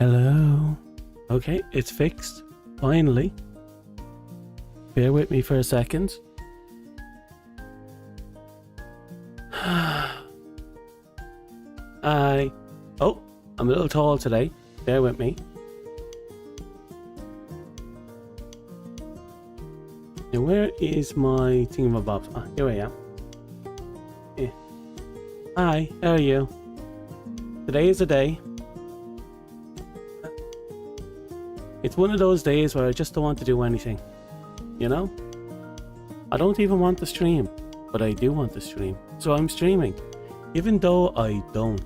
Hello. Okay, it's fixed. Finally. Bear with me for a second. Oh, I'm a little tall today. Bear with me. Now, where is my thingamabobs? Ah, here I am. Yeah. Hi, how are you? Today is a day. It's one of those days where I just don't want to do anything. You know? I don't even want to stream, but I do want to stream. So I'm streaming. Even though I don't.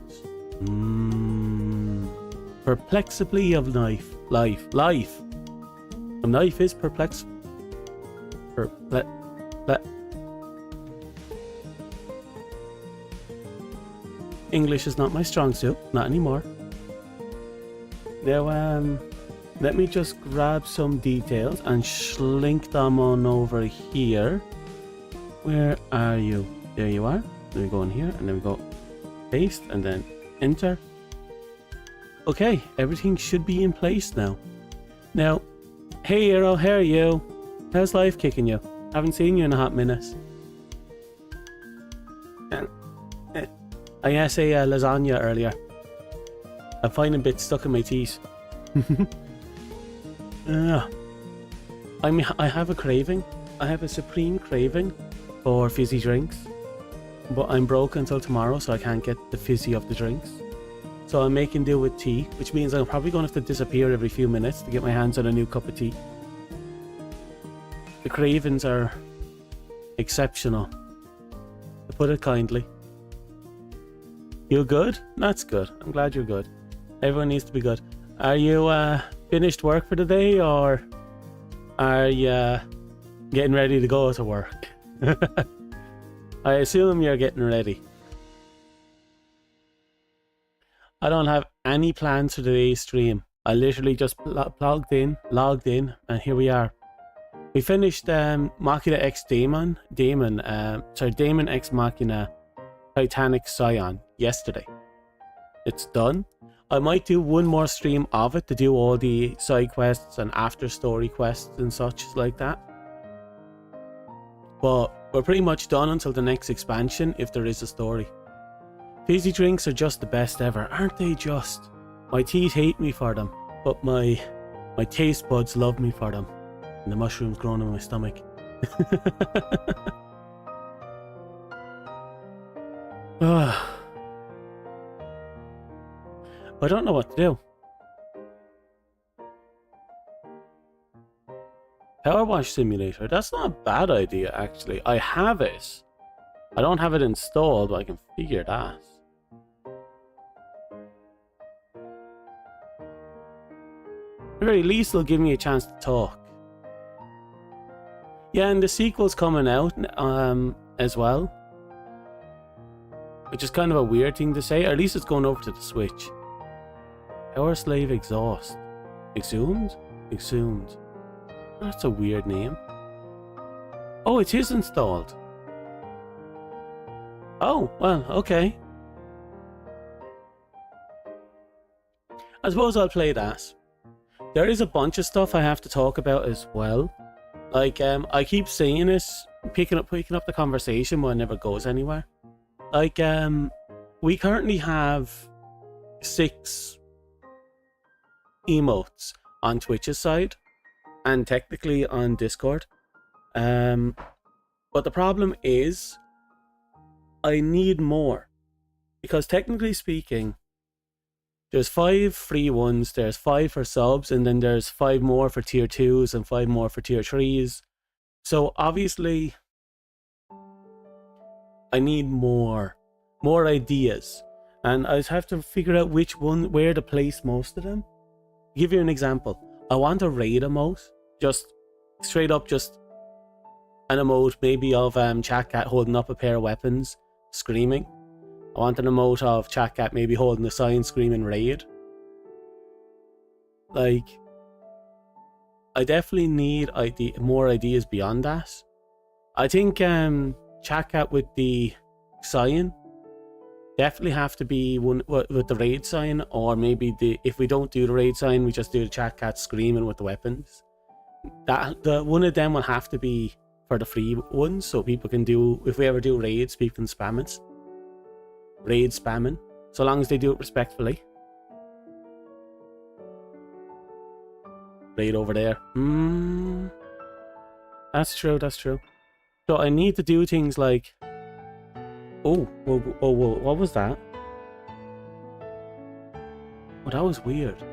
Perplexity of life. Life. A knife is perplex. English is not my strong suit. Not anymore. Now, let me just grab some details and slink them on over here. Where are you? There you are. Then we go in here and then we go paste and then enter. Okay, everything should be in place now. Now, hey Hero, how are you? How's life kicking you? Haven't seen you in a hot minute. I ate a lasagna earlier. I'm finding bits stuck in my teeth. I have a craving. I have a supreme craving for fizzy drinks. But I'm broke until tomorrow, so I can't get the fizzy of the drinks. So I'm making do with tea, which means I'm probably going to have to disappear every few minutes to get my hands on a new cup of tea. The cravings are exceptional, to put it kindly. You good? That's good. I'm glad you're good. Everyone needs to be good. Are you finished work for the day, or are you getting ready to go to work? I assume you're getting ready. I don't have any plans for today's stream. I literally just logged in, and here we are. We finished Machina X Daemon X Machina Titanic Scion yesterday. It's done. I might do one more stream of it to do all the side quests and after story quests and such like that. But we're pretty much done until the next expansion, if there is a story. Fizzy drinks are just the best ever, aren't they just? My teeth hate me for them, but my taste buds love me for them. And the mushrooms growing in my stomach. I don't know what to do. PowerWash Simulator, that's not a bad idea actually. I have it. I don't have it installed, but I can figure that. At the very least, it'll give me a chance to talk. Yeah, and the sequel's coming out as well. Which is kind of a weird thing to say, or at least it's going over to the Switch. Power Slave Exhaust. Exhumed? Exhumed. That's a weird name. Oh, it is installed. Oh, well, okay. I suppose I'll play that. There is a bunch of stuff I have to talk about as well. Like, I keep saying this, picking up the conversation, but it never goes anywhere. Like, we currently have 6 emotes on Twitch's side, and technically on Discord. But the problem is, I need more. Because technically speaking, there's 5 free ones, there's 5 for subs, and then there's 5 more for tier 2s and 5 more for tier 3s. So obviously, I need more ideas. And I just have to figure out which one, where to place most of them. To give you an example, I want a raid emote. Just straight up, just an emote maybe of Chat Cat holding up a pair of weapons, screaming. I want an emote of Chat Cat maybe holding a sign, screaming raid. Like, I definitely need more ideas beyond that. I think Chat Cat with the sign definitely have to be one with the raid sign, or maybe if we don't do the raid sign, we just do the chat cat screaming with the weapons. The one of them will have to be for the free ones, so people can do, if we ever do raids, people can spam it. Raid spamming, so long as they do it respectfully. Raid over there. That's true, that's true. So I need to do things like... Oh, what was that? Oh, that was weird.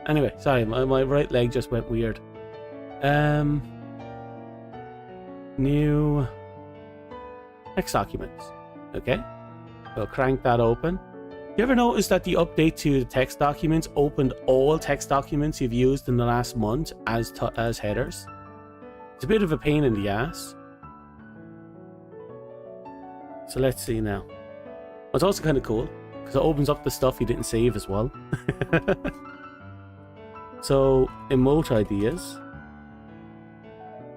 Anyway, sorry, my right leg just went weird. New text documents. Okay, so crank that open. You ever notice that the update to the text documents opened all text documents you've used in the last month as headers? It's a bit of a pain in the ass. So let's see now. It's also kind of cool because it opens up the stuff you didn't save as well. So emote ideas,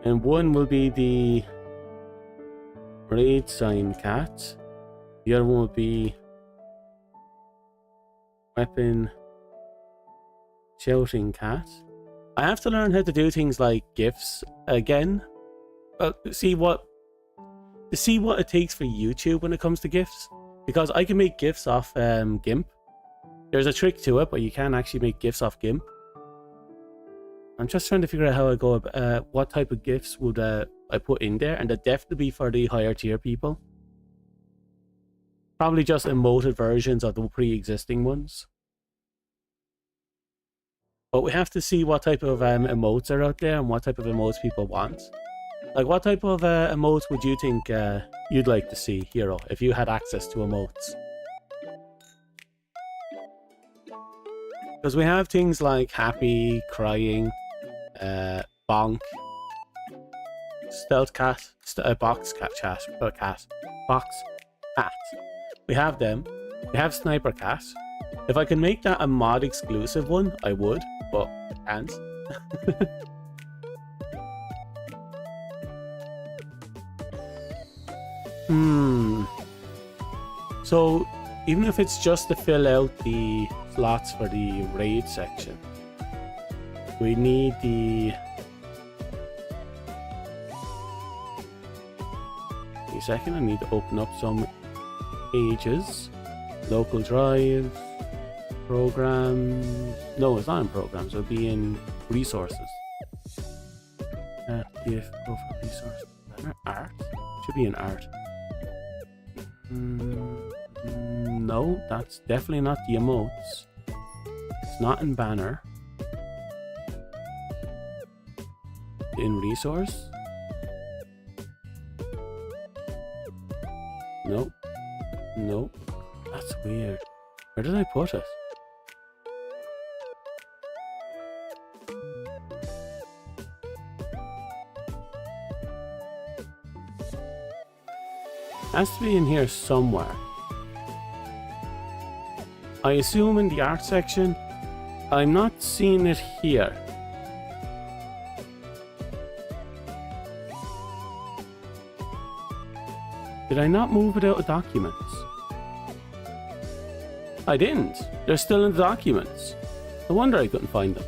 and one will be the raid sign cat. The other one will be weapon shouting cat. I have to learn how to do things like GIFs again. See what it takes for YouTube when it comes to GIFs, because I can make GIFs off GIMP. There's a trick to it, but you can actually make GIFs off GIMP. I'm just trying to figure out how I go what type of GIFs would I put in there, and they'd definitely be for the higher tier people. Probably just emoted versions of the pre-existing ones. But we have to see what type of emotes are out there and what type of emotes people want. Like, what type of emotes would you think you'd like to see, Hero, if you had access to emotes? Because we have things like happy, crying, bonk, stealth cat, box cat, box cat. We have them. We have sniper cat. If I can make that a mod exclusive one, I would, but I can't. So even if it's just to fill out the slots for the raid section, we need the... Wait a second, I need to open up some pages. Local drives, programs. No, it's not in programs, it'll be in resources. If profile resource. Art? Should be in art. No, that's definitely not the emotes. It's not in banner. In resource? Nope. Nope. That's weird. Where did I put it? Has to be in here somewhere. I assume in the art section. I'm not seeing it here. Did I not move it out of documents? I didn't. They're still in the documents. No wonder I couldn't find them.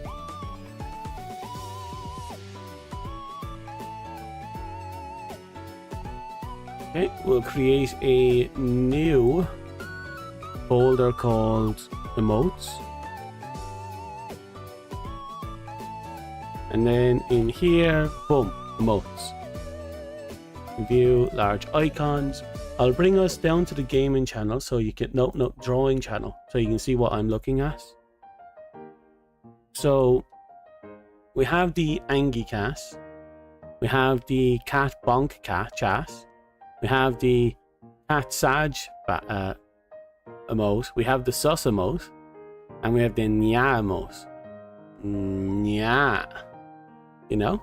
Okay, we'll create a new folder called emotes. And then in here, boom, emotes. View large icons. I'll bring us down to the gaming channel so you can, no, drawing channel, so you can see what I'm looking at. So we have the Angie cat. We have the cat bonk cat chat. We have the cat saj emote. We have the sus emote. And we have the nya emote. Nya. You know?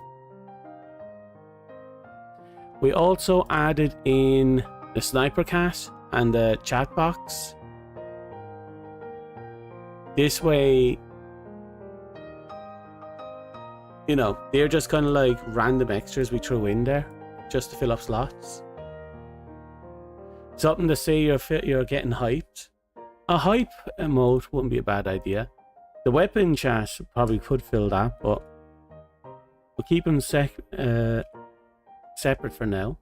We also added in the sniper cat and the chat box. This way, you know, they're just kind of like random extras we threw in there just to fill up slots. Something to say you're getting hyped. A hype emote wouldn't be a bad idea. The weapon chat probably could fill that, but we'll keep them separate for now.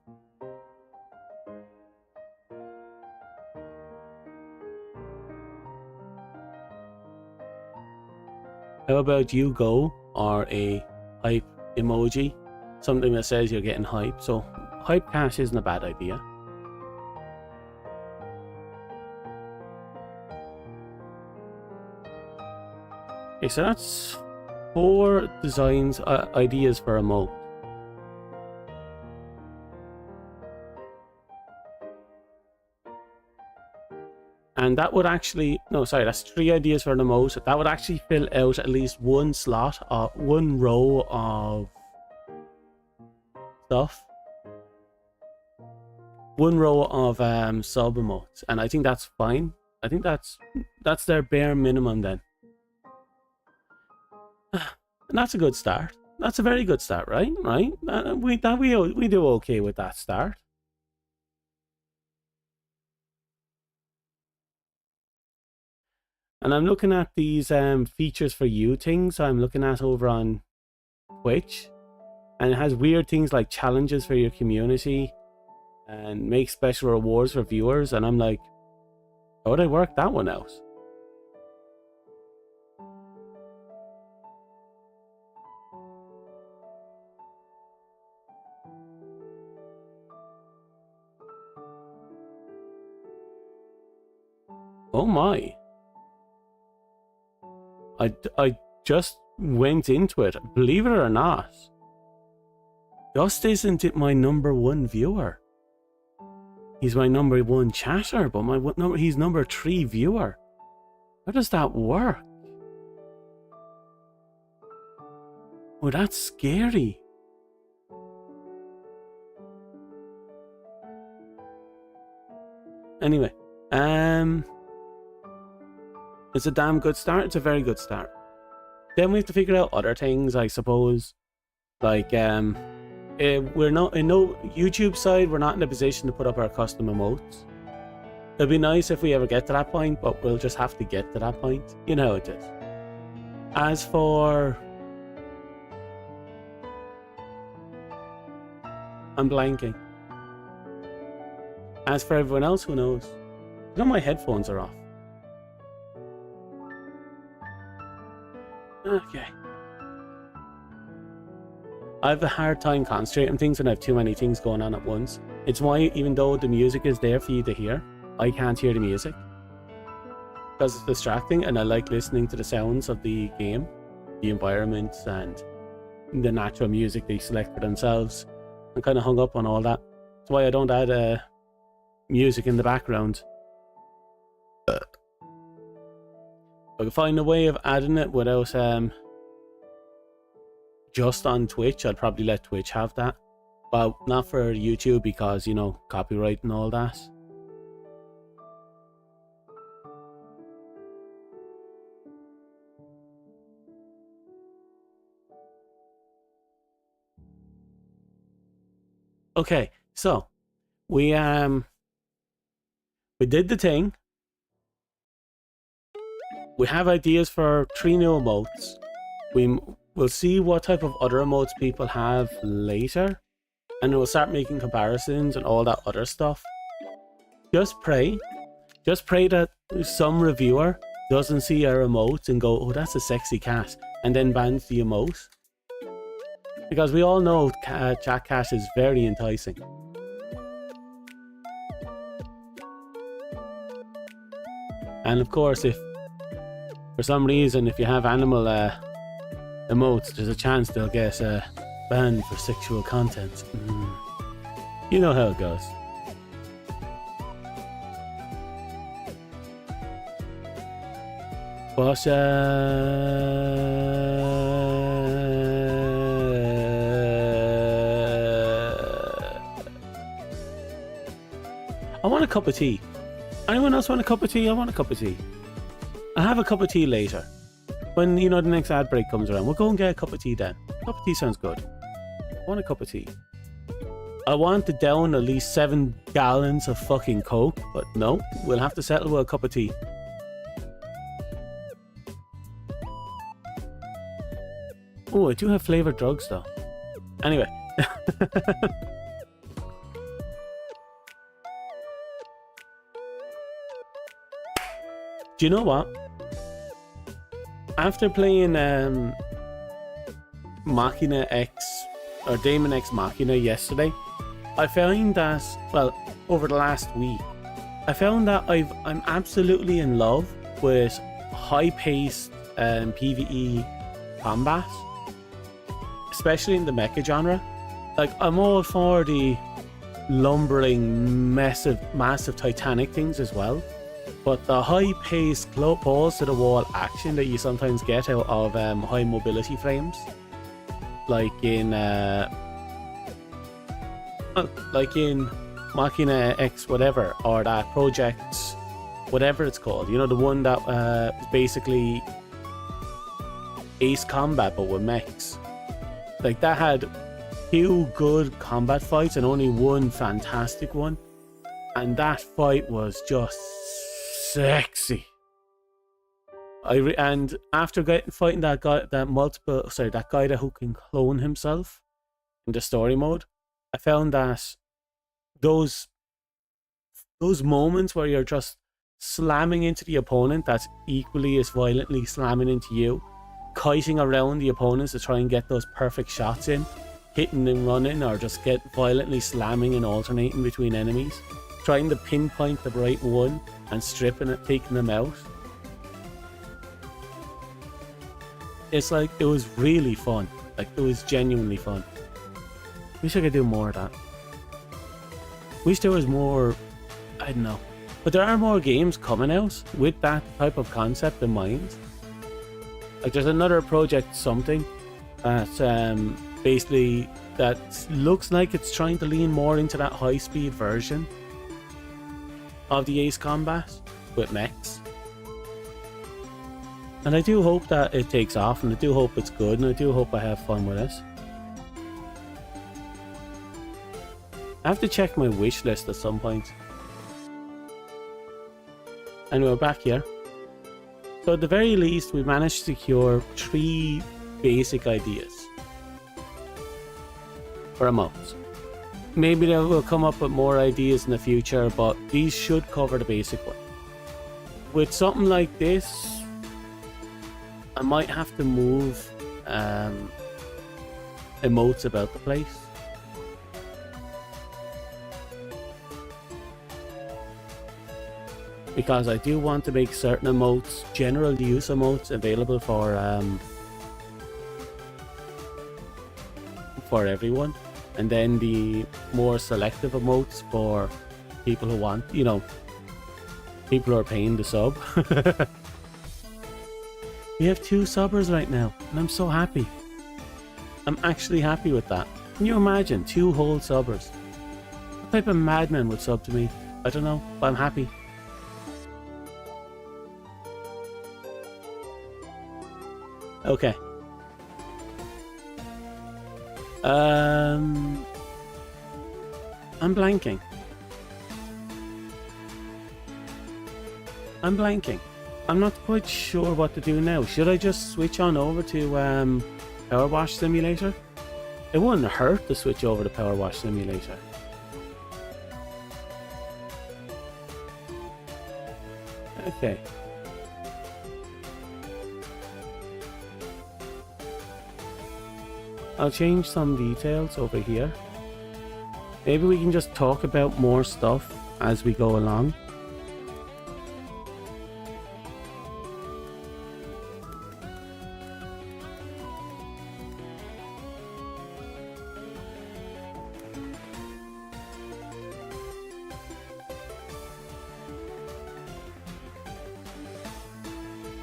How about you go, or a hype emoji? Something that says you're getting hyped. So hype cache isn't a bad idea. Okay, so that's 4 designs, ideas for a emote. And that would actually, no, sorry, that's 3 ideas for an emote. That would actually fill out at least 1 slot, or 1 row of stuff. 1 row of sub emotes, and I think that's fine. I think that's their bare minimum then. And that's a good start. That's a very good start, right? Right? We do okay with that start. And I'm looking at these features for you things I'm looking at over on Twitch, and it has weird things like challenges for your community and make special rewards for viewers, and I'm like, how would I work that one out? Oh my. I just went into it. Believe it or not, Dust isn't my #1 viewer. He's my #1 chatter, but he's #3 viewer. How does that work? Oh, that's scary. Anyway, it's a damn good start. It's a very good start. Then we have to figure out other things, I suppose. Like, we're not in no YouTube side. We're not in a position to put up our custom emotes. It'd be nice if we ever get to that point, but we'll just have to get to that point. You know how it is. As for, I'm blanking. As for everyone else, who knows? I know my headphones are off. Okay. I have a hard time concentrating things when I have too many things going on at once. It's why, even though the music is there for you to hear, I can't hear the music. Because it's distracting, and I like listening to the sounds of the game, the environments, and the natural music they select for themselves. I'm kind of hung up on all that. That's why I don't add music in the background. I could find a way of adding it without just on Twitch. I'd probably let Twitch have that, but not for YouTube because, you know, copyright and all that. Okay, so we did the thing. We have ideas for 3 new emotes. We'll see what type of other emotes people have later, and we'll start making comparisons and all that other stuff. Just pray that some reviewer doesn't see our emotes and go, oh, that's a sexy cat, and then bans the emote. Because we all know chat cat is very enticing. And of course, if for some reason, if you have animal emotes, there's a chance they'll get banned for sexual content. You know how it goes. But I want a cup of tea. Anyone else want a cup of tea? I want a cup of tea. I'll have a cup of tea later. When, you know, the next ad break comes around, we'll go and get a cup of tea then. A cup of tea sounds good. I want a cup of tea. I want to down at least 7 gallons of fucking Coke, but no, we'll have to settle with a cup of tea. Oh, I do have flavored drugs though. Anyway. Do you know what? After playing Machina X or Daemon X Machina yesterday, I found that, well, over the last week, I found that I'm absolutely in love with high-paced PvE combat, especially in the mecha genre. Like, I'm all for the lumbering, massive Titanic things as well, but the high-paced, balls to the wall action that you sometimes get out of high mobility frames, like in Machina X whatever, or that project whatever it's called, you know, the one that is basically Ace Combat but with mechs. Like, that had 2 good combat fights and only 1 fantastic one, and that fight was just sexy. And after fighting that guy, that guy who can clone himself in the story mode, I found that those moments where you're just slamming into the opponent that's equally as violently slamming into you, kiting around the opponents to try and get those perfect shots in, hitting and running, or just get violently slamming and alternating between enemies, trying to pinpoint the right one and stripping it, taking them out. It's like, it was really fun. Like, it was genuinely fun. Wish I could do more of that. Wish there was more, I don't know. But there are more games coming out with that type of concept in mind. Like, there's another project something that basically that looks like it's trying to lean more into that high-speed version of the Ace Combat with mechs. And I do hope that it takes off, and I do hope it's good, and I do hope I have fun with it. I have to check my wish list at some point. And we're back here. So at the very least, we managed to secure 3 basic ideas for emotes. Maybe they will come up with more ideas in the future, but these should cover the basic one. With something like this, I might have to move emotes about the place. Because I do want to make certain emotes, general use emotes, available for everyone, and then the more selective emotes for people who want, you know, people who are paying the sub. We have 2 subbers right now, and I'm so happy. I'm actually happy with that. Can you imagine 2 whole subbers? What type of madman would sub to me? I don't know, but I'm happy. Okay. I'm blanking. I'm not quite sure what to do now. Should I just switch on over to PowerWash Simulator? It wouldn't hurt to switch over to PowerWash Simulator. Okay. I'll change some details over here. Maybe we can just talk about more stuff as we go along.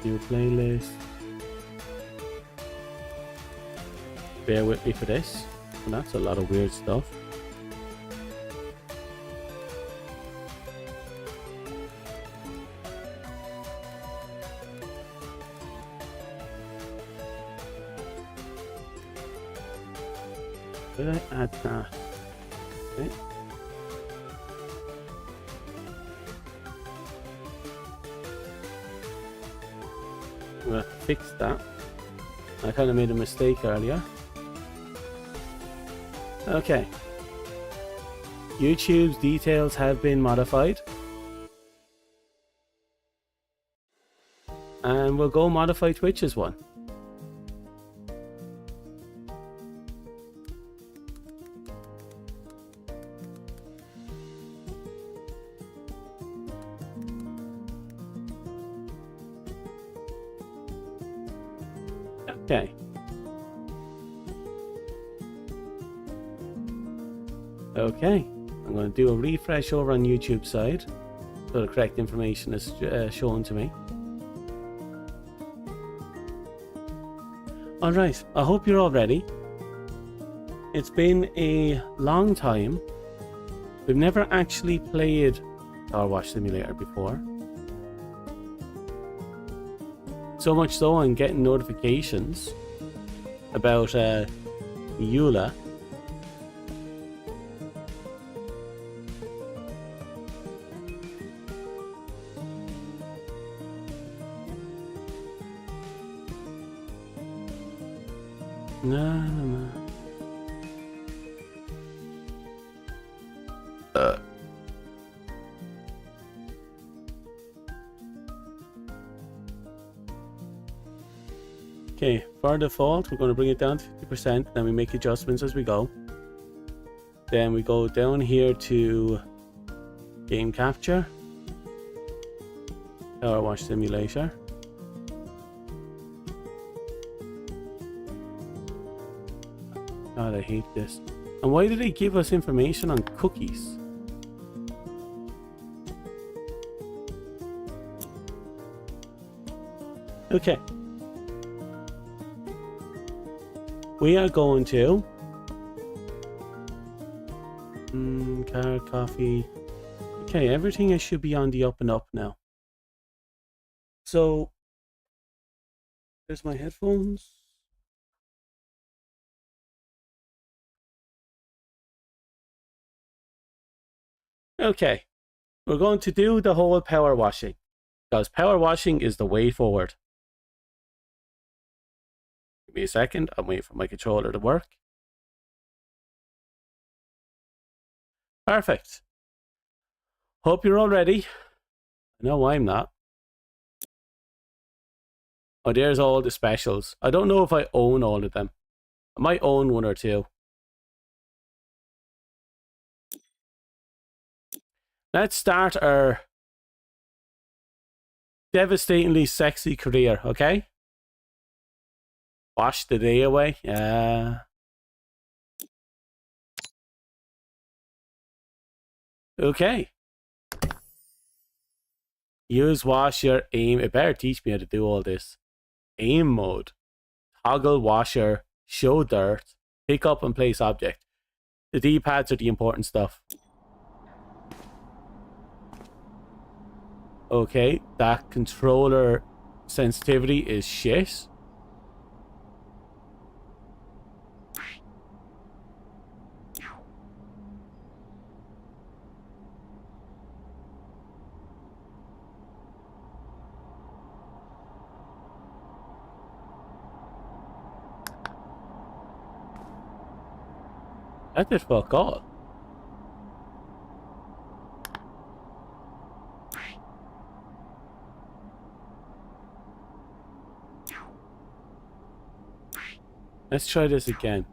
New playlist. Bear with me for this. And that's a lot of weird stuff. Did I add that? Okay. I'm gonna fix that. I kind of made a mistake earlier. Okay. YouTube's details have been modified. And we'll go modify Twitch's one. Okay. Okay. I'm going to do a refresh over on YouTube side so the correct information is shown to me. Alright, I hope you're all ready. It's been a long time. We've never actually played PowerWash Simulator before. So much so I'm getting notifications about Eula. No. Okay, for default, we're going to bring it down to 50%, then we make adjustments as we go. Then we go down here to Game Capture, PowerWash Simulator. God, I hate this. And why do they give us information on cookies? Okay. We are going to car, coffee. Okay, everything should be on the up and up now. So there's my headphones. Okay, we're going to do the whole power washing because power washing is the way forward. Give me a second. I'm waiting for my controller to work. Perfect. Hope you're all ready. No, I'm not. Oh, there's all the specials. I don't know if I own all of them. I might own one or two. Let's start our devastatingly sexy career, okay? Wash the day away. Okay. Use washer, aim. It better teach me how to do all this. Aim mode. Toggle washer. Show dirt. Pick up and place object. The D-pads are the important stuff. Okay, that controller sensitivity is shit. That did fuck all. Let's try this again.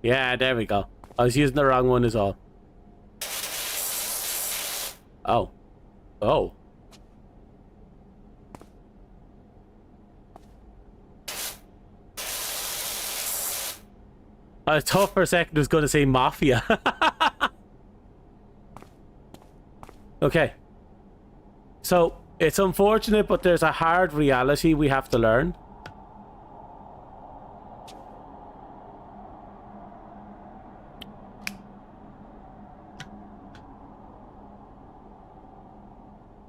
Yeah, there we go. I was using the wrong one as all. Oh. Oh. I thought for a second I was going to say mafia. Okay. So, it's unfortunate, but there's a hard reality we have to learn.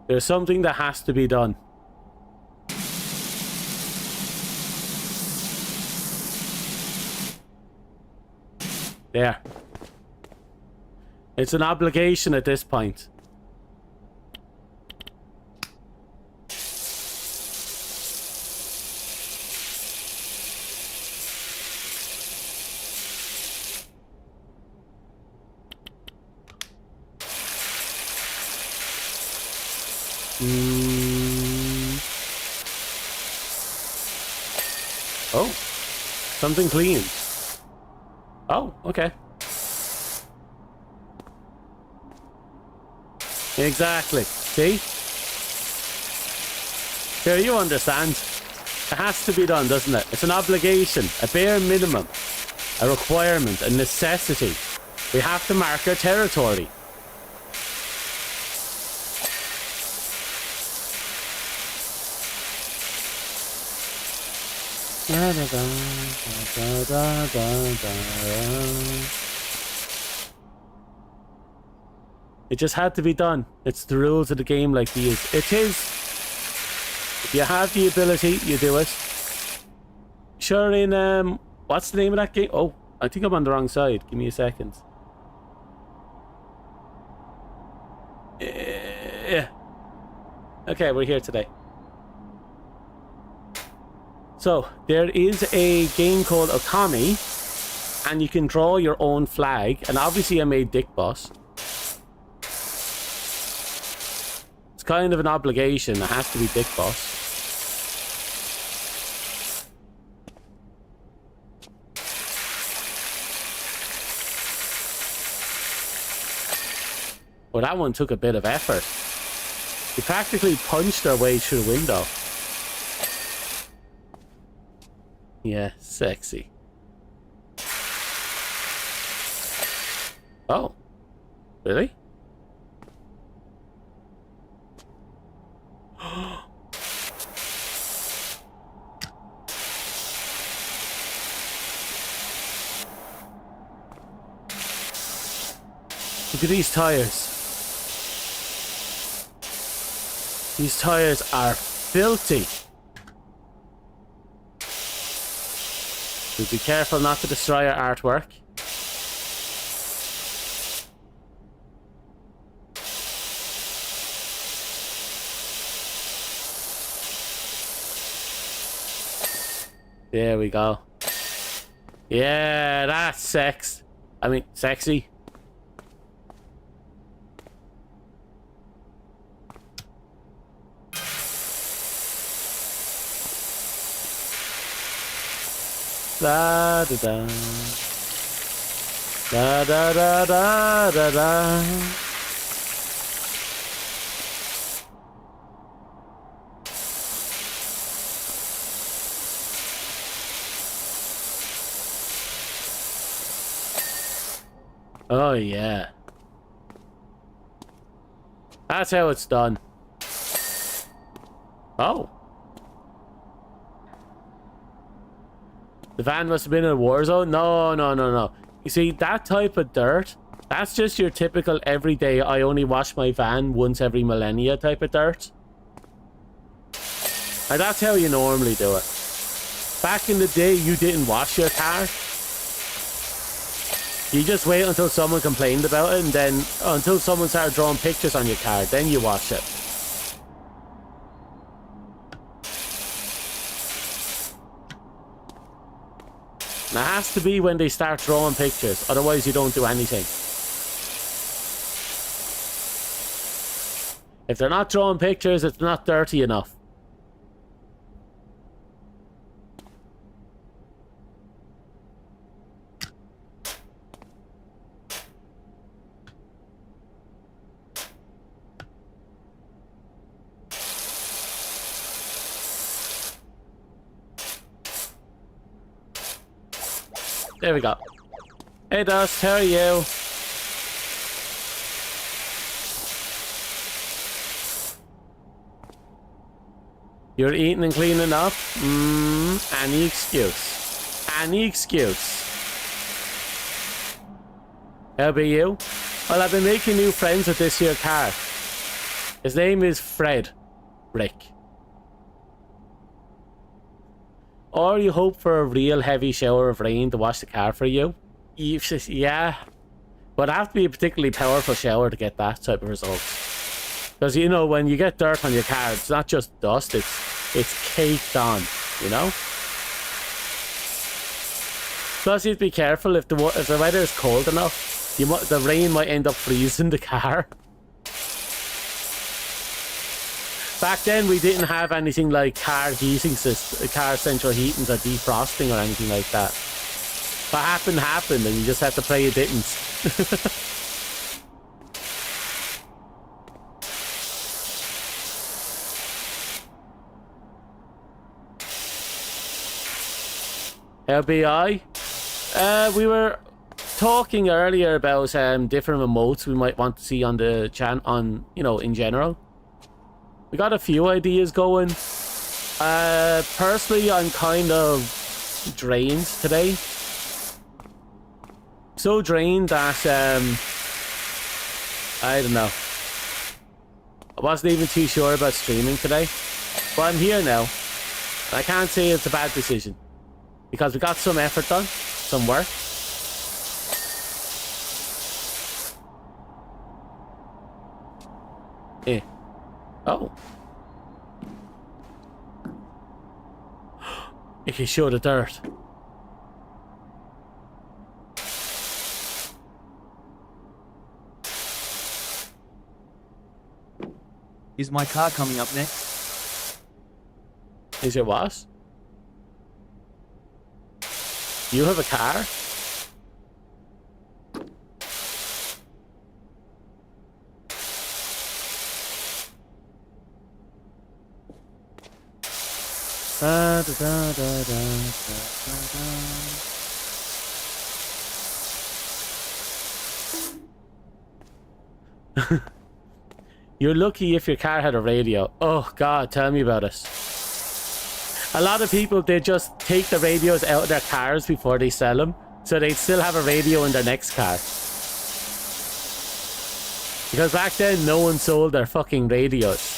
There's something that has to be done. There. It's an obligation at this point. Oh, something clean. Oh, okay. Exactly. See? Here, you understand. It has to be done, doesn't it? It's an obligation, a bare minimum, a requirement, a necessity. We have to mark our territory. Da, da, da, da, da, da, da. It just had to be done. It's the rules of the game like these. It is. If you have the ability, you do it. Sure, in what's the name of that game? Oh, I think I'm on the wrong side. Give me a second. Yeah. Okay, we're here today. So, there is a game called Okami, and you can draw your own flag, and obviously I made Dick Boss. It's kind of an obligation, it has to be Dick Boss. Well, that one took a bit of effort. We practically punched our way through the window. Yeah, sexy. Oh. Really? Look at these tires. These tires are filthy. So be careful not to destroy our artwork. There we go. Yeah, that's sex. I mean, sexy. Da da da. Da da da da da da. Oh yeah. That's how it's done. Oh. The van must have been in a war zone? No, no, no, no. You see, that type of dirt, that's just your typical everyday, I only wash my van once every millennia type of dirt. And that's how you normally do it. Back in the day, you didn't wash your car. You just wait until someone complained about it, and then until someone started drawing pictures on your car, then you wash it. And it has to be when they start drawing pictures, otherwise you don't do anything. If they're not drawing pictures, it's not dirty enough. There we go. Hey Dust, how are you? You're eating and cleaning up? Any excuse. Any excuse. How about you? Well, I've been making new friends with this here car. His name is Fred Rick. Or you hope for a real heavy shower of rain to wash the car for you? Yeah. But it have to be a particularly powerful shower to get that type of result. Because, you know, when you get dirt on your car, it's not just dust, it's caked on, you know? Plus, you have to be careful if the weather is cold enough, the rain might end up freezing the car. Back then, we didn't have anything like car heating system, car central heating or defrosting or anything like that. What happened, and you just have to pray it didn't. LBI? We were talking earlier about different emotes we might want to see on the you know, in general. We got a few ideas going. Personally, I'm kind of drained today. So drained that I don't know. I wasn't even too sure about streaming today, but I'm here now. And I can't say it's a bad decision because we got some effort done, some work. Eh. Oh. It can show the dirt. Is my car coming up next? Is it what? You have a car? Da, da, da, da, da, da, da. You're lucky if your car had a radio. Oh god, tell me about it. A lot of people, they just take the radios out of their cars before they sell them, so they still have a radio in their next car. Because back then, no one sold their fucking radios.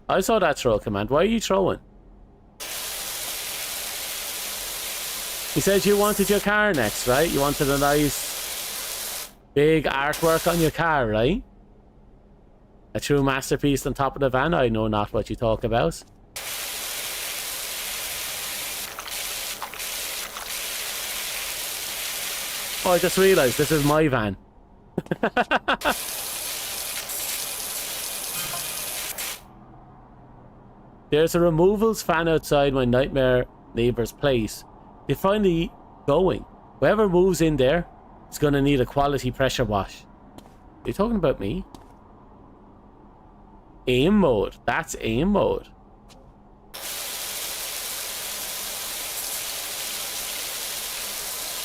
I saw that throw command. Why are you throwing? You said you wanted your car next, right? You wanted a nice big artwork on your car, right? A true masterpiece on top of the van? I know not what you talk about. Oh, I just realized this is my van. There's a removals fan outside my nightmare neighbor's place. They're finally going. Whoever moves in there is going to need a quality pressure wash. Are you talking about me? Aim mode. That's aim mode.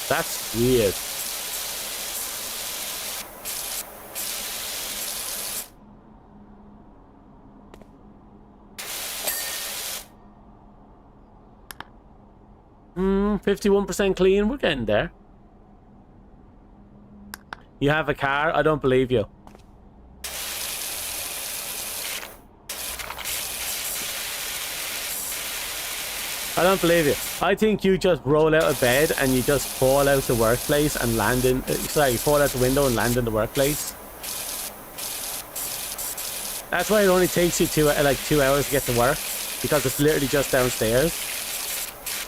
That's weird. 51% clean. We're getting there. You have a car? I don't believe you. I don't believe you. I think you just roll out of bed and you just fall out the workplace and land in... sorry, fall out the window and land in the workplace. That's why it only takes you like 2 hours to get to work. Because it's literally just downstairs.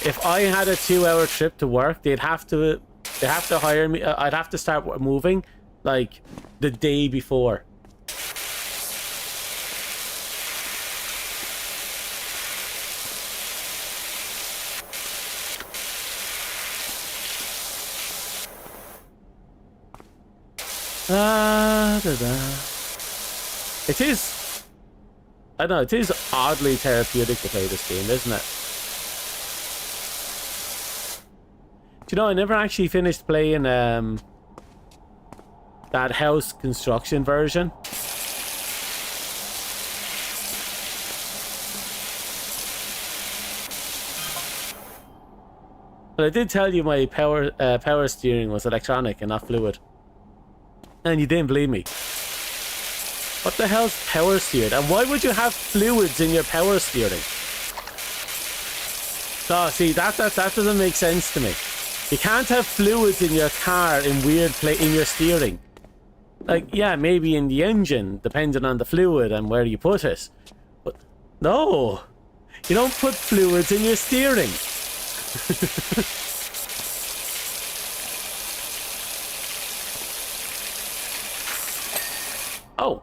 If I had a 2-hour trip to work, they'd have to hire me. I'd have to start moving like the day before. It is, I don't know, it is oddly therapeutic to play this game, isn't it? Do you know, I never actually finished playing that house construction version. But I did tell you my power steering was electronic and not fluid. And you didn't believe me. What the hell's power steered? And why would you have fluids in your power steering? Oh, see, that doesn't make sense to me. You can't have fluids in your car in in your steering. Like, yeah, maybe in the engine, depending on the fluid and where you put it. But no, you don't put fluids in your steering. Oh.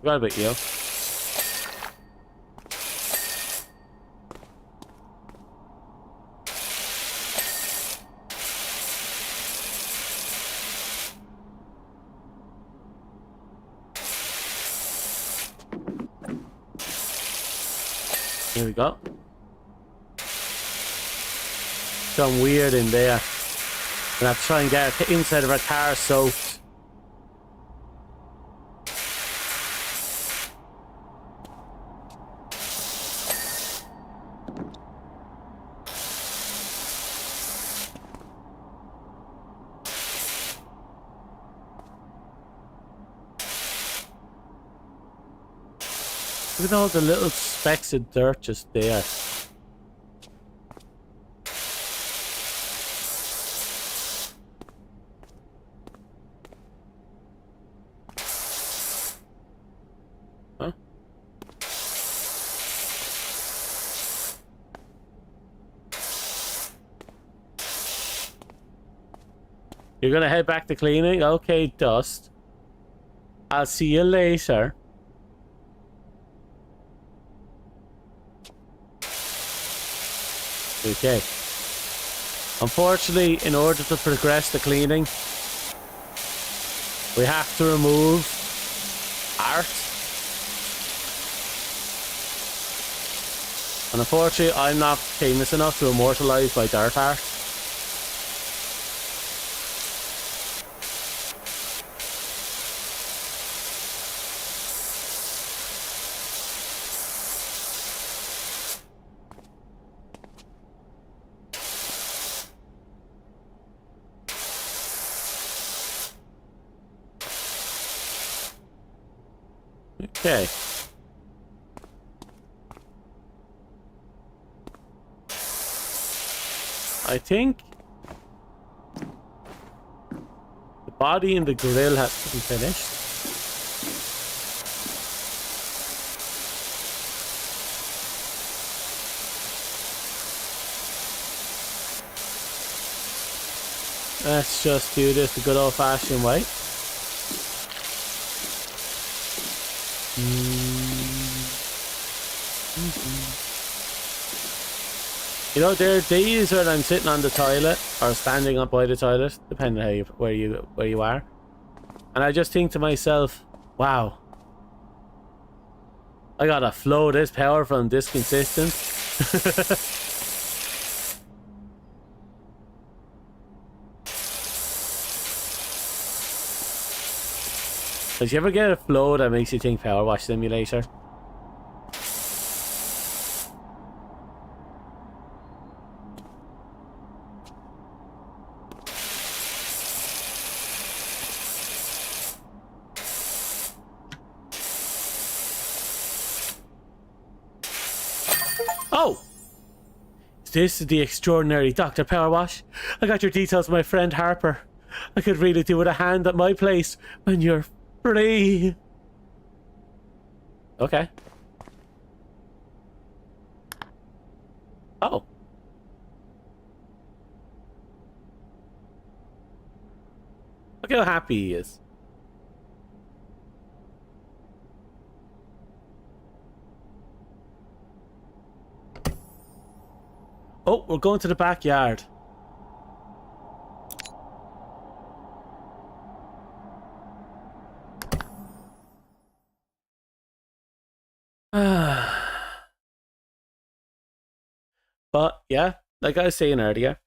Forgot about you. Here we go. Some weird in there. Gonna have to try and get the inside of our car soaked. Look at all the little specks of dirt just there. Huh? You're gonna head back to cleaning? Okay, Dust. I'll see you later. Okay. Unfortunately, in order to progress the cleaning, we have to remove art. And unfortunately, I'm not famous enough to immortalize my dirt art. Okay. I think the body and the grill has to be finished. Let's just do this the good old-fashioned way. You know, there are days when I'm sitting on the toilet or standing up by the toilet, depending on where you are, and I just think to myself, "Wow, I got a flow this powerful and this consistent." Did you ever get a flow that makes you think PowerWash Simulator? Oh! This is the extraordinary Dr. PowerWash. I got your details, my friend Harper. I could really do with a hand at my place when you're free. Okay. Oh. Look how happy he is. Oh, we're going to the backyard. But yeah, like I was saying earlier,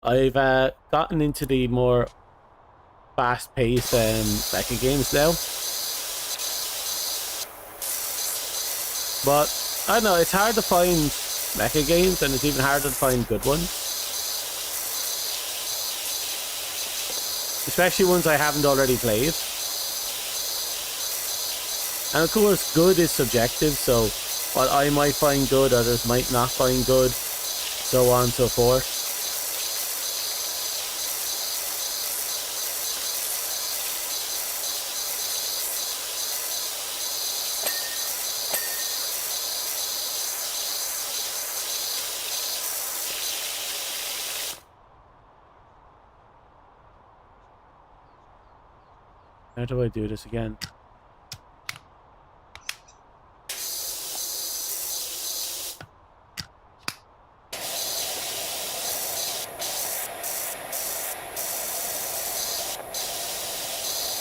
I've gotten into the more fast-paced mecha games now. But I don't know, it's hard to find mecha games, and it's even harder to find good ones. Especially ones I haven't already played. And of course, good is subjective, so what I might find good, others might not find good, so on and so forth. How do I do this again?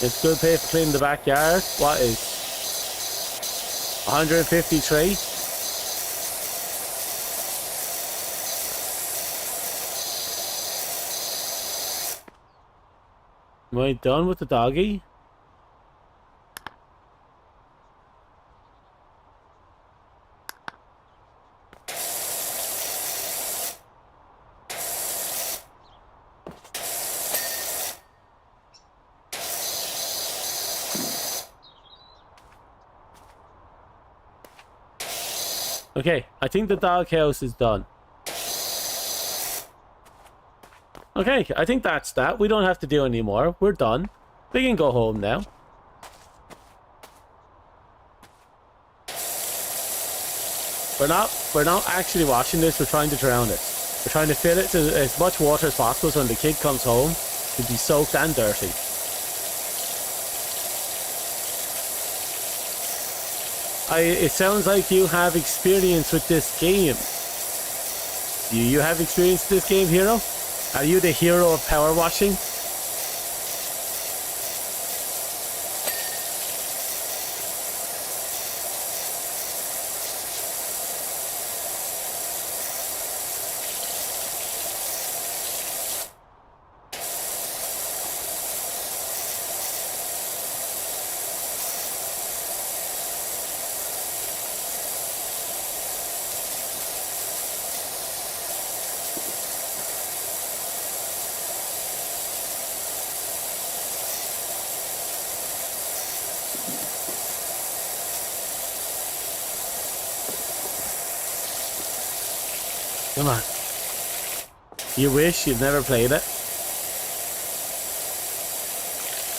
It's good pay for cleaning the backyard. What is 153? Am I done with the doggy? Okay, I think the doghouse is done. Okay, I think that's that. We don't have to do any more. We're done. We can go home now. We're not actually washing this, we're trying to drown it. We're trying to fill it to as much water as possible so when the kid comes home, he'll be soaked and dirty. It sounds like you have experience with this game. Do you have experience with this game, Hero? Are you the hero of power washing? Come on. You wish you'd never played it.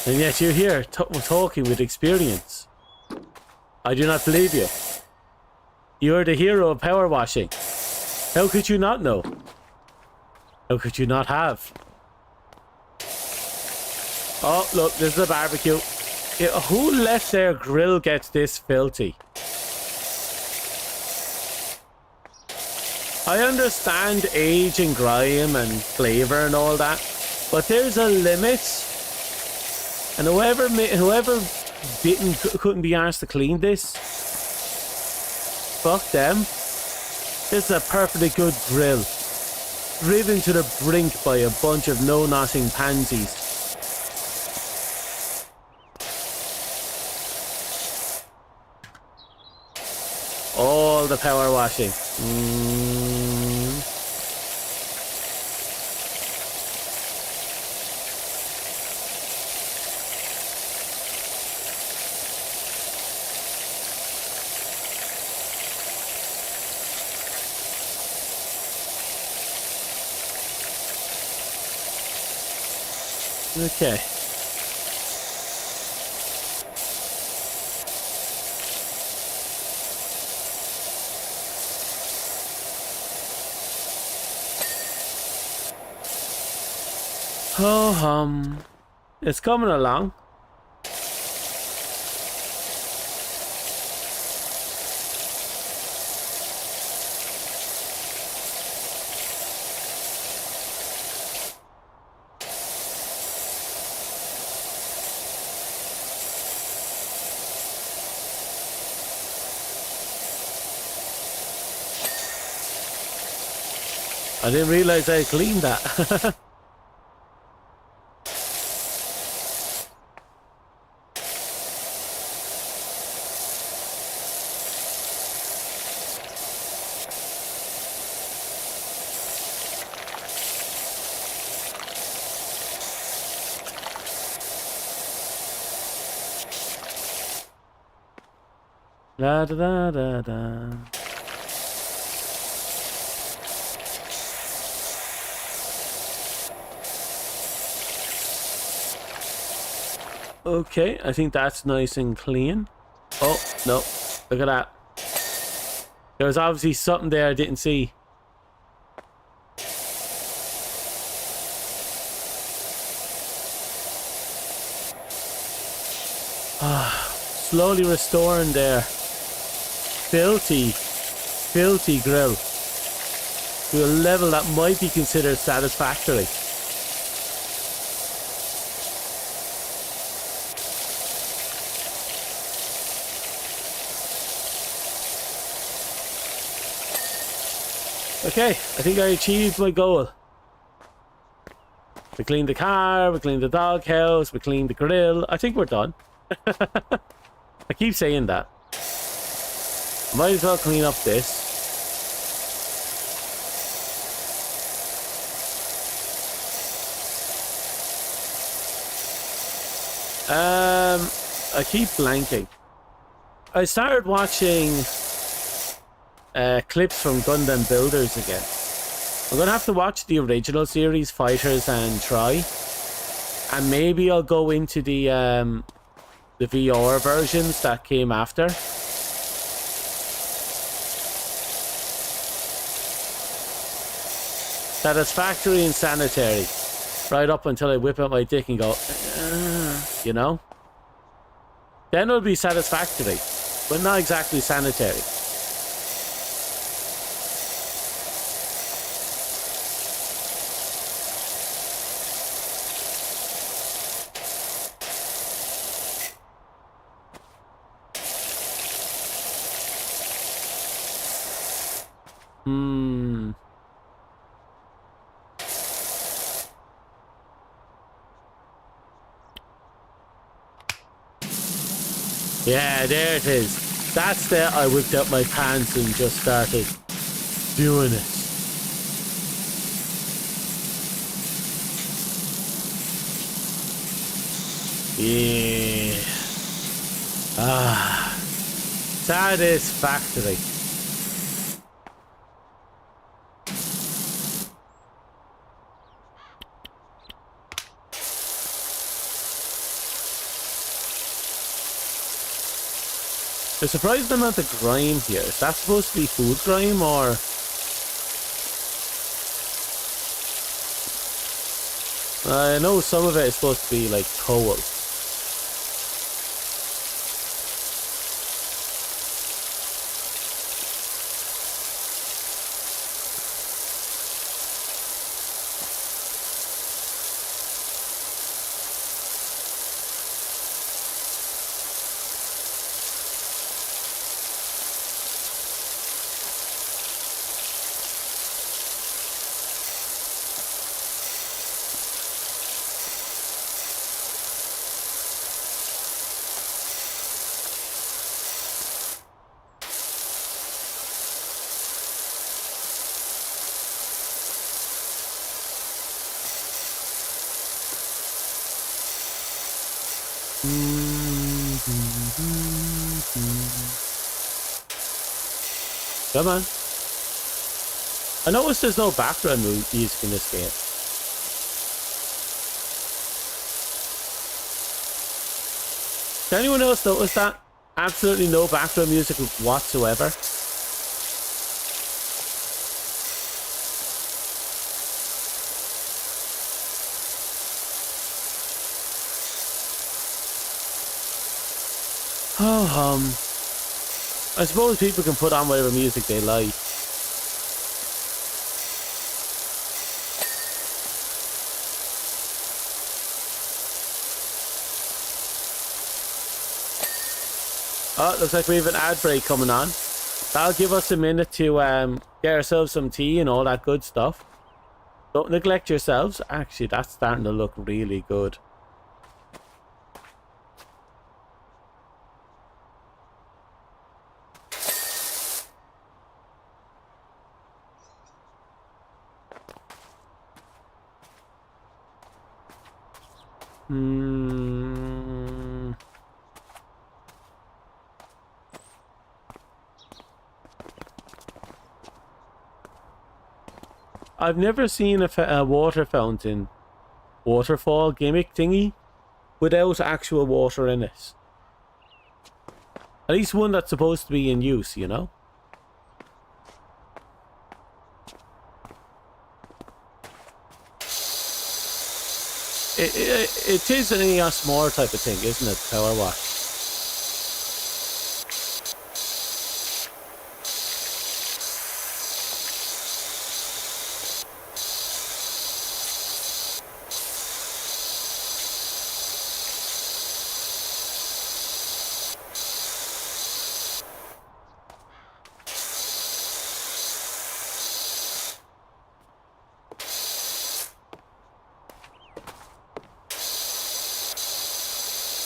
And yet you're here talking with experience. I do not believe you. You're the hero of power washing. How could you not know? How could you not have? Oh, look, this is a barbecue. Who let their grill get this filthy? I understand age and grime and flavour and all that, but there's a limit. And whoever couldn't be asked to clean this, fuck them. This is a perfectly good grill, driven to the brink by a bunch of know-nothing pansies. All the power washing. Okay. Oh, it's coming along. I didn't realize I cleaned that. La da da da da. Okay, I think that's nice and clean. Oh, no. Look at that. There was obviously something there I didn't see. Slowly restoring their filthy grill to a level that might be considered satisfactory. Okay, I think I achieved my goal. We cleaned the car, we cleaned the doghouse, we cleaned the grill. I think we're done. I keep saying that. Might as well clean up this. I keep blanking. I started watching clips from Gundam Builders again. I'm gonna have to watch the original series, Fighters and Try, and maybe I'll go into the VR versions that came after. Satisfactory and sanitary, right up until I whip out my dick and go, you know. Then it'll be satisfactory, but not exactly sanitary. Yeah, there it is. That's the I whipped out my pants and just started doing it. Yeah. Satisfactory. There's a surprising amount of grime here. Is that supposed to be food grime or... I know some of it is supposed to be like coal. Come on. I noticed there's no background music in this game. Did anyone else notice that? Absolutely no background music whatsoever. Oh, I suppose people can put on whatever music they like. Oh, looks like we have an ad break coming on. That'll give us a minute to get ourselves some tea and all that good stuff. Don't neglect yourselves. Actually, that's starting to look really good. I've never seen a water fountain, waterfall gimmick thingy without actual water in it. At least one that's supposed to be in use, you know? It is an EOS more type of thing, isn't it? Power wash.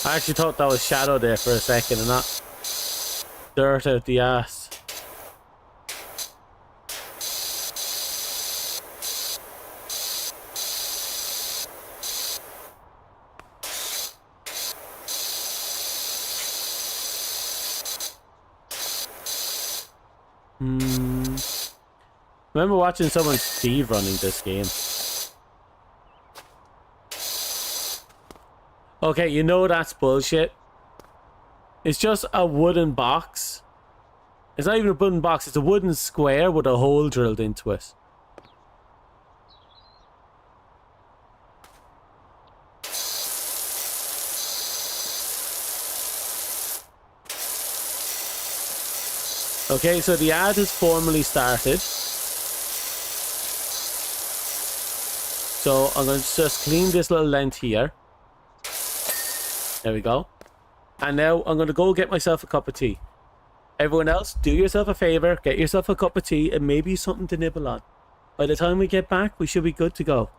I actually thought that was shadow there for a second and not dirt out the ass. Remember watching someone speed running this game. Okay, you know that's bullshit. It's just a wooden box. It's not even a wooden box, it's a wooden square with a hole drilled into it. Okay, so the ad has formally started. So I'm going to just clean this little length here. There we go. And now I'm going to go get myself a cup of tea. Everyone else, do yourself a favor, get yourself a cup of tea and maybe something to nibble on. By the time we get back, we should be good to go.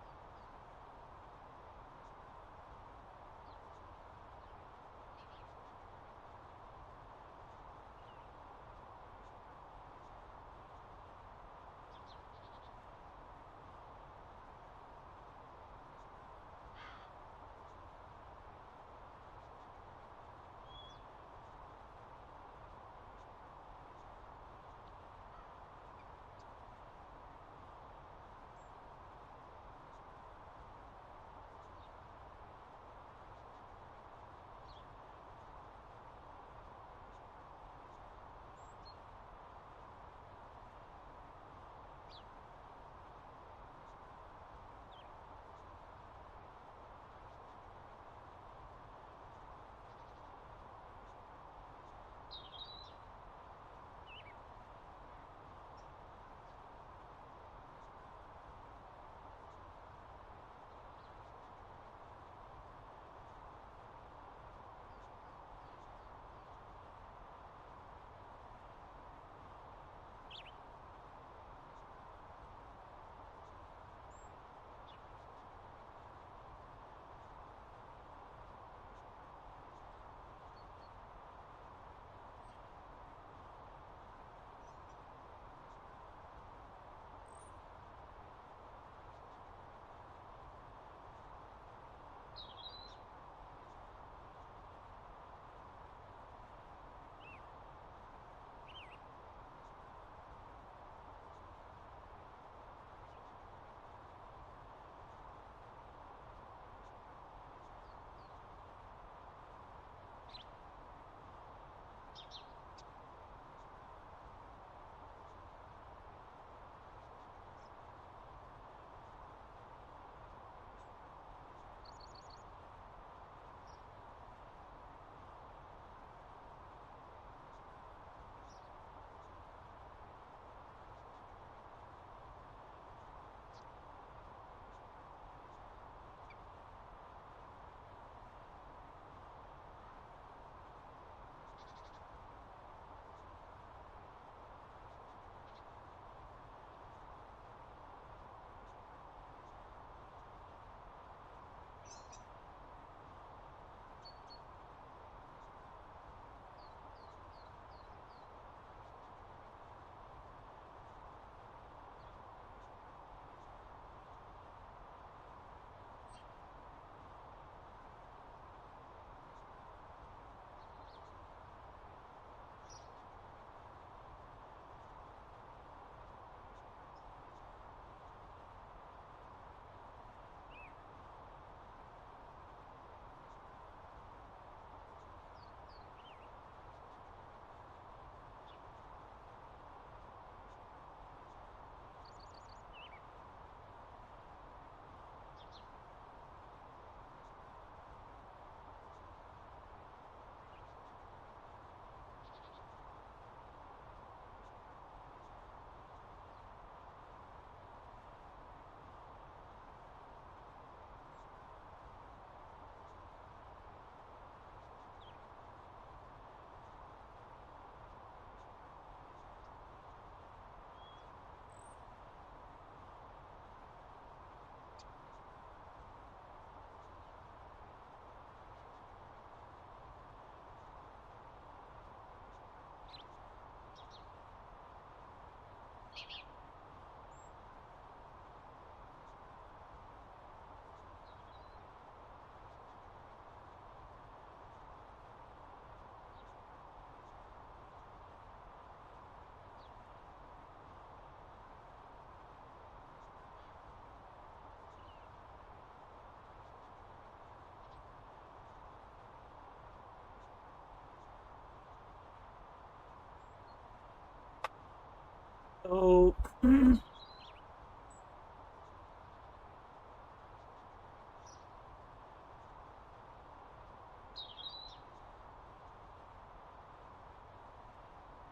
So,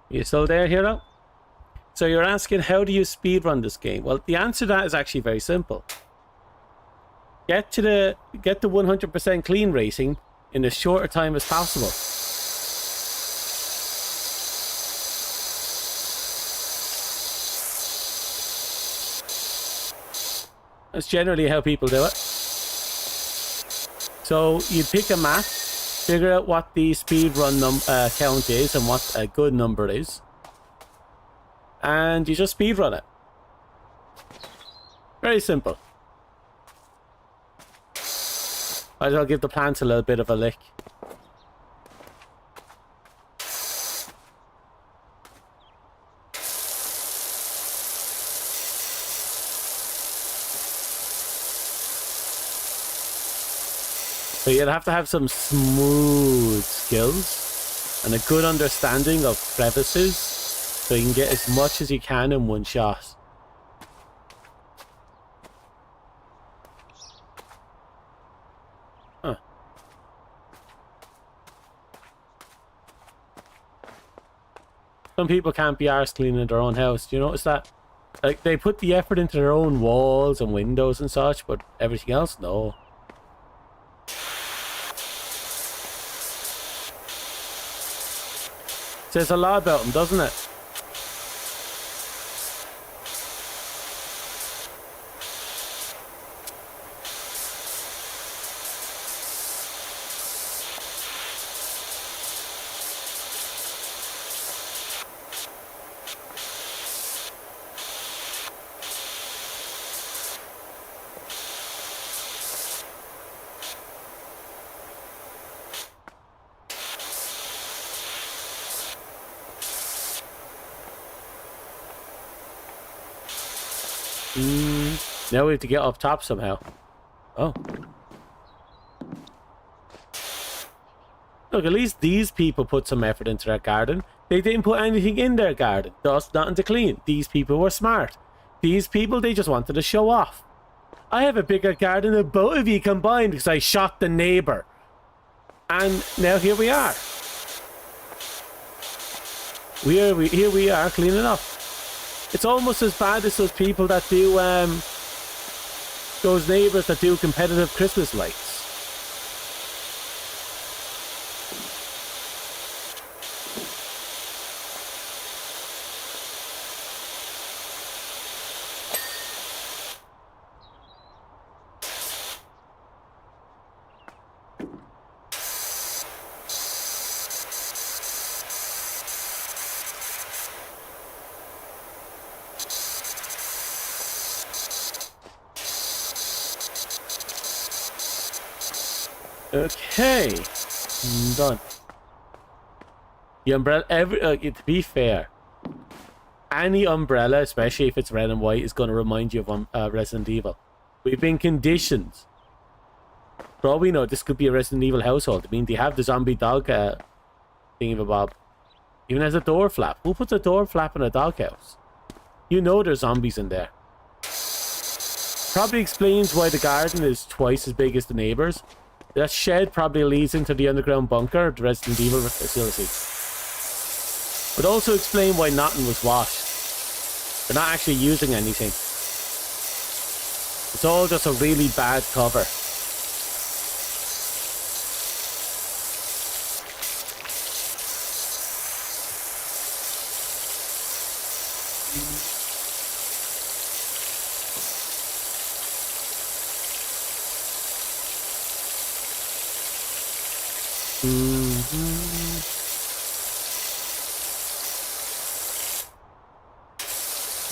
you still there, Hero? So you're asking, how do you speedrun this game? Well, the answer to that is actually very simple. Get the 100% clean rating in as short a time as possible. That's generally how people do it. So you pick a map, figure out what the speedrun count is and what a good number is, and you just speedrun it. Very simple. I'll give the plants a little bit of a lick. So you'd have to have some smooth skills and a good understanding of crevices so you can get as much as you can in one shot. Huh. Some people can't be arsed cleaning their own house. Do you notice that? Like, they put the effort into their own walls and windows and such, but everything else, no. Says a lot about them, doesn't it? Now we have to get up top somehow. Oh. Look, at least these people put some effort into their garden. They didn't put anything in their garden. Thus, nothing to clean. These people were smart. These people, they just wanted to show off. I have a bigger garden than both of you combined because I shot the neighbor. And now here we are. Here we are cleaning up. It's almost as bad as those people that do, those neighbours that do competitive Christmas lights. Okay, I'm done. The umbrella, to be fair, any umbrella, especially if it's red and white, is going to remind you of Resident Evil. We've been conditioned. For all we know, this could be a Resident Evil household. I mean, they have the zombie dog thingamabob. Even has a door flap. Who puts a door flap in a doghouse? You know there's zombies in there. Probably explains why the garden is twice as big as the neighbours. That shed probably leads into the underground bunker, the Resident Evil facility. Would also explain why nothing was washed. They're not actually using anything. It's all just a really bad cover.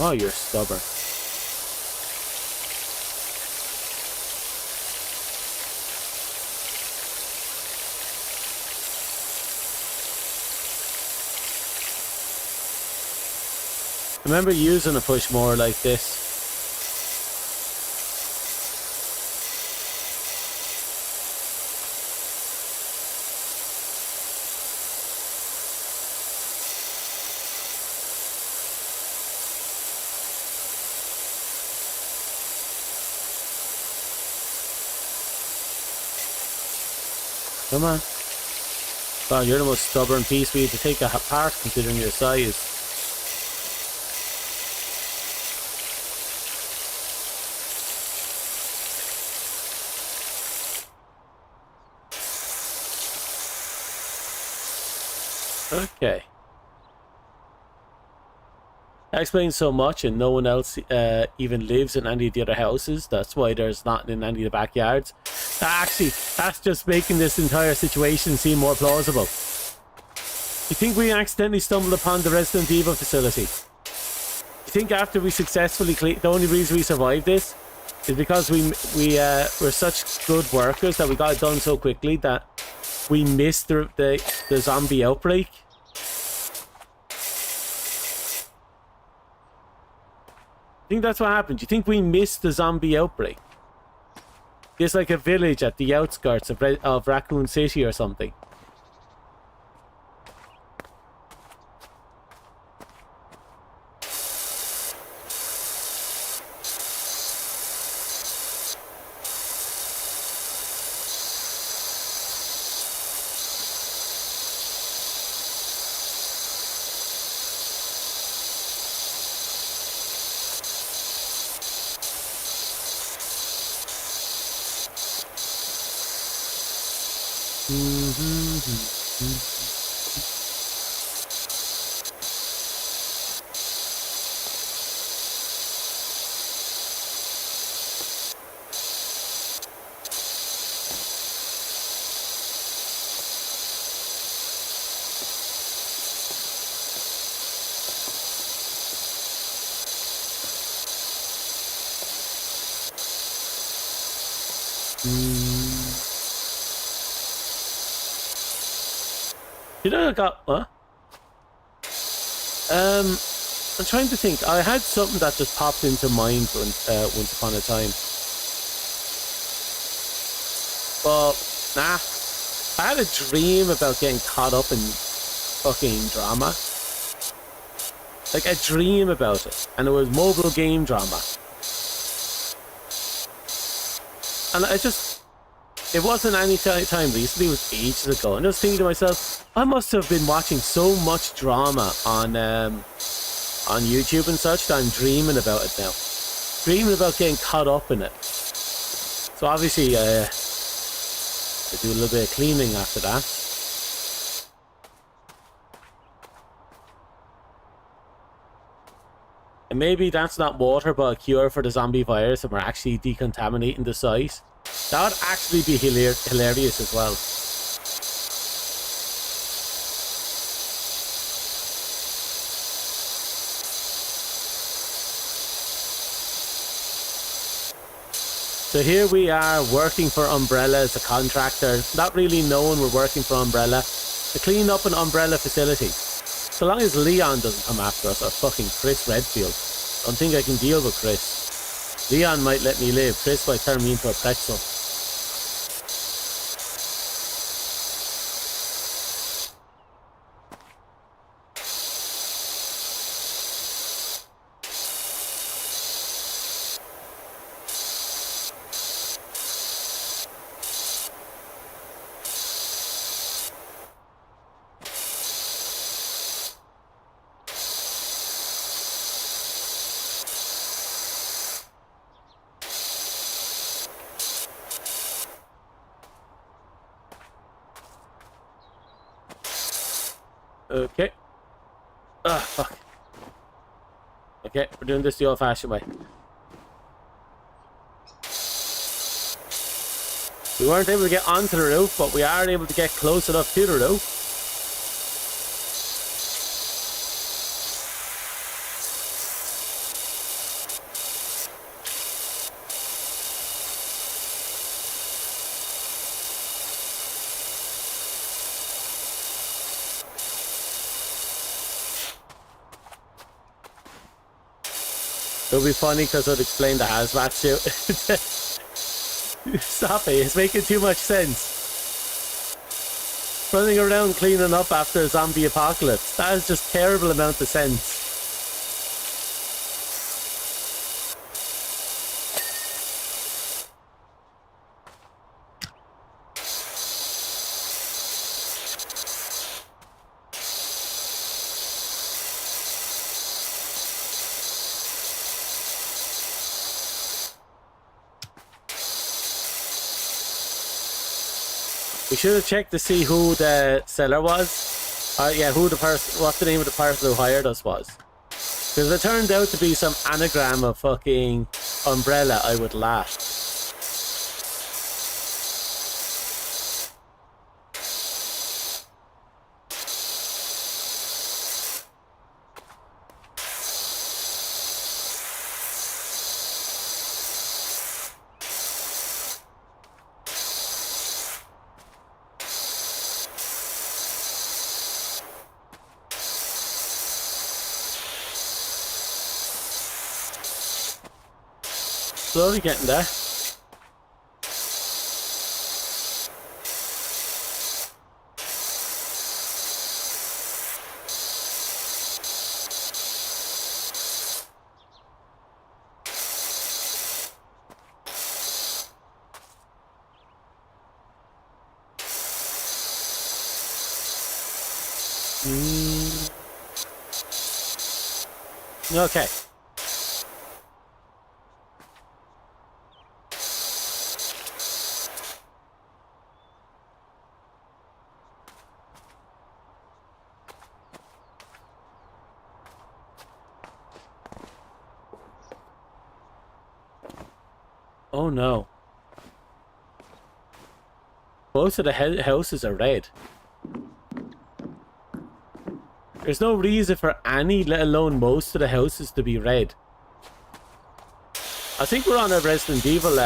Oh, you're stubborn. Remember using a push more like this. Come on. God, you're the most stubborn piece we need to take apart considering your size. Okay. That explains so much, and no one else even lives in any of the other houses. That's why there's not in any of the backyards. Actually, that's just making this entire situation seem more plausible. You think we accidentally stumbled upon the Resident Evil facility? You think after we successfully cleaned, the only reason we survived this is because we were such good workers that we got it done so quickly that we missed the zombie outbreak? I think that's what happened. Do you think we missed the zombie outbreak? There's like a village at the outskirts of Raccoon City or something. You know, I got what? I'm trying to think. I had something that just popped into mind once upon a time. But nah, I had a dream about getting caught up in fucking drama. Like a dream about it, and it was mobile game drama. And it wasn't any time recently, it was ages ago. And I was thinking to myself, I must have been watching so much drama on YouTube and such that I'm dreaming about it now. Dreaming about getting caught up in it. So obviously, I do a little bit of cleaning after that. And maybe that's not water, but a cure for the zombie virus, and we're actually decontaminating the site. That would actually be hilarious as well. So here we are working for Umbrella as a contractor, not really knowing we're working for Umbrella, to clean up an Umbrella facility. So long as Leon doesn't come after us, or fucking Chris Redfield. Don't think I can deal with Chris. Leon might let me live, Chris might turn me into a pretzel. Okay. Ah, fuck. Okay, we're doing this the old-fashioned way. We weren't able to get onto the roof, but we are able to get close enough to the roof. It would be funny because I'd explain the hazmat suit. Stop it, it's making too much sense. Running around cleaning up after a zombie apocalypse. That is just terrible amount of sense. We should have checked to see who the seller was. Yeah, who the person, what the name of the person who hired us was. Because if it turned out to be some anagram of fucking umbrella, I would laugh. Slowly getting there. Okay. Oh no. Most of the houses are red. There's no reason for any, let alone most of the houses to be red. I think we're on a Resident Evil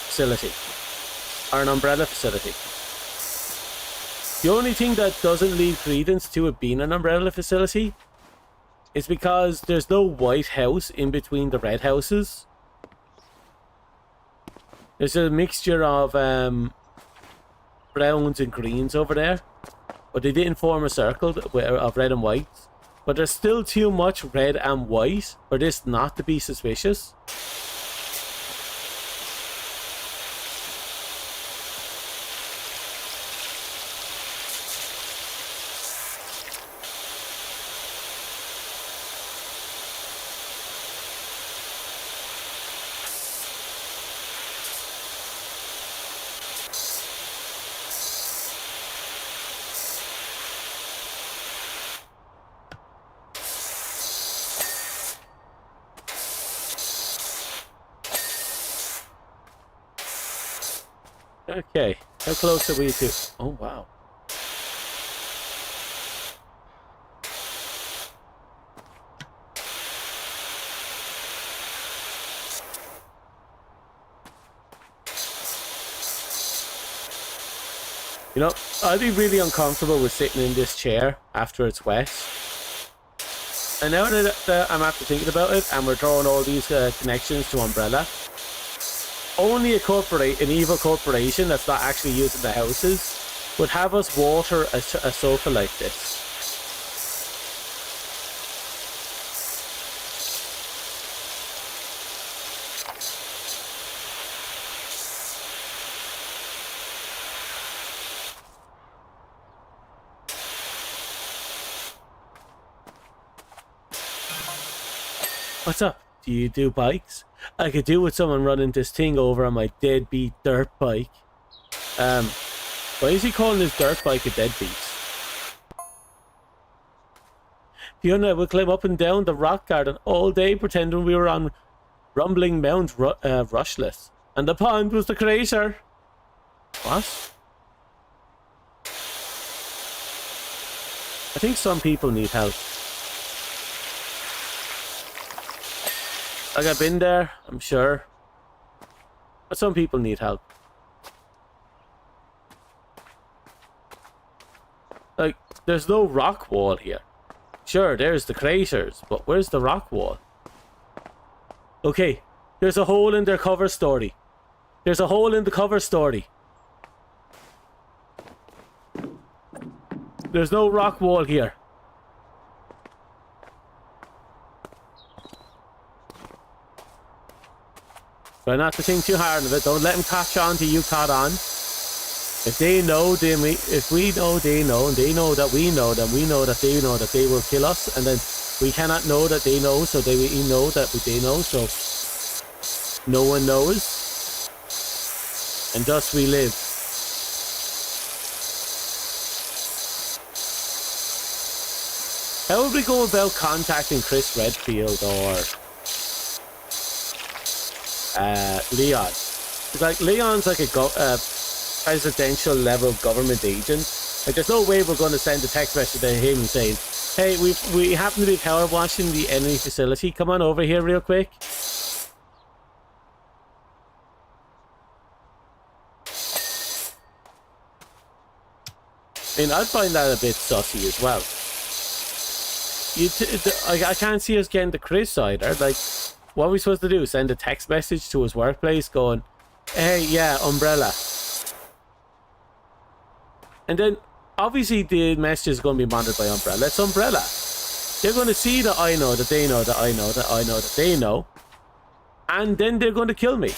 facility. Or an umbrella facility. The only thing that doesn't lead credence to it being an umbrella facility is because there's no white house in between the red houses. There's a mixture of browns and greens over there. But they didn't form a circle of red and white. But there's still too much red and white for this not to be suspicious. Okay, how close are we to... Oh, wow. You know, I'd be really uncomfortable with sitting in this chair after it's wet. And now that I'm after thinking about it, and we're drawing all these connections to Umbrella, only an evil corporation that's not actually using the houses would have us water a sofa like this. What's up? Do you do bikes? I could do with someone running this thing over on my deadbeat dirt bike. Why is he calling his dirt bike a deadbeat? Fiona would climb up and down the rock garden all day pretending we were on Rumbling Mount Rushless. And the pond was the crater. What? I think some people need help. Like, I've been there, I'm sure. But some people need help. Like, there's no rock wall here. Sure, there's the craters, but where's the rock wall? Okay, there's a hole in their cover story. There's a hole in the cover story. There's no rock wall here. Try not to think too hard of it. Don't let them catch on till you caught on. If they know, then if we know, they know, and they know that we know, then we know that they will kill us, and then we cannot know that they know, so we know that they know, so no one knows, and thus we live. would we go about contacting Chris Redfield or Leon? It's like Leon's like a presidential level government agent. Like there's no way we're going to send a text message to him saying, "Hey, we happen to be power washing the enemy facility. Come on over here real quick." I mean, I'd find that a bit sussy as well. I can't see us getting to Chris either. Like, what are we supposed to do? Send a text message to his workplace going, "Hey, yeah, Umbrella." And then, obviously, the message is going to be monitored by Umbrella. It's Umbrella. They're going to see that I know, that they know, that I know, that I know, that they know. And then they're going to kill me.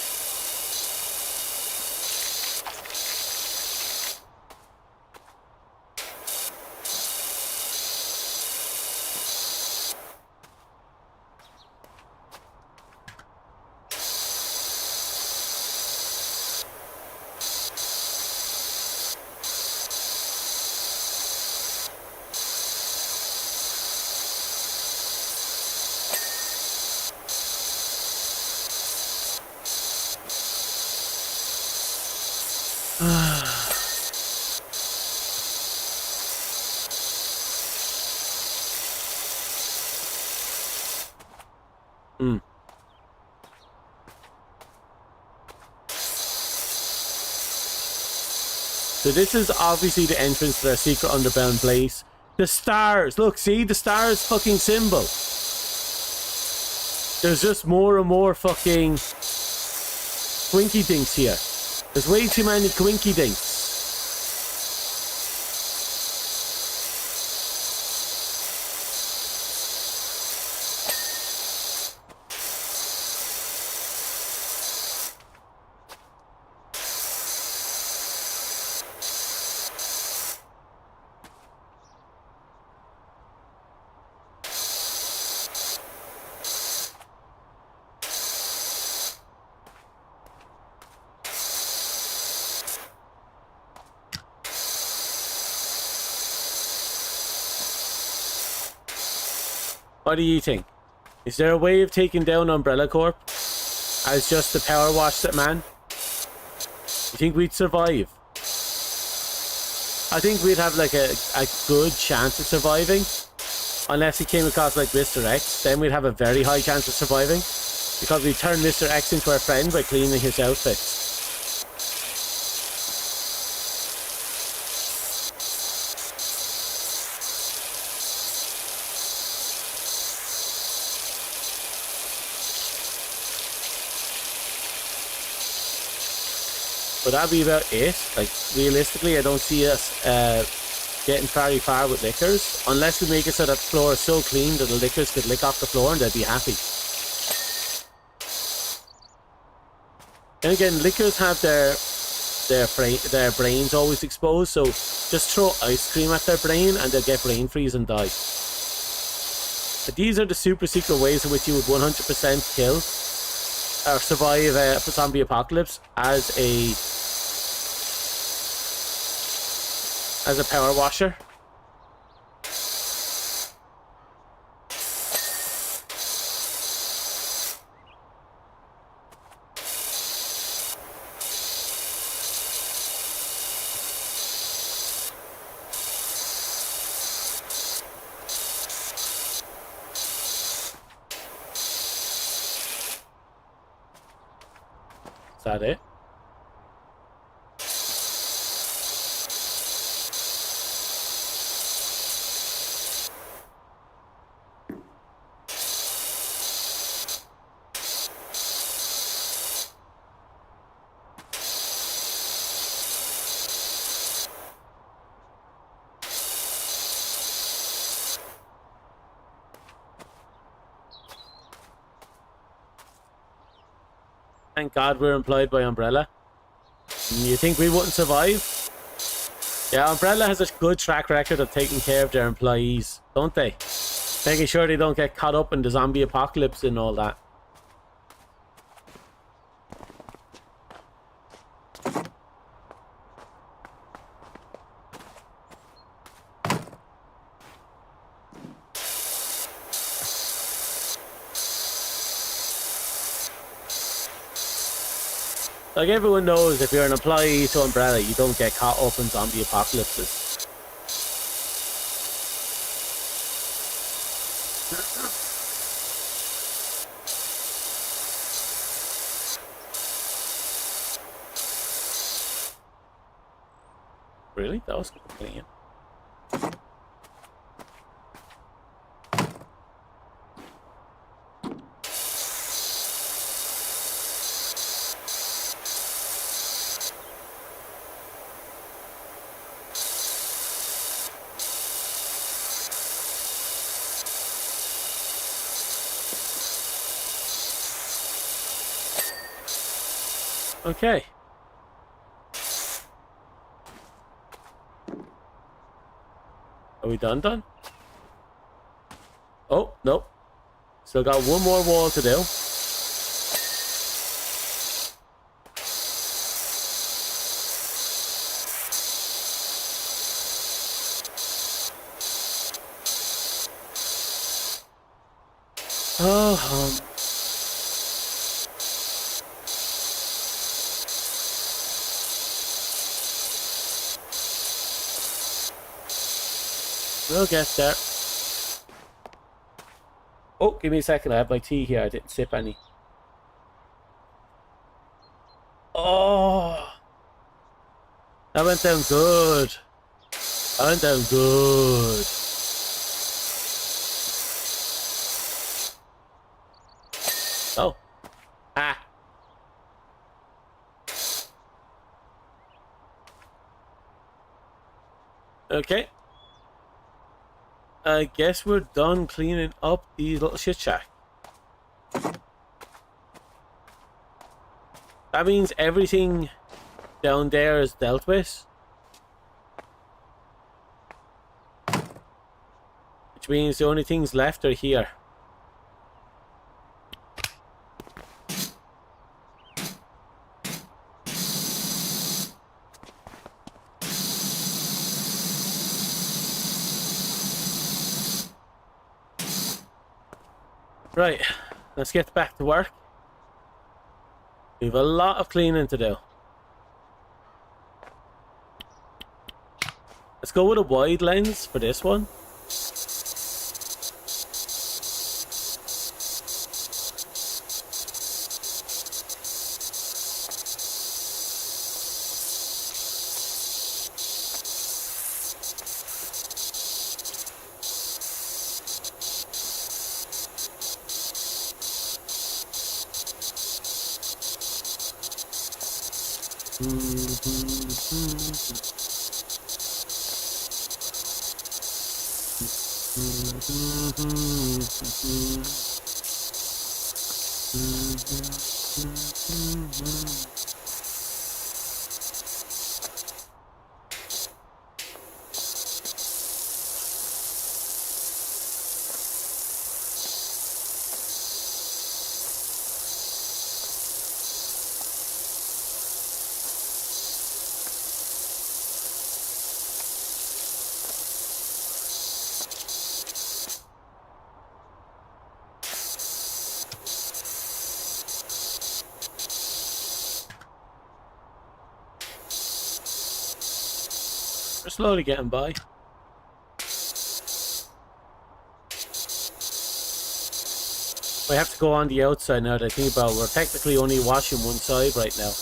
So this is obviously the entrance to their secret underground place. The stars! Look, see? The stars fucking symbol. There's just more and more fucking Twinkie dinks here. There's way too many Twinkie dinks. What do you think? Is there a way of taking down Umbrella Corp as just the power wash that man? You think we'd survive? I think we'd have like a good chance of surviving. Unless he came across like Mr. X, then we'd have a very high chance of surviving. Because we turned Mr. X into our friend by cleaning his outfits. But that'd be about it. Like, realistically, I don't see us getting very far with lickers. Unless we make it so that the floor is so clean that the lickers could lick off the floor and they'd be happy. And again, lickers have their brains always exposed, so just throw ice cream at their brain and they'll get brain freeze and die. But these are the super secret ways in which you would 100% kill or survive a zombie apocalypse as a power washer. Is that it? Thank God we're employed by Umbrella. You think we wouldn't survive? Yeah, Umbrella has a good track record of taking care of their employees, don't they? Making sure they don't get caught up in the zombie apocalypse and all that. Like everyone knows, if you're an employee to Umbrella, you don't get caught up in zombie apocalypses. Really? That was clean. Okay. Are we done? Oh, nope. Still got one more wall to do. Oh, we'll get there. Oh, give me a second. I have my tea here. I didn't sip any. Oh, that went down good. That went down good. Oh. Ah. Okay. I guess we're done cleaning up the little shit shack. That means everything down there is dealt with. Which means the only things left are here. Right, let's get back to work. We have a lot of cleaning to do. Let's go with a wide lens for this one. We're slowly getting by. We have to go on the outside now that I think about it. We're technically only washing one side right now.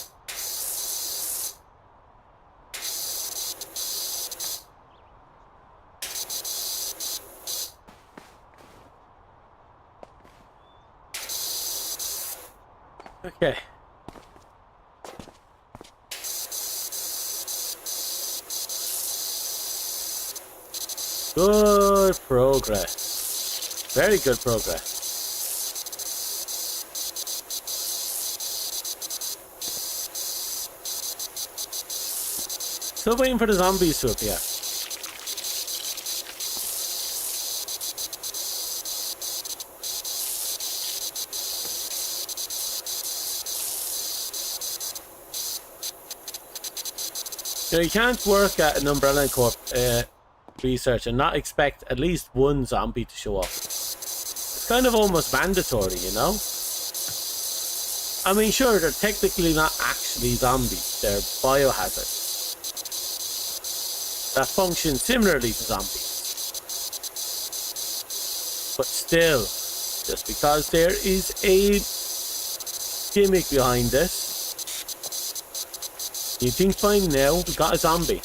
Okay. Good progress. Very good progress. Still waiting for the zombies to appear. You can't work at an Umbrella Corp research and not expect at least one zombie to show up. It's kind of almost mandatory, you know? I mean, sure, they're technically not actually zombies. They're biohazards that function similarly to zombies. But still, just because there is a gimmick behind this, you think fine now, we got a zombie.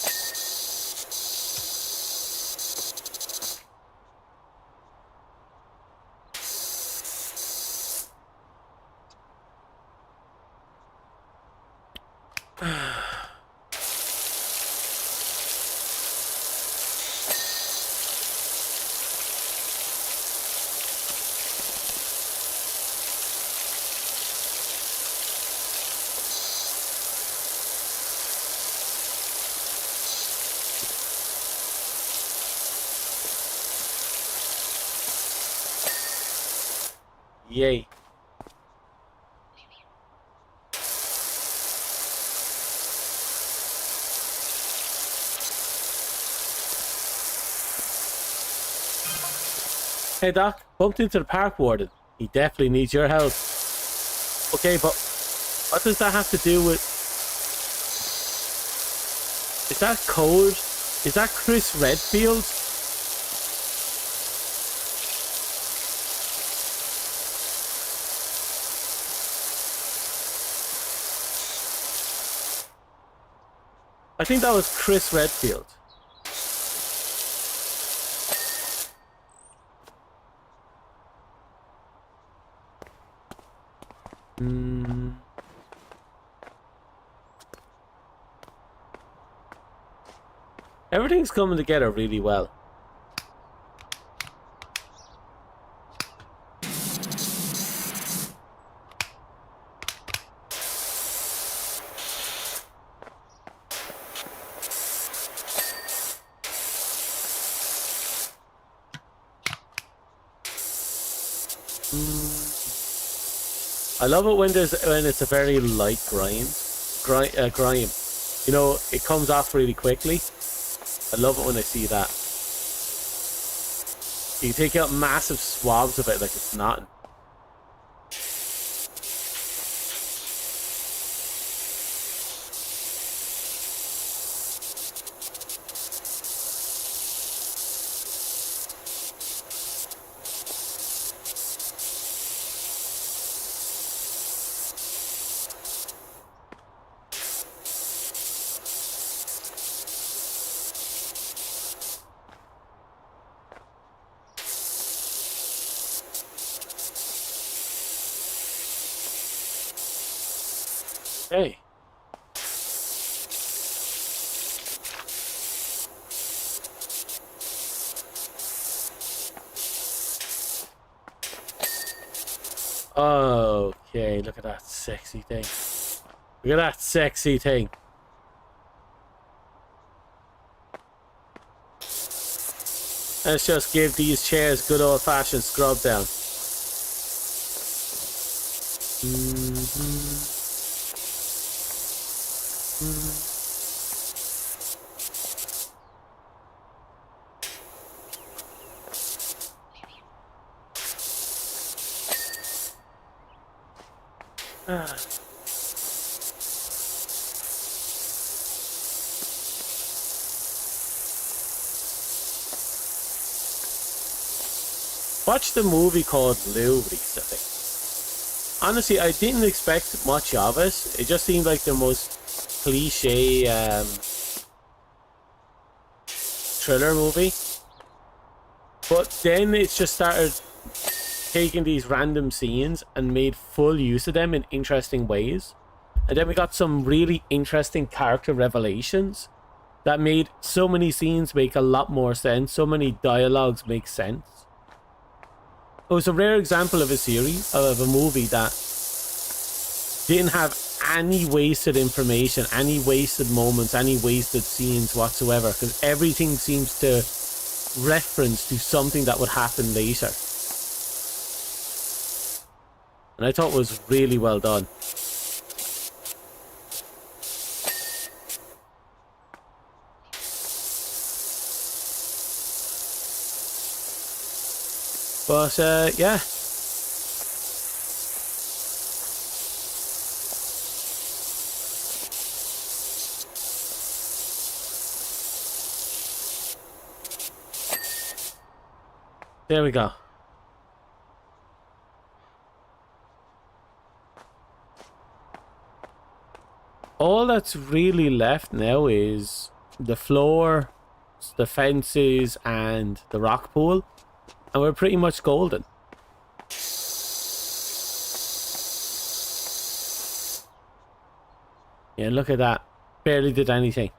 Yay. Hey Doc, bumped into the park warden. He definitely needs your help. Okay, but what does that have to do with... Is that code? Is that Chris Redfield? I think that was Chris Redfield. Everything's coming together really well. I love it when it's a very light grime. You know, it comes off really quickly. I love it when I see that. You can take out massive swabs of it like it's nothing. Hey. Okay, look at that sexy thing. Look at that sexy thing. Let's just give these chairs good old-fashioned scrub down. Watched a movie called Lewd recently. Honestly, I didn't expect much of it. It just seemed like the most cliche thriller movie. But then it just started taking these random scenes and made full use of them in interesting ways. And then we got some really interesting character revelations that made so many scenes make a lot more sense. So many dialogues make sense. It was a rare example of a series, of a movie that didn't have any wasted information, any wasted moments, any wasted scenes whatsoever, because everything seems to reference to something that would happen later. And I thought it was really well done. But yeah. There we go. All that's really left now is the floor, the fences, and the rock pool. And we're pretty much golden. Yeah, look at that. Barely did anything.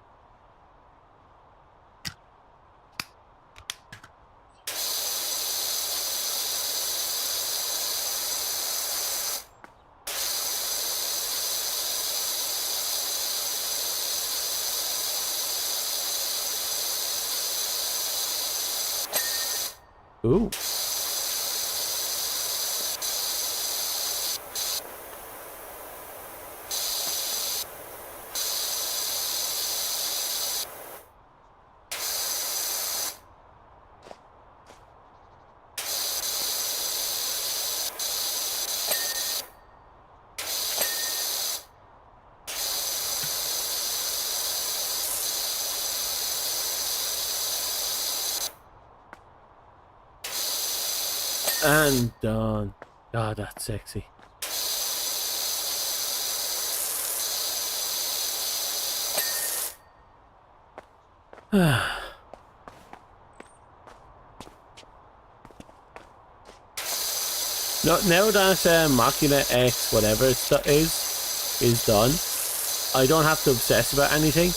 Ooh. And done. God, that's sexy. Now that Machina X, whatever it is done, I don't have to obsess about anything.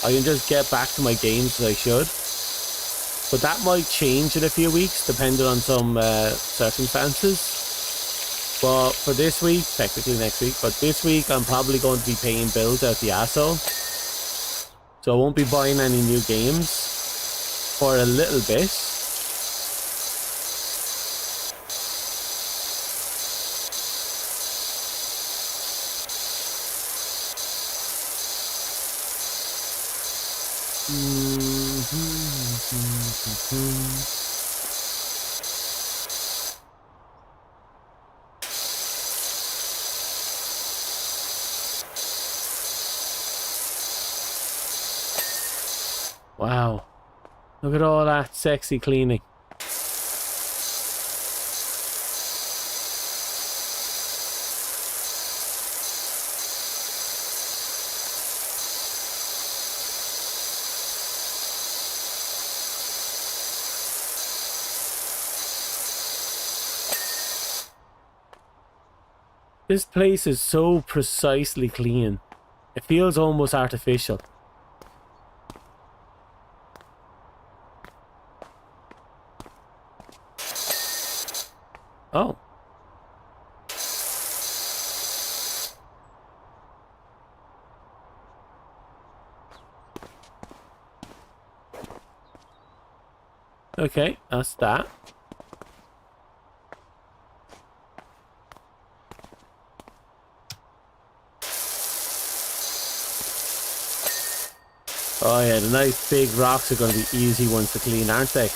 I can just get back to my games as I should. But that might change in a few weeks, depending on some circumstances. But for this week, technically next week, but this week I'm probably going to be paying bills out the asshole. So I won't be buying any new games for a little bit. Wow, look at all that sexy cleaning. This place is so precisely clean. It feels almost artificial. Oh. Okay, that's that. Oh yeah, the nice big rocks are going to be easy ones to clean, aren't they?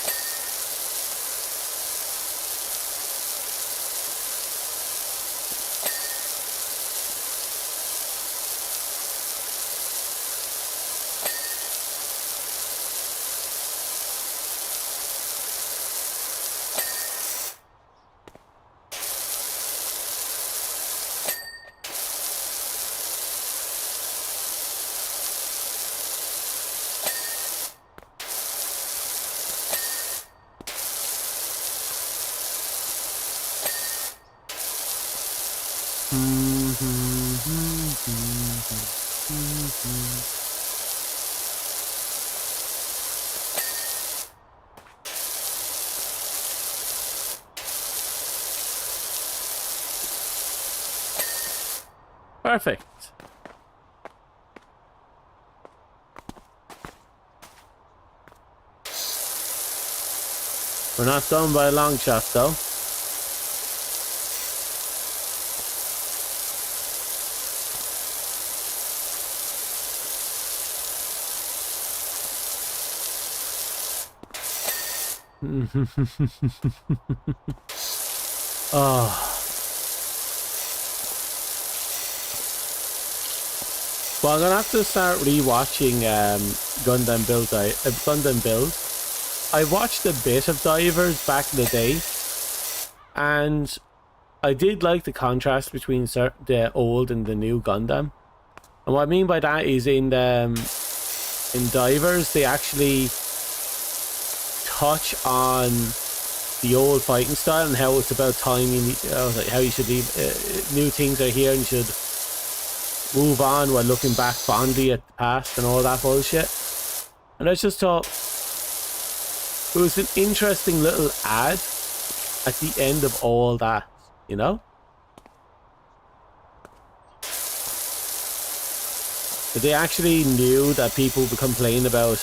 Perfect. We're not done by a long shot though. Oh. Well, I'm gonna have to start rewatching Gundam Build. I watched a bit of Divers back in the day, and I did like the contrast between the old and the new Gundam. And what I mean by that is in Divers, they actually touch on the old fighting style and how it's about timing, like how you should leave, new things are here and you should move on while looking back fondly at the past and all that bullshit. And I just thought it was an interesting little ad at the end of all that, you know? But they actually knew that people would complain about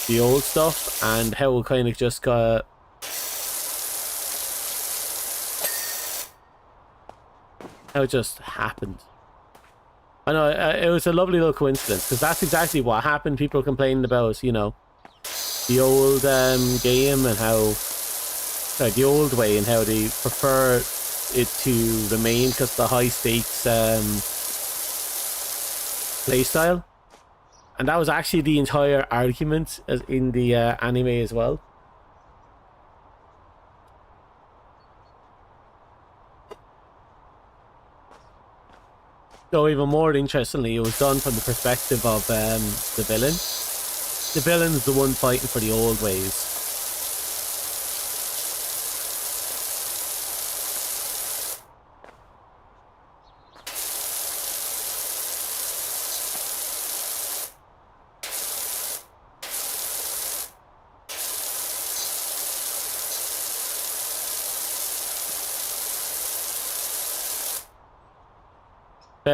the old stuff and how it kind of just got... how it just happened. I know, it was a lovely little coincidence, because that's exactly what happened. People complaining about, you know, the old game and how... sorry, the old way and how they prefer it to remain because of the high stakes playstyle. And that was actually the entire argument as in the anime as well. So even more interestingly, it was done from the perspective of the villain. The villain's the one fighting for the old ways.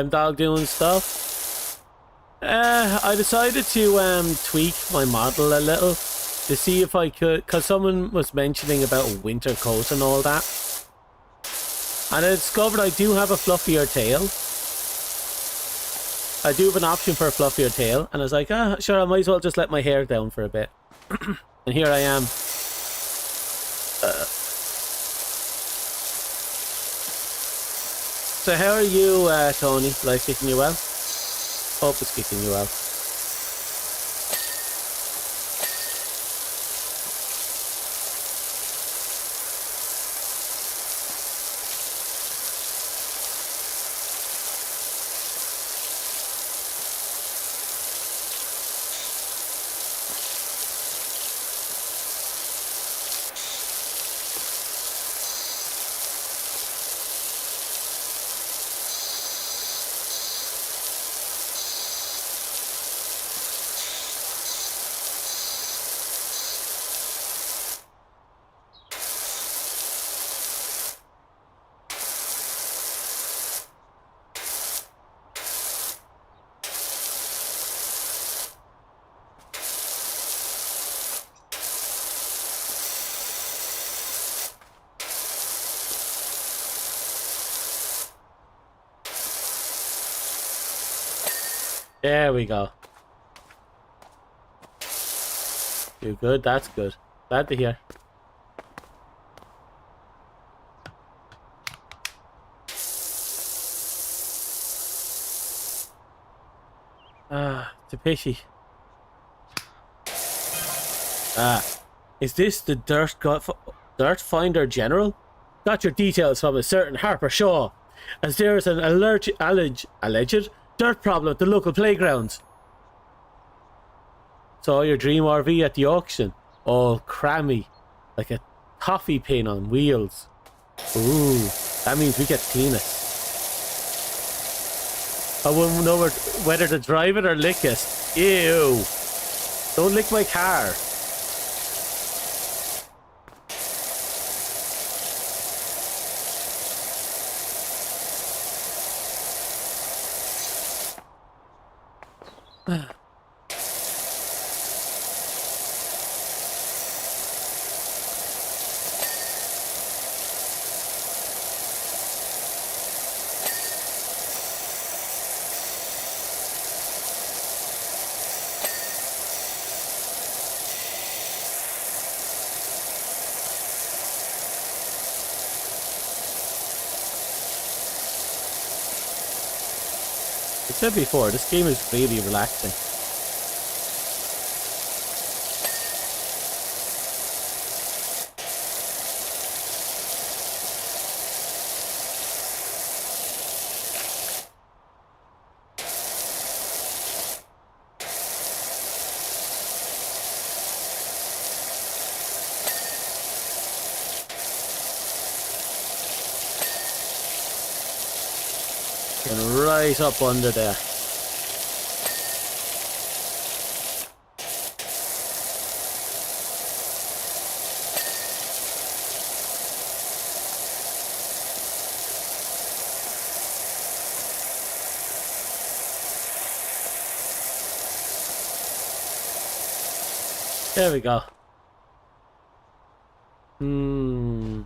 Dog doing stuff. I decided to tweak my model a little to see if I could, because someone was mentioning about a winter coat and all that, and I discovered I do have a fluffier tail. I do have an option for a fluffier tail, and I was like, sure, I might as well just let my hair down for a bit. And here I am. So how are you, Tony? Life kicking you well? Hope it's kicking you well. There we go. You good? That's good. Glad to hear. It's a pity. Is this the Dirt Finder General? Got your details from a certain Harper Shaw, as there is an alleged dirt problem at the local playgrounds. Saw your dream RV at the auction, all crammy, like a toffee pin on wheels. Ooh, that means we get to clean it. I wouldn't know whether to drive it or lick it. Ew. Don't lick my car. I said before, this game is really relaxing. And right up under there. There we go. Hmm.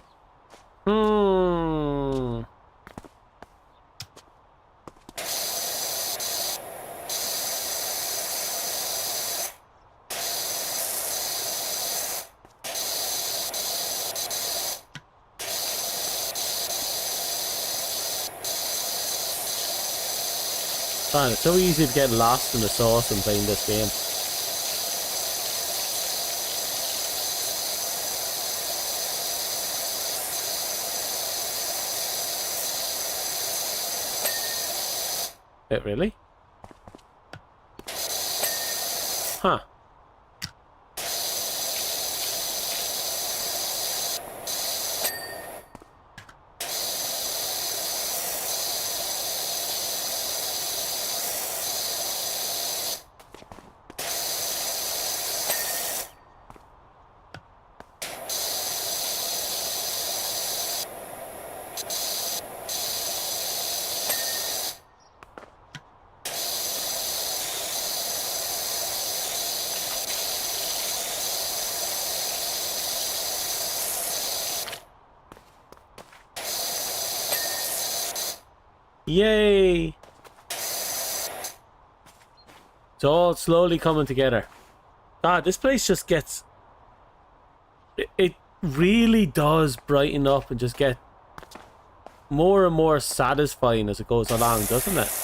Man, it's so easy to get lost in the sauce when playing this game. Wait, really? Huh. Yay! It's all slowly coming together. Ah, this place just gets... It really does brighten up and just get more and more satisfying as it goes along, doesn't it?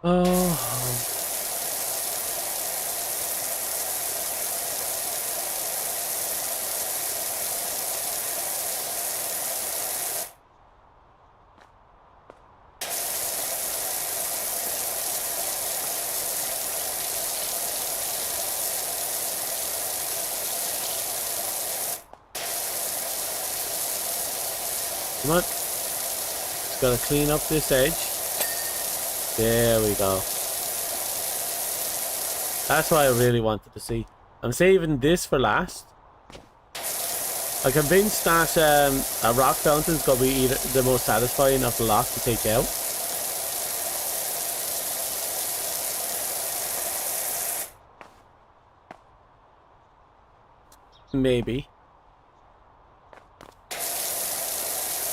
Oh. Come on. Just gotta clean up this edge. There we go. That's what I really wanted to see. I'm saving this for last. I'm convinced that a rock fountain is going to be the most satisfying of the lot to take out. Maybe.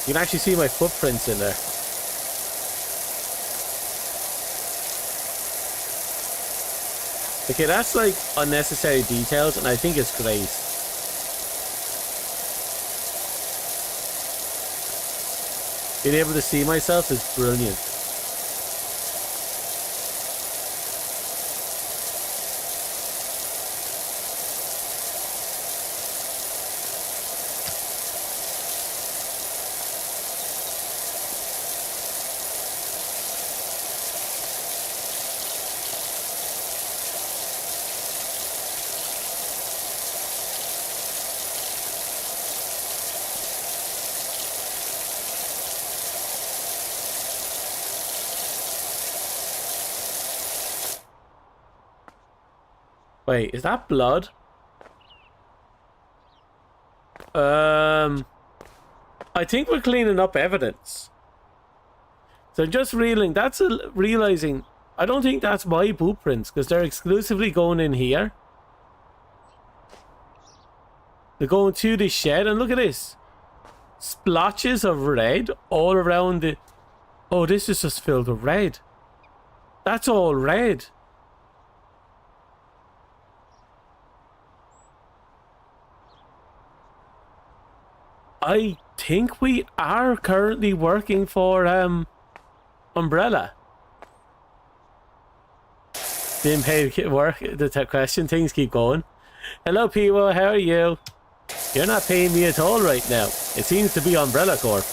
You can actually see my footprints in there. Okay, that's like unnecessary details, and I think it's great. Being able to see myself is brilliant. Wait, is that blood? I think we're cleaning up evidence. So just realizing, I don't think that's my blueprints, because they're exclusively going in here. They're going to this shed, and look at this. splotches of red all around it. Oh, this is just filled with red. That's all red. I think we are currently working for Umbrella. Didn't pay work. The question, things keep going. Hello, Piwo, how are you? You're not paying me at all right now. It seems to be Umbrella Corp.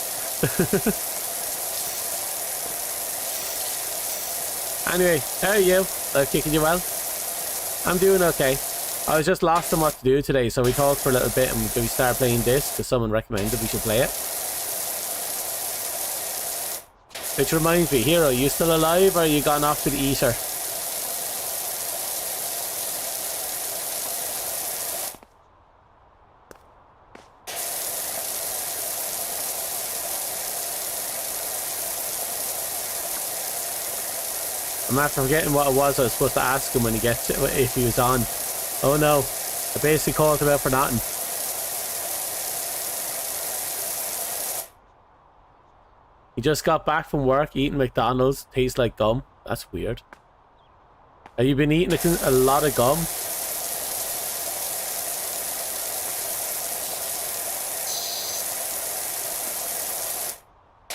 Anyway, how are you? Life kicking you well? I'm doing okay. I was just lost on what to do today, so we talked for a little bit and we start playing this because someone recommended we should play it. Which reminds me, Hero, you still alive or are you gone off to the ether? I'm after forgetting what it was I was supposed to ask him when he gets it, if he was on. Oh no, I basically called him out for nothing. He just got back from work eating McDonald's, tastes like gum. That's weird. Have you been eating a lot of gum?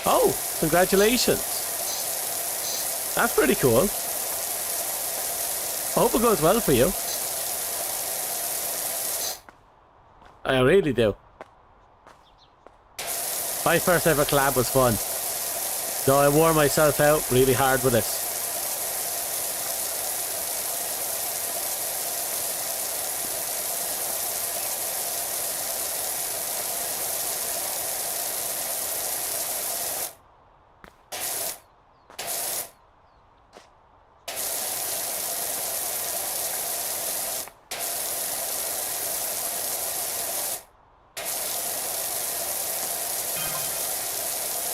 Oh, congratulations. That's pretty cool. I hope it goes well for you. I really do. My first ever collab was fun. Though I wore myself out really hard with it.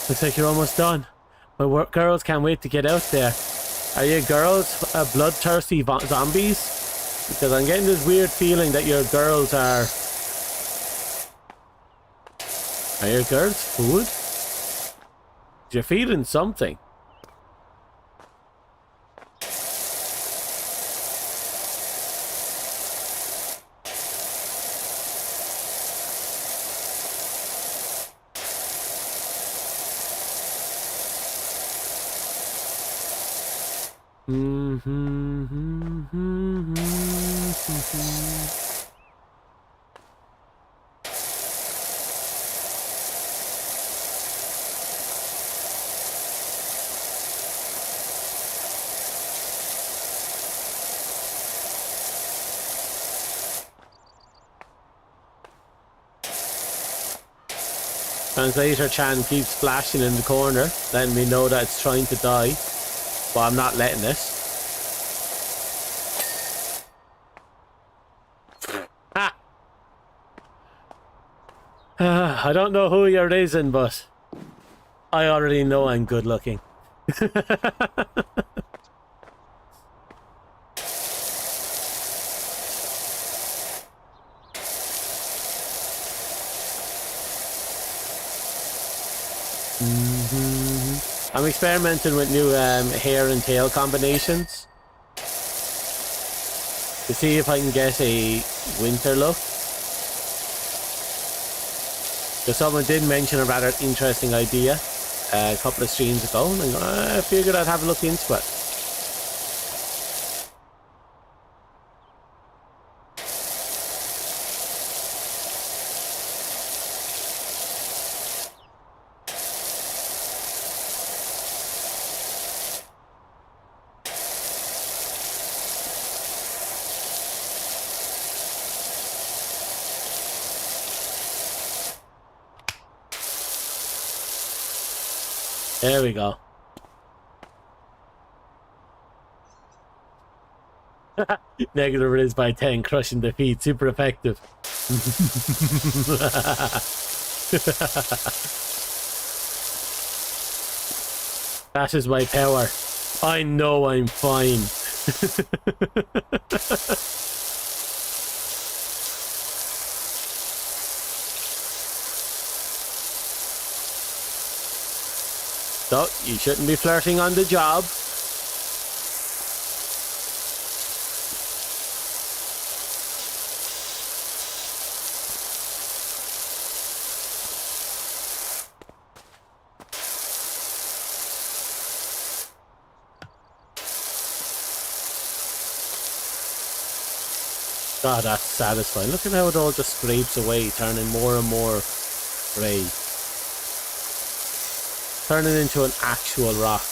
Looks like you're almost done. My girls can't wait to get out there. Are you girls bloodthirsty zombies? Because I'm getting this weird feeling that your girls are... Are your girls food? You're feeding something. Translator Chan keeps flashing in the corner, letting me know that it's trying to die, but I'm not letting it. Ha! I don't know who you're raising, but I already know I'm good looking. I'm experimenting with new hair and tail combinations to see if I can get a winter look. So someone did mention a rather interesting idea a couple of streams ago, and I figured I'd have a look into it. There we go. Negative is by 10, crushing defeat, super effective. That is my power. I know I'm fine. No, you shouldn't be flirting on the job. God, that's satisfying. Look at how it all just scrapes away, turning more and more grey. Turning into an actual rock.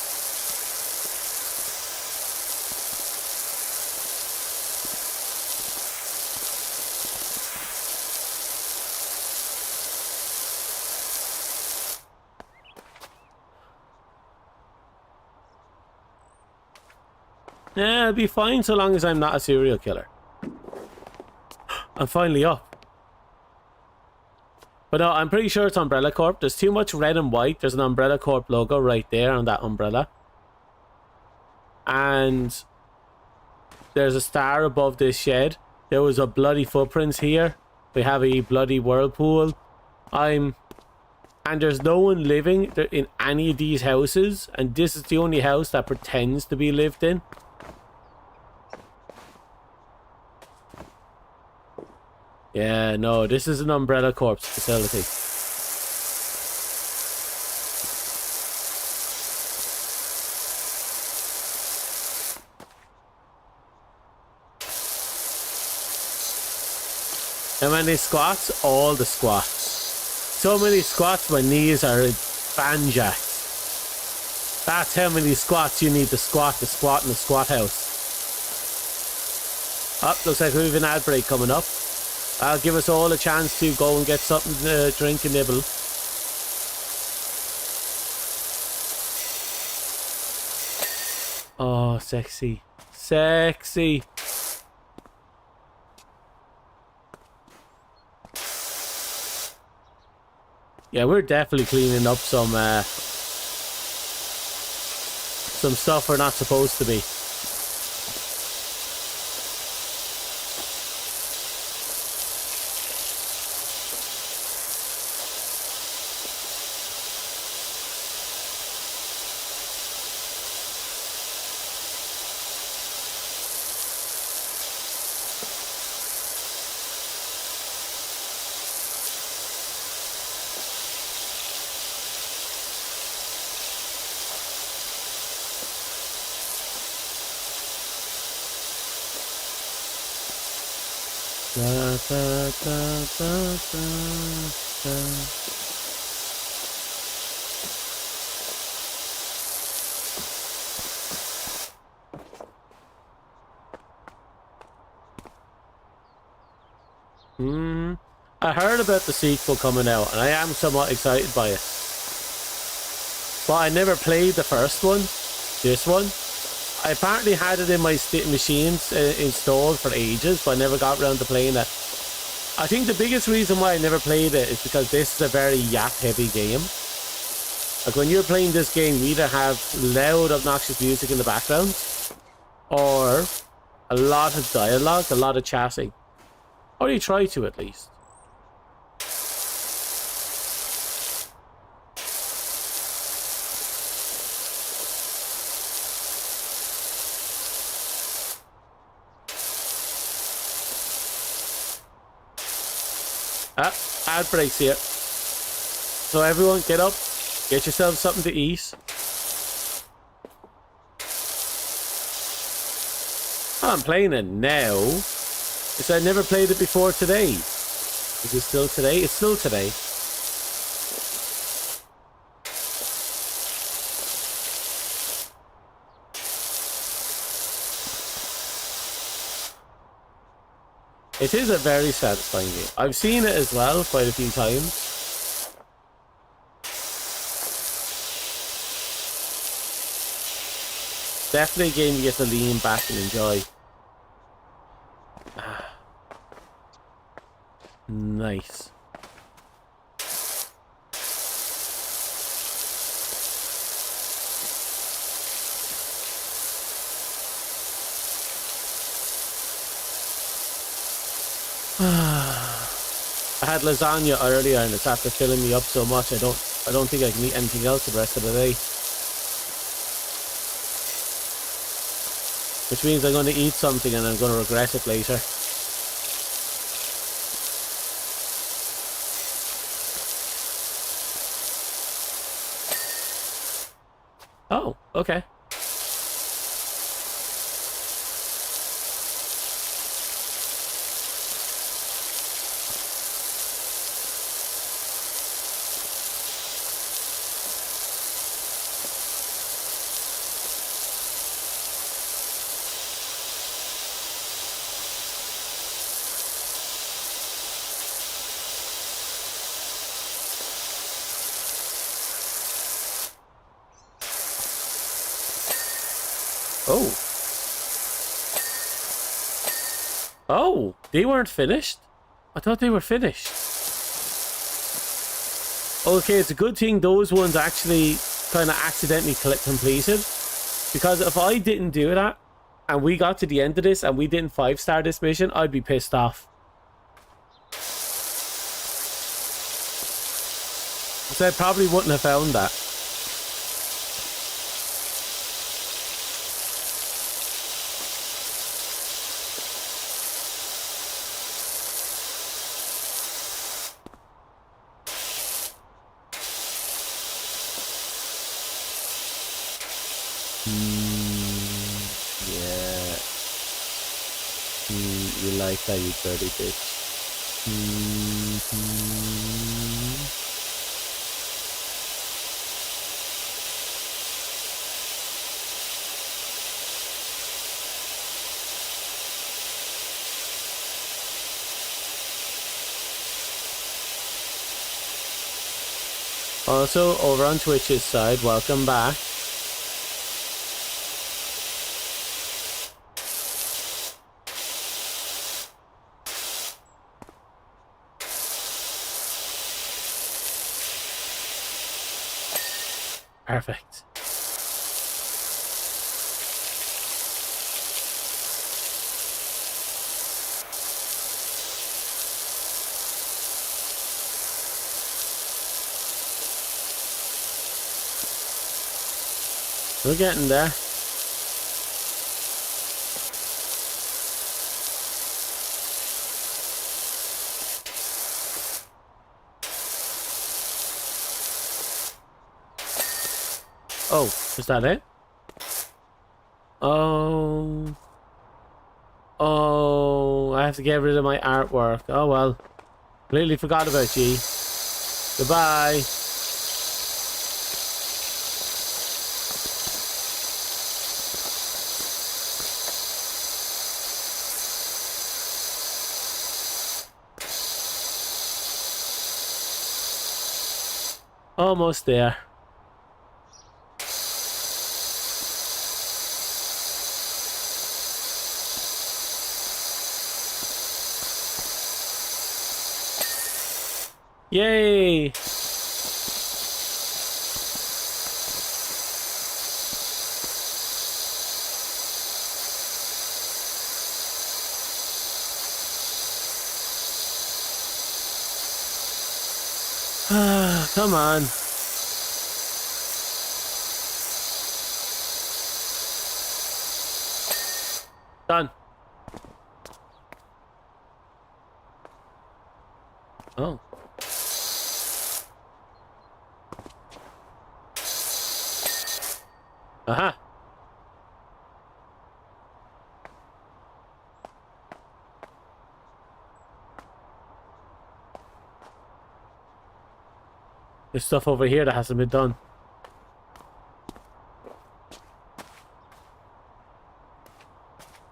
Yeah, it'll be fine so long as I'm not a serial killer. I'm finally up. But no, I'm pretty sure it's Umbrella Corp. There's too much red and white. There's an Umbrella Corp logo right there on that umbrella. And there's a star above this shed. There was a bloody footprints here. We have a bloody whirlpool. And there's no one living in any of these houses. And this is the only house that pretends to be lived in. Yeah, no, this is an Umbrella Corps facility. How many squats? All the squats. So many squats, my knees are banjacked. That's how many squats you need to squat in the squat house. Oh, looks like we have an ad break coming up. That'll give us all a chance to go and get something to drink and nibble. Oh, sexy. Sexy. Yeah, we're definitely cleaning up some stuff we're not supposed to be. Da, da, da, da, da. I heard about the sequel coming out, and I am somewhat excited by it. But I never played the first one, this one. I apparently had it in my machines installed for ages, but I never got around to playing it. I think the biggest reason why I never played it is because this is a very yap-heavy game. Like, when you're playing this game, you either have loud, obnoxious music in the background, or a lot of dialogue, a lot of chatting. Or you try to, at least. Ad breaks here. So everyone get up, get yourself something to eat. I'm playing it now. Because I never played it before today. Is it still today? It's still today. It is a very satisfying game. I've seen it as well quite a few times. Definitely a game you get to lean back and enjoy. Nice. I had lasagna earlier and it's after filling me up so much I don't think I can eat anything else the rest of the day. which means I'm going to eat something and I'm going to regret it later. Oh, okay. Oh. Oh, they weren't finished? I thought they were finished. Okay, it's a good thing those ones actually kind of accidentally completed. Because if I didn't do that, and we got to the end of this and we didn't 5-star this mission, I'd be pissed off. So I probably wouldn't have found that. Yeah. You like that, you dirty bitch. Also, over on Twitch's side, welcome back. Perfect. We're getting there. Oh, is that it? Oh. Oh, I have to get rid of my artwork. Oh well. Completely forgot about you. Goodbye. Almost there. Yay! Come on. Done. Oh. Aha. There's stuff over here that hasn't been done.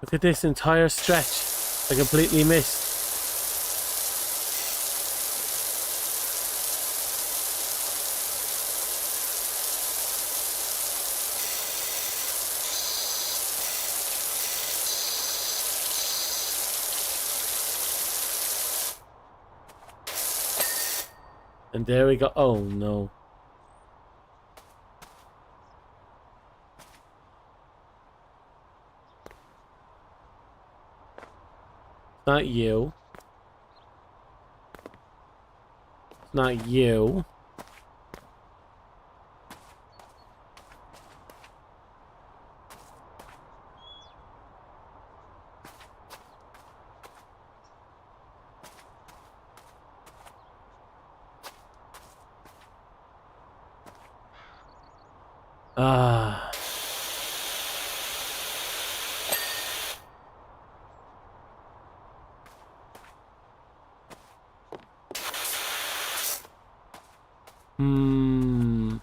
Look at this entire stretch. I completely missed. And there we go. Oh no. Not you. Not you. Ah. Hmm.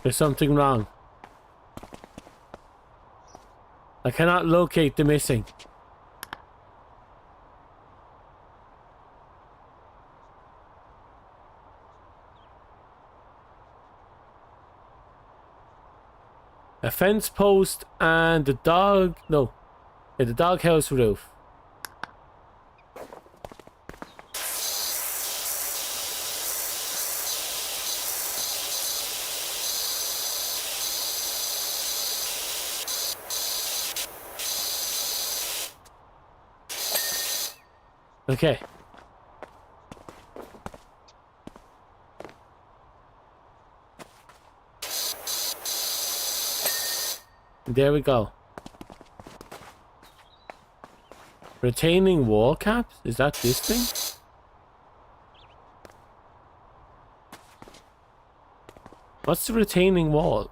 There's something wrong. I cannot locate the missing. A fence post and the dog... No. Yeah, the doghouse roof. Okay. There we go. Retaining wall caps? Is that this thing? What's the retaining walls?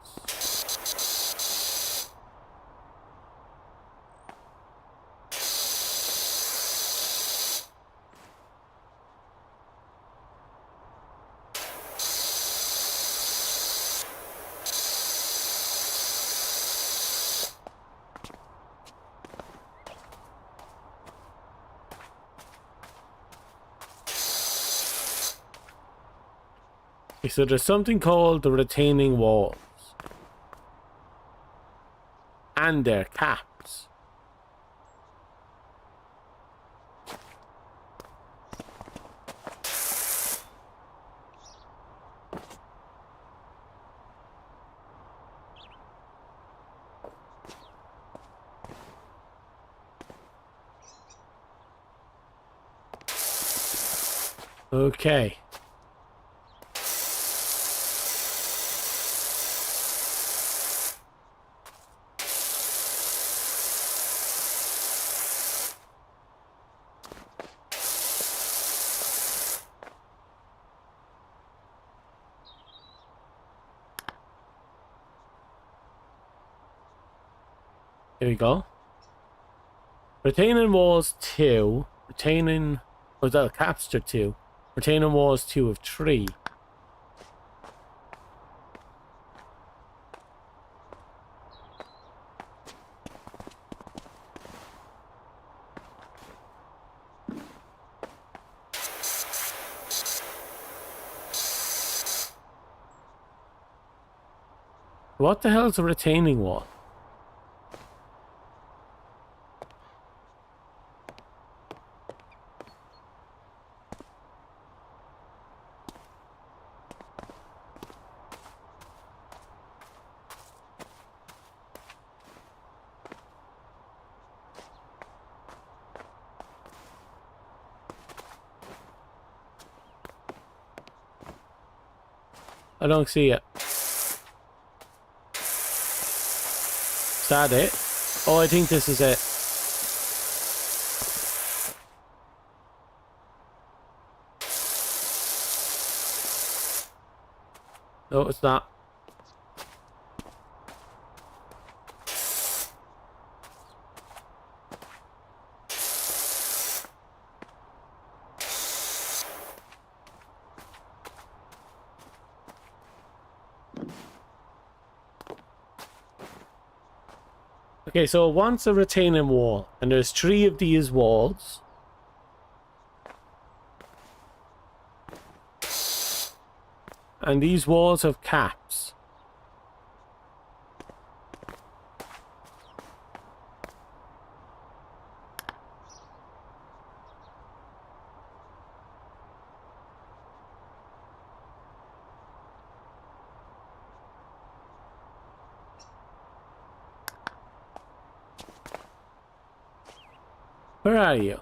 Okay, so there's something called the retaining walls. And their caps. Okay. Here we go. Retaining walls 2. Retaining... Was that a caps are 2? Retaining walls 2 of 3. What the hell is a retaining wall? I don't see it. Is that it? Oh, I think this is it. No, it's not. Okay, so it wants a retaining wall, and there's 3 of these walls. And these walls have caps. Where are you?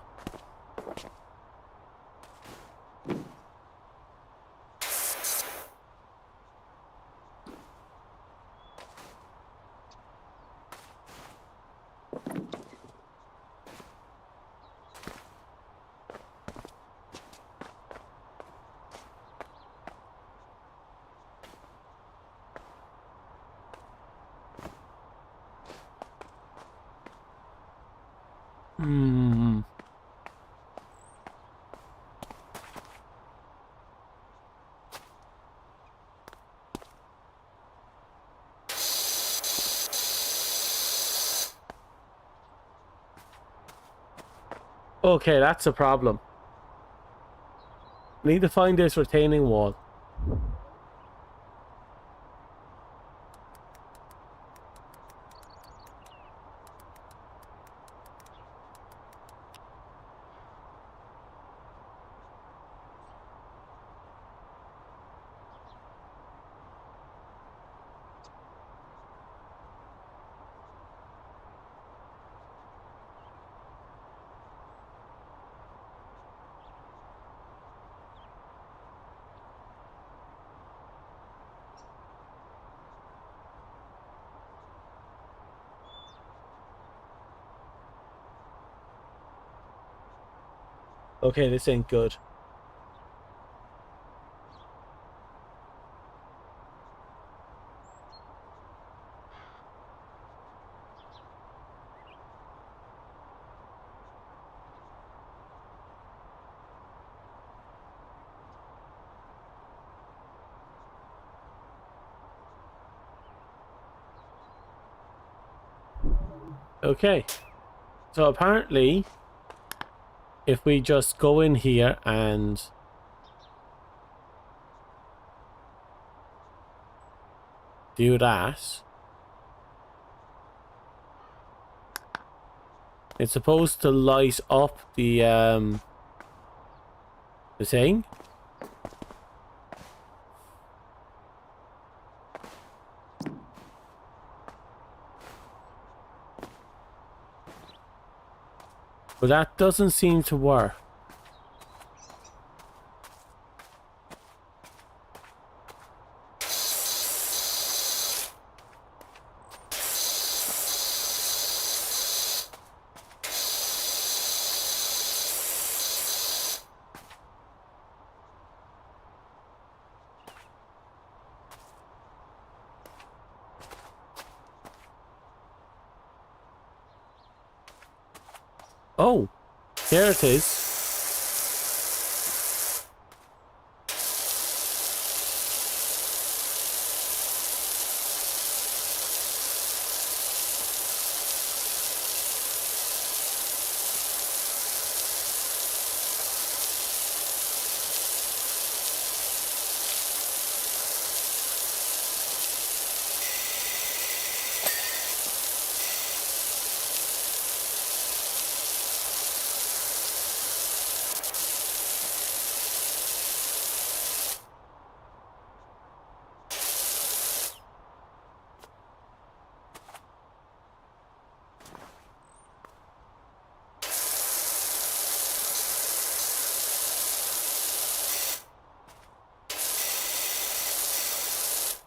Hmm. Okay, that's a problem. I need to find this retaining wall. Okay, this ain't good. Okay, so apparently if we just go in here and do that, it's supposed to light up the thing. But that doesn't seem to work. Oh, there it is.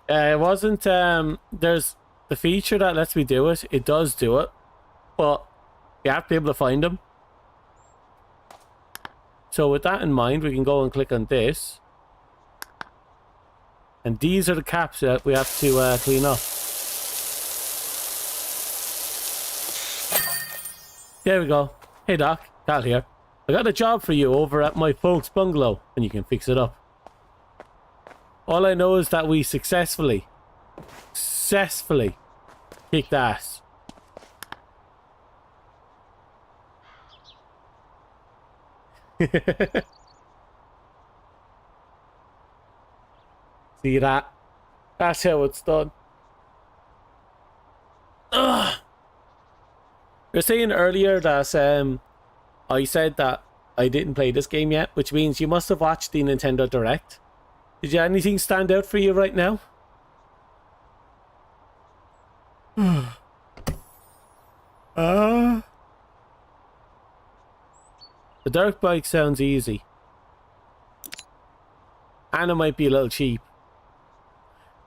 It wasn't, there's the feature that lets me do it. It does do it, but you have to be able to find them. So with that in mind, we can go and click on this. And these are the caps that we have to clean up. There we go. Hey Doc, Cal here. I got a job for you over at my folks' bungalow, and you can fix it up. All I know is that we successfully kicked ass. See that? That's how it's done. Ugh. You're saying earlier that I said that I didn't play this game yet, which means you must have watched the Nintendo Direct. Did you anything stand out for you right now? The dirt bike sounds easy. And it might be a little cheap.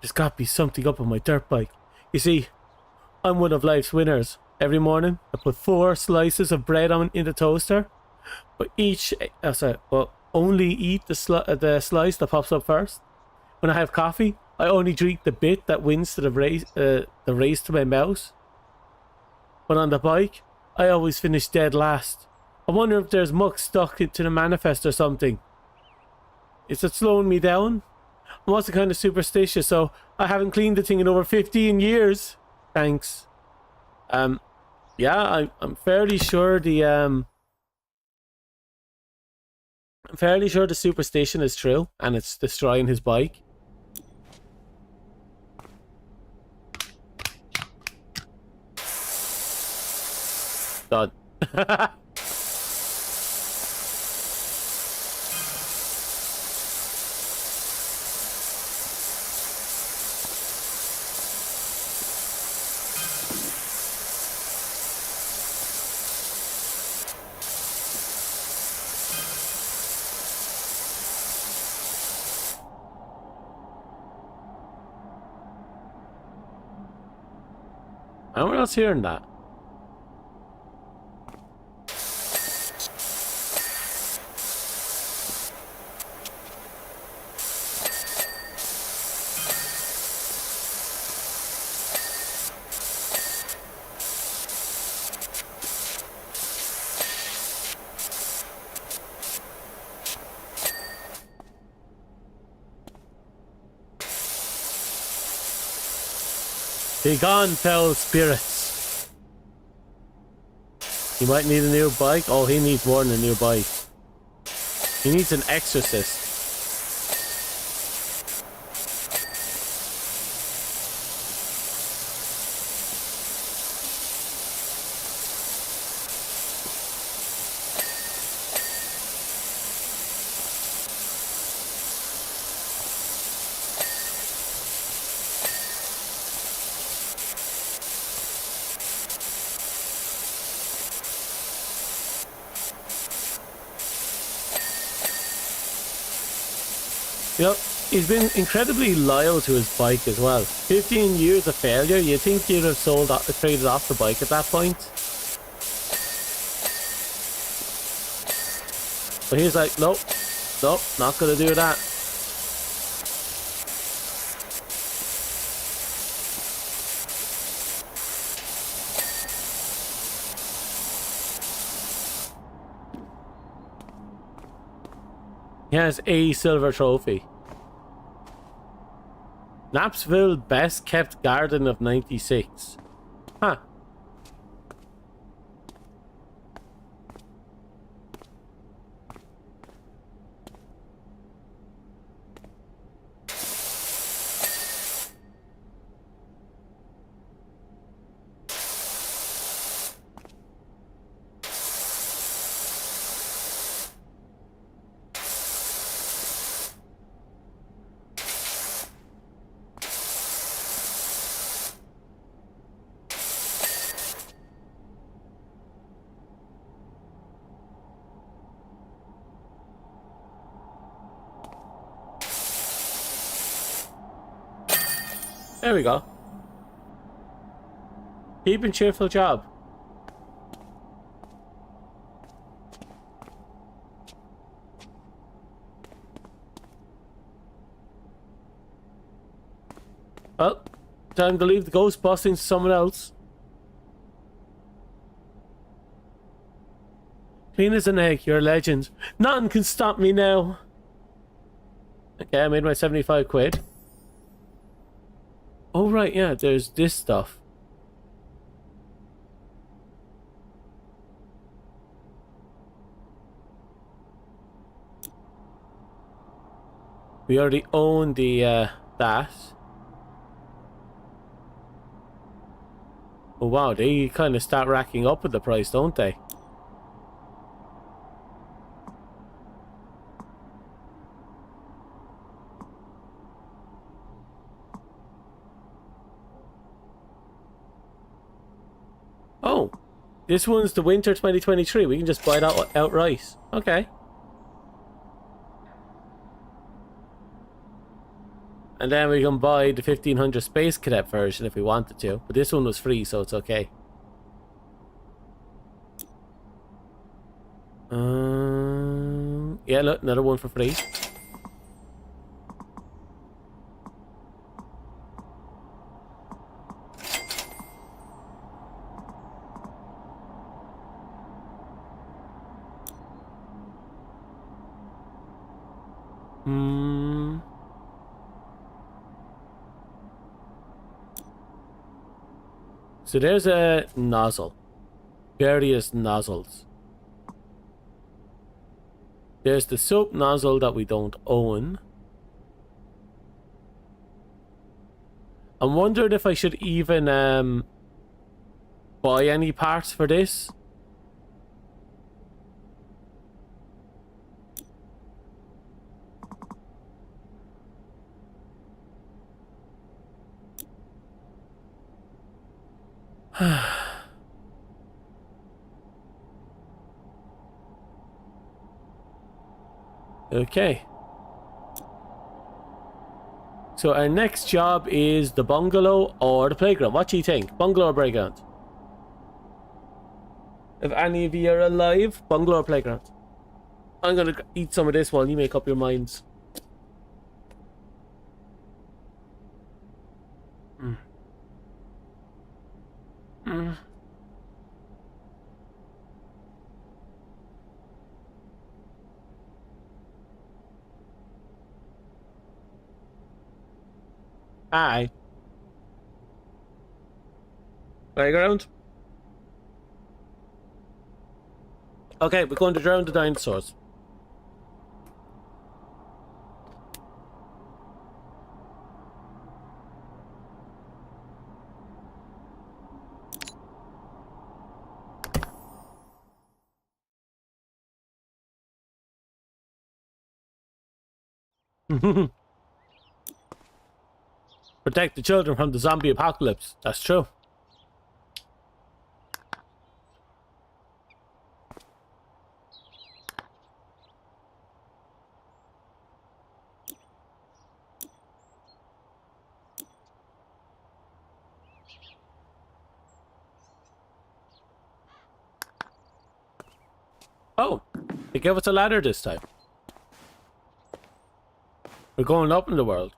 There's got to be something up on my dirt bike. You see, I'm one of life's winners. Every morning, I put 4 slices of bread in the toaster, but only eat the slice that pops up first. When I have coffee, I only drink the bit that wins to the race to my mouth. But on the bike, I always finish dead last. I wonder if there's muck stuck into the manifest or something. Is it slowing me down? I'm also kind of superstitious, so I haven't cleaned the thing in over 15 years. Thanks. Yeah, I'm fairly sure the I'm fairly sure the superstition is true, and it's destroying his bike. Done. Anyone else hearing that? Be gone, foul spirits. He might need a new bike. Oh, he needs more than a new bike. He needs an exorcist. Yep, he's been incredibly loyal to his bike as well. 15 years of failure, you'd think you'd have traded off the bike at that point. But he's like, nope, nope, not gonna do that. He has a silver trophy. Knapsville best kept garden of 96. Huh. There we go. Keeping cheerful job. Well, time to leave the ghost busting to someone else. Clean as an egg, you're a legend. Nothing can stop me now. Okay, I made my 75 quid. Oh right, yeah, there's this stuff. We already own the that. Oh wow, they kind of start racking up with the price, don't they? Oh, this one's the winter 2023. We can just buy that outright. Okay. And then we can buy the 1500 Space Cadet version if we wanted to. But this one was free, so it's okay. Yeah, look, another one for free. Hmm. So there's a nozzle. Various nozzles. There's the soap nozzle that we don't own. I'm wondering if I should even buy any parts for this. Okay. So our next job is the bungalow or the playground. What do you think? Bungalow or playground? If any of you are alive, bungalow or playground? I'm gonna eat some of this while you make up your minds. Mm. Mm. Aye. Playground? Okay, we're going to drown the dinosaurs. Protect the children from the zombie apocalypse. That's true. Oh, they gave us a ladder this time. We're going up in the world.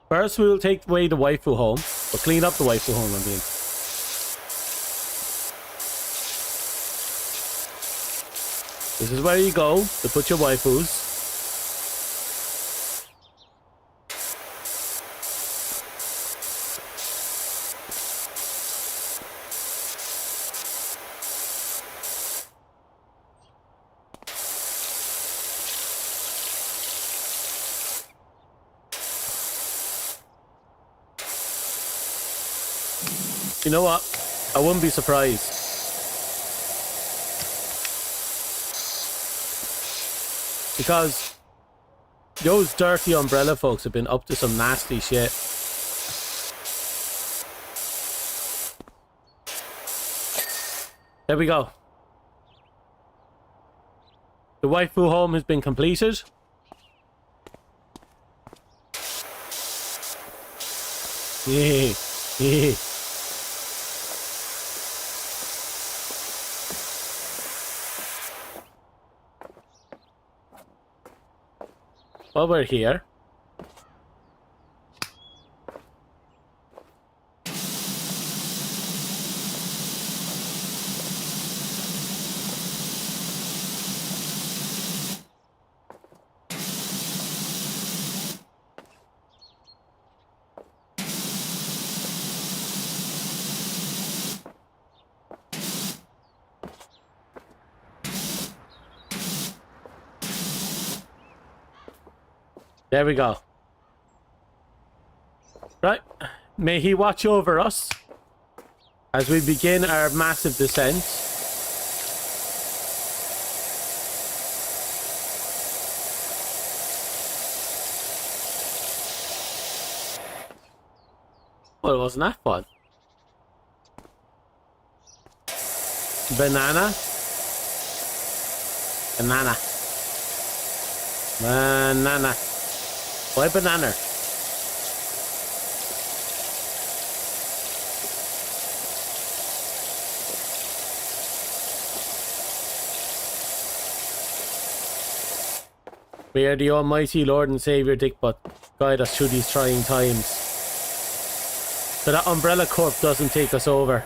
First, we will take away the waifu home. Or clean up the waifu home, I mean. This is where you go to put your waifus. You know what? I wouldn't be surprised. Because those dirty umbrella folks have been up to some nasty shit. There we go. The waifu home has been completed. Yeah, yeah. While we're here, there we go. Right, may he watch over us as we begin our massive descent. Well, wasn't that fun? Banana. Banana. Banana. Why banana? May the Almighty Lord and Savior Dickbutt guide us through these trying times. So that umbrella corp doesn't take us over.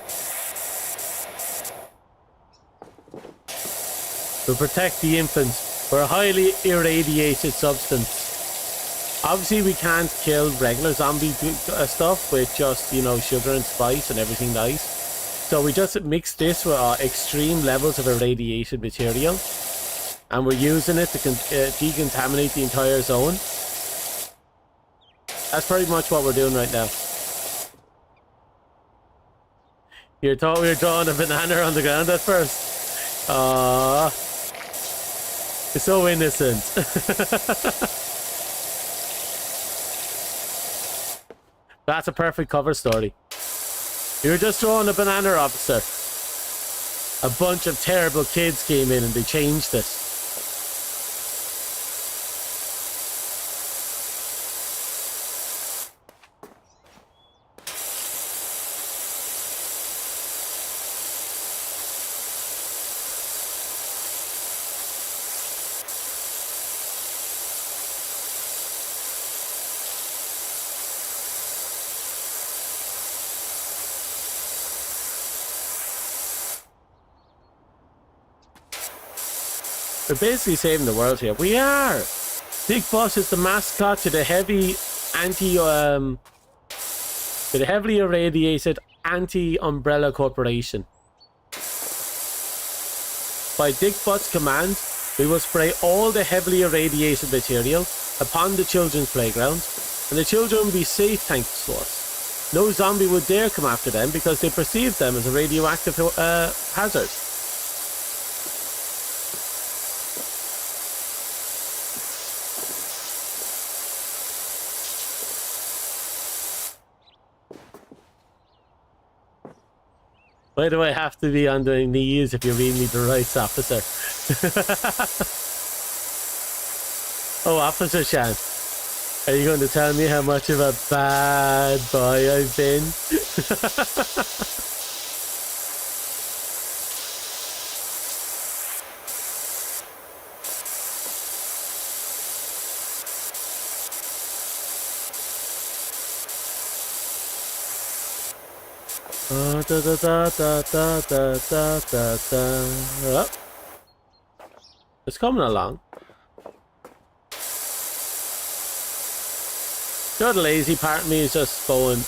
To protect the infants. We're a highly irradiated substance. Obviously, we can't kill regular zombie stuff with just, you know, sugar and spice and everything nice. So we just mix this with extreme levels of irradiated material. And we're using it to decontaminate the entire zone. That's pretty much what we're doing right now. You thought we were drawing a banana on the ground at first? Aww. It's so innocent. That's a perfect cover story. You were just drawing a banana, officer. A bunch of terrible kids came in and they changed it. We're basically saving the world here. We are! Big Boss is the mascot to the heavily irradiated anti-umbrella corporation. By Dick Butt's command, we will spray all the heavily irradiated material upon the children's playground, and the children will be safe thanks to us. No zombie would dare come after them because they perceive them as a radioactive hazard. Why do I have to be on the knees if you read me the rights, officer? Oh, Officer Shan, are you going to tell me how much of a bad boy I've been? Da da da da da da da da da. Oh. It's coming along. You know, the lazy part of me is just going,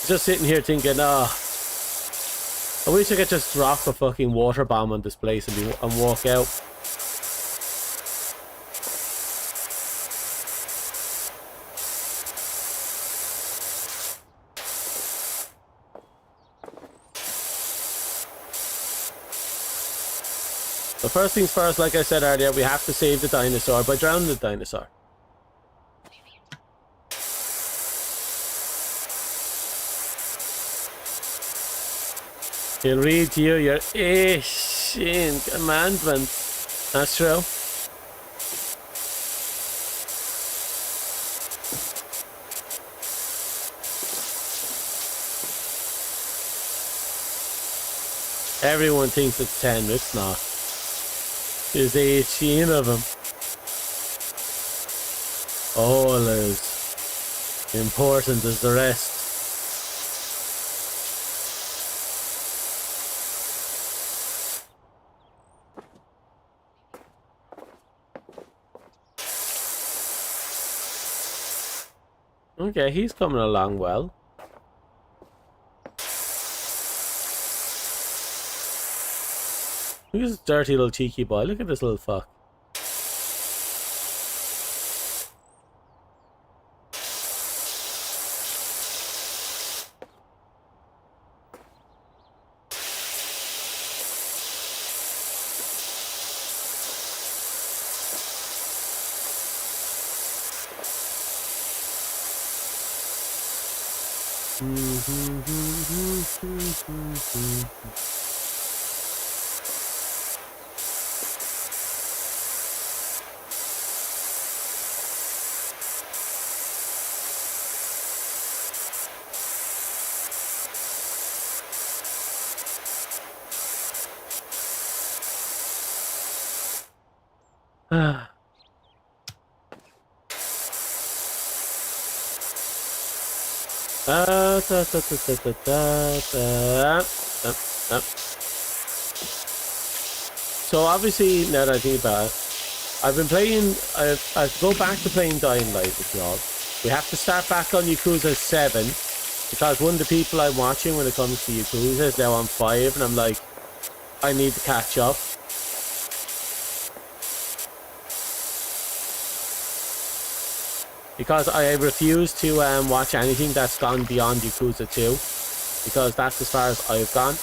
just sitting here thinking, oh, I wish I could just drop a fucking water bomb on this place and walk out. But first things first, like I said earlier, we have to save the dinosaur by drowning the dinosaur. He'll read to you your Asian commandments. That's true. Everyone thinks it's 10, it's not. There's 18 of them. All as important as the rest. Okay, he's coming along well. Look at this dirty little cheeky boy. Look at this little fuck. So obviously, now that I think about it, I've been playing. I've go back to playing Dying Light with y'all. We have to start back on Yakuza 7 because one of the people I'm watching when it comes to Yakuza is now on 5, and I'm like, I need to catch up. Because I refuse to watch anything that's gone beyond Yakuza 2. Because that's as far as I've gone.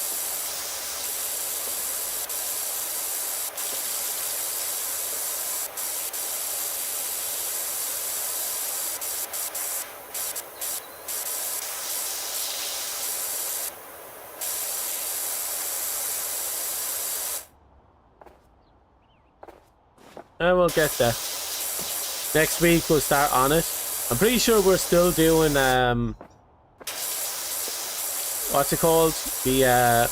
I will get there. Next week we'll start on it. I'm pretty sure we're still doing what's it called? The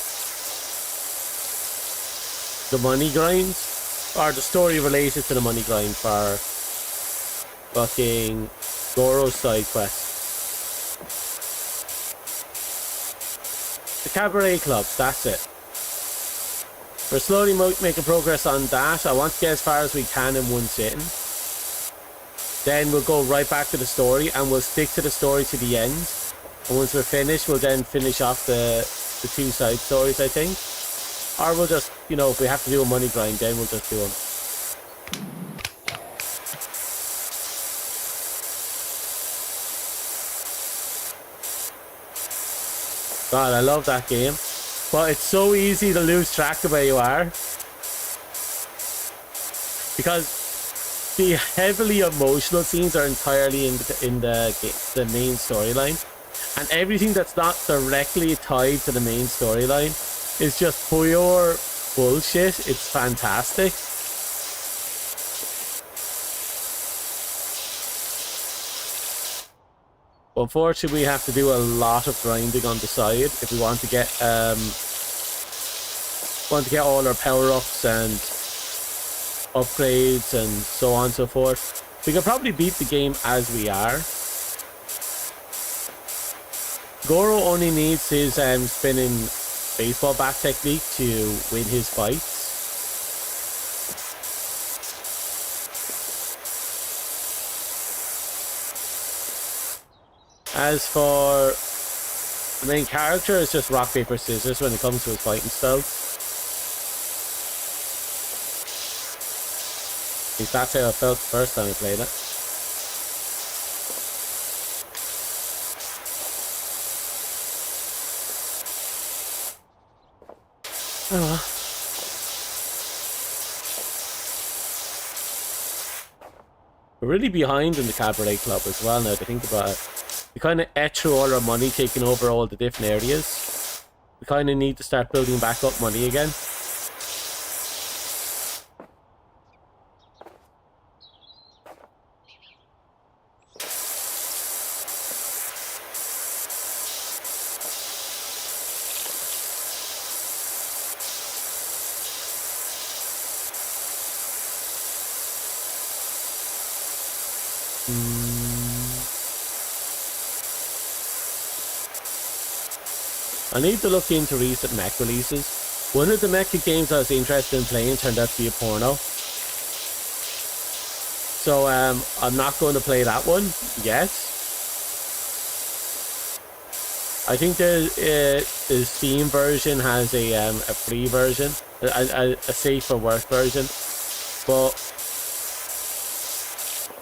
money grind, or the story related to the money grind for fucking Goro's side quest. The cabaret clubs, that's it. We're slowly making progress on that. I want to get as far as we can in one sitting. Then we'll go right back to the story, and we'll stick to the story to the end. And once we're finished, we'll then finish off the 2 side stories, I think. Or we'll just, you know, if we have to do a money grind, then we'll just do them. God, I love that game. But it's so easy to lose track of where you are. Because the heavily emotional scenes are entirely in the main storyline, and everything that's not directly tied to the main storyline is just pure bullshit. It's fantastic. Unfortunately, we have to do a lot of grinding on the side if we want to get all our power-ups and upgrades and so on and so forth. We could probably beat the game as we are. Goro only needs his spinning baseball bat technique to win his fights. As for the main character, it's just rock, paper, scissors when it comes to his fighting style. At least that's how I felt the first time I played it. Oh well. We're really behind in the cabaret club as well now to think about it. We kind of ate through all our money, taking over all the different areas. We kind of need to start building back up money again. I need to look into recent mech releases. One of the mecha games I was interested in playing turned out to be a porno. So I'm not going to play that one yet. I think the Steam version has a free version, a safe for work version. But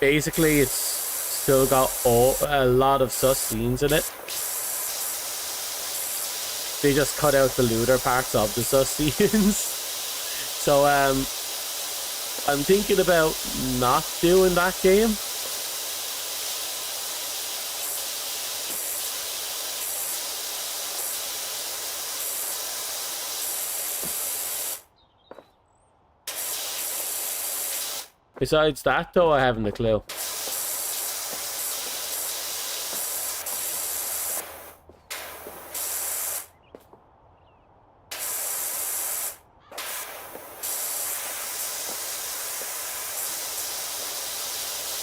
basically it's still got a lot of sus scenes in it. They just cut out the lewder parts of the sus scenes. So I'm thinking about not doing that game. Besides that though, I haven't a clue.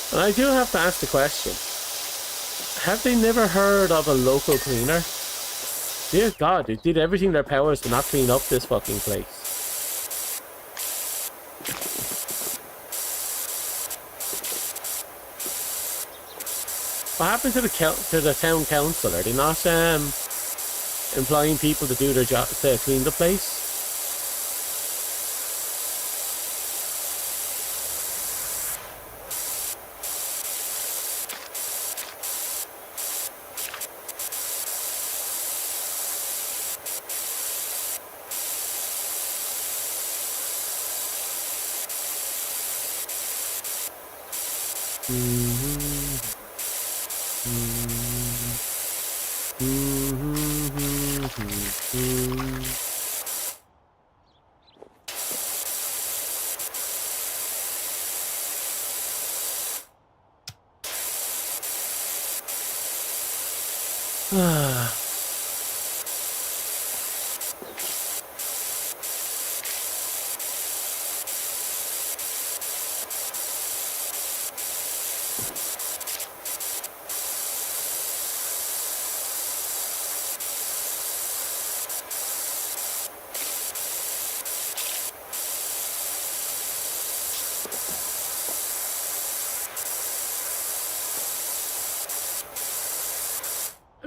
And I do have to ask the question. Have they never heard of a local cleaner? Dear God, they did everything in their powers to not clean up this fucking place. What happened to the town council? Are they not employing people to do their job to clean the place?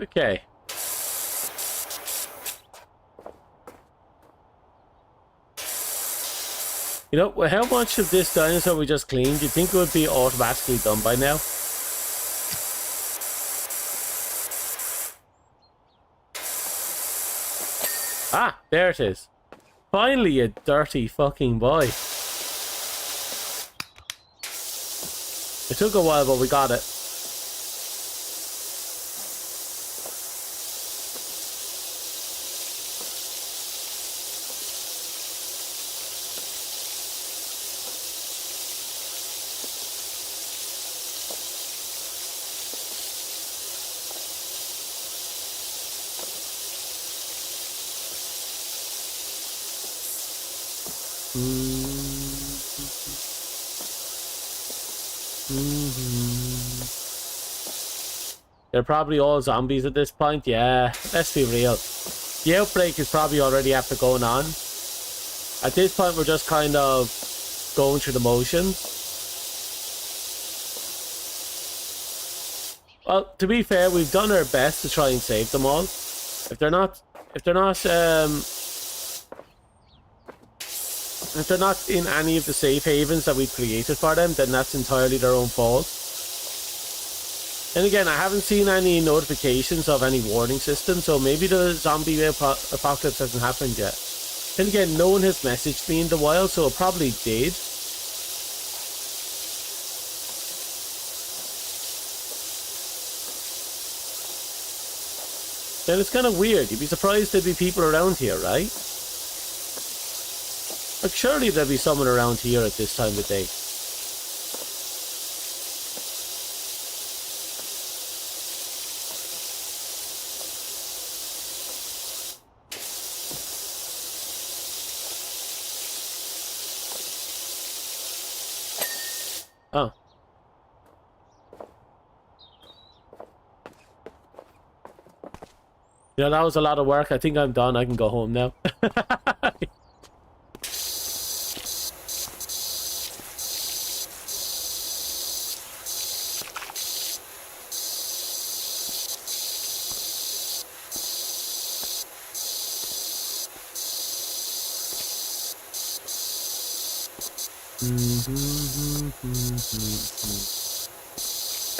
Okay. You know, well, how much of this dinosaur we just cleaned do you think it would be automatically done by now? Ah, there it is. Finally, you dirty fucking boy. It took a while, but we got it. They're probably all zombies at this point. Yeah, let's be real. The outbreak is probably already after going on. At this point, we're just kind of going through the motions. Well, to be fair, we've done our best to try and save them all. If they're not in any of the safe havens that we created for them, then that's entirely their own fault. And again, I haven't seen any notifications of any warning system, so maybe the zombie apocalypse hasn't happened yet. And again, no one has messaged me in the wild, so it probably did. Then it's kind of weird. You'd be surprised there'd be people around here, right? Like, surely there'd be someone around here at this time of day. Oh. You know, that was a lot of work. I think I'm done. I can go home now.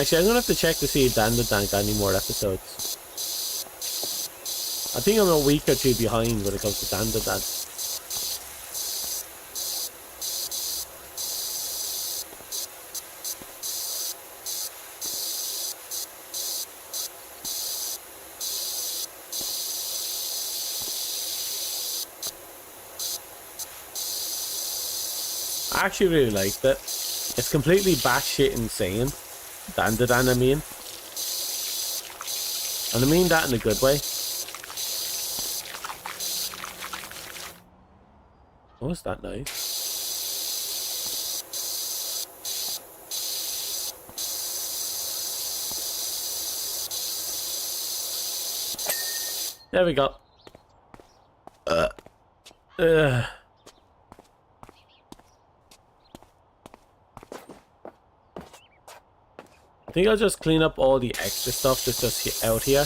Actually, I'm gonna have to check to see if Dan got any more episodes. I think I'm a week or two behind when it comes to Dan. I actually really liked it. It's completely batshit insane. Dan, I mean. And I mean that in a good way. Oh, is that nice? There we go. Uh, I think I'll just clean up all the extra stuff that's just out here.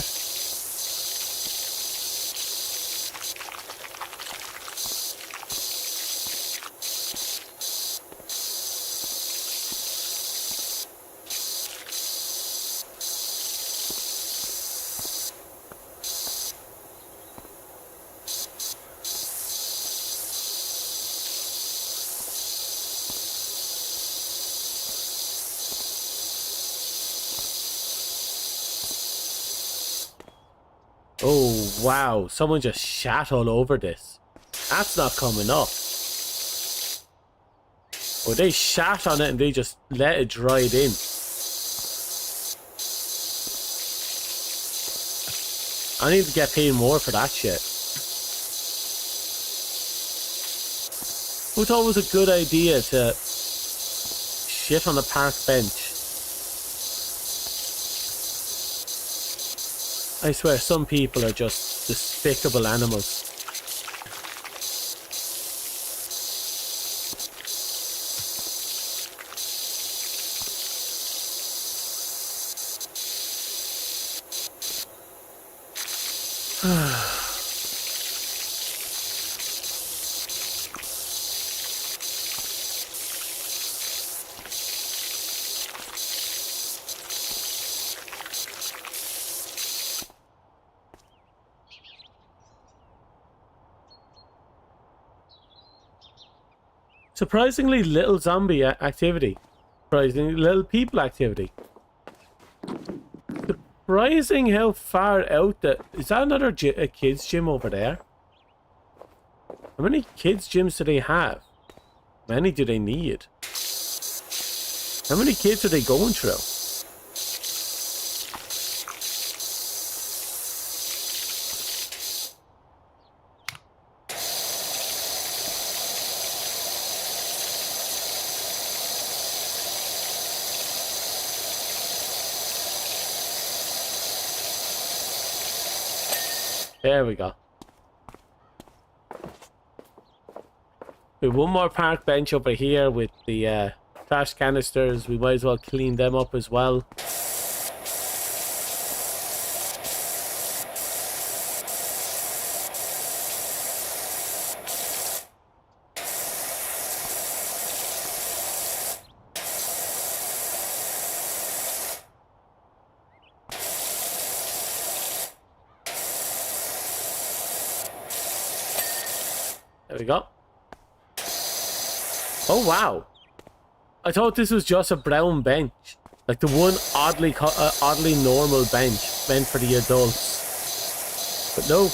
Oh, wow. Someone just shat all over this. That's not coming up. Oh, they shat on it and they just let it dry it in. I need to get paid more for that shit. Who thought it was a good idea to shit on a park bench? I swear, some people are just despicable animals. Surprisingly little zombie activity. Surprisingly little people activity. Surprising how far out that... Is that another a kids gym over there? How many kids gyms do they have? How many do they need? How many kids are they going through? There we go. We have one more park bench over here with the trash canisters. We might as well clean them up as well. There we go. Oh wow! I thought this was just a brown bench, like the one oddly normal bench meant for the adults. But no.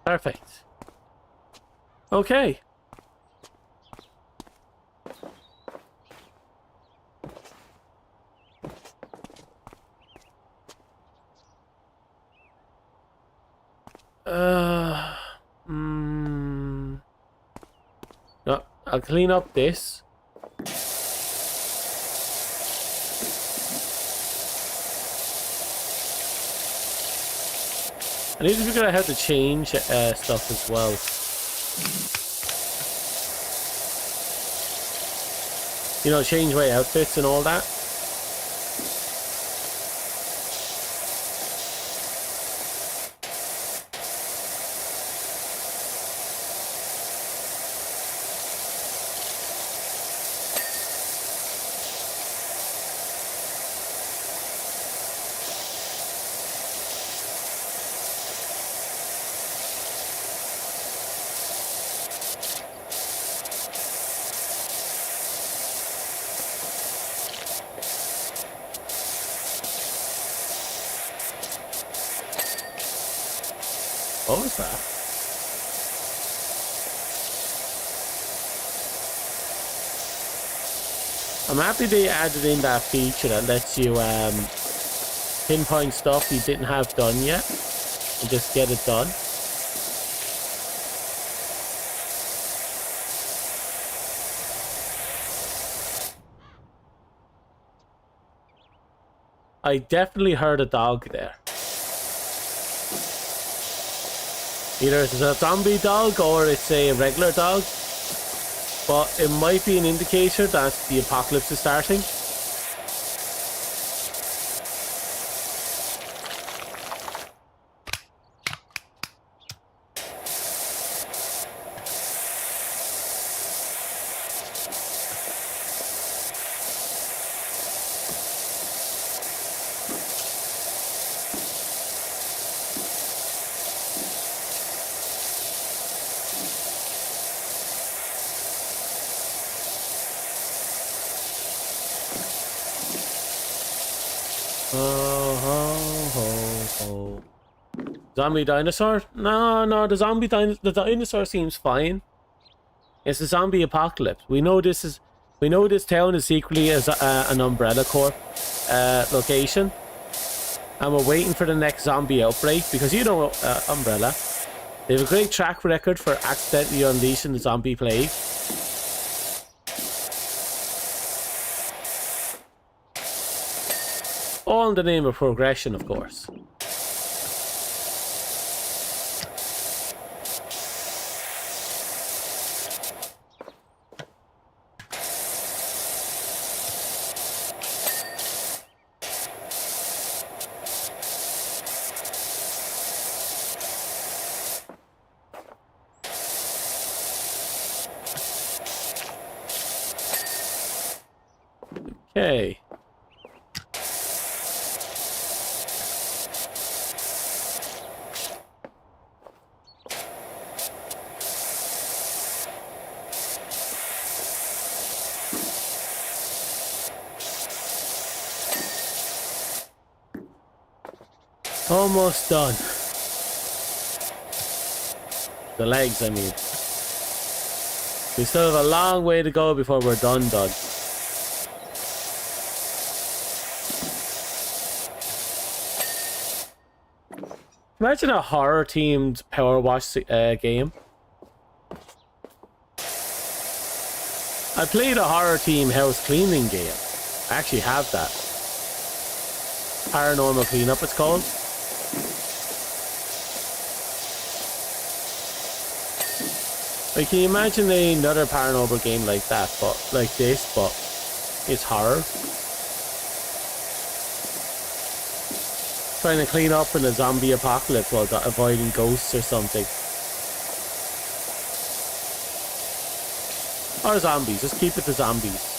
Perfect. Okay. No, I'll clean up this. I need to figure out how to change stuff as well. You know, change my outfits and all that. What was that? I'm happy they added in that feature that lets you pinpoint stuff you didn't have done yet and just get it done. I definitely heard a dog there. Either it's a zombie dog or it's a regular dog, but it might be an indicator that the apocalypse is starting. Zombie dinosaur? No, the dinosaur seems fine. It's a zombie apocalypse. We know this town is secretly as an Umbrella Corp location, and we're waiting for the next zombie outbreak because you know Umbrella. They have a great track record for accidentally unleashing the zombie plague. All in the name of progression, of course. Okay. Almost done. The legs, I mean. We still have a long way to go before we're done. Imagine a horror-themed PowerWash game. I played a horror-themed house cleaning game. I actually have that. Paranormal Cleanup, it's called. Like, can you imagine another paranormal game like that, but like this, but it's horror? Trying to clean up in a zombie apocalypse while avoiding ghosts or something. Or zombies, just keep it to zombies.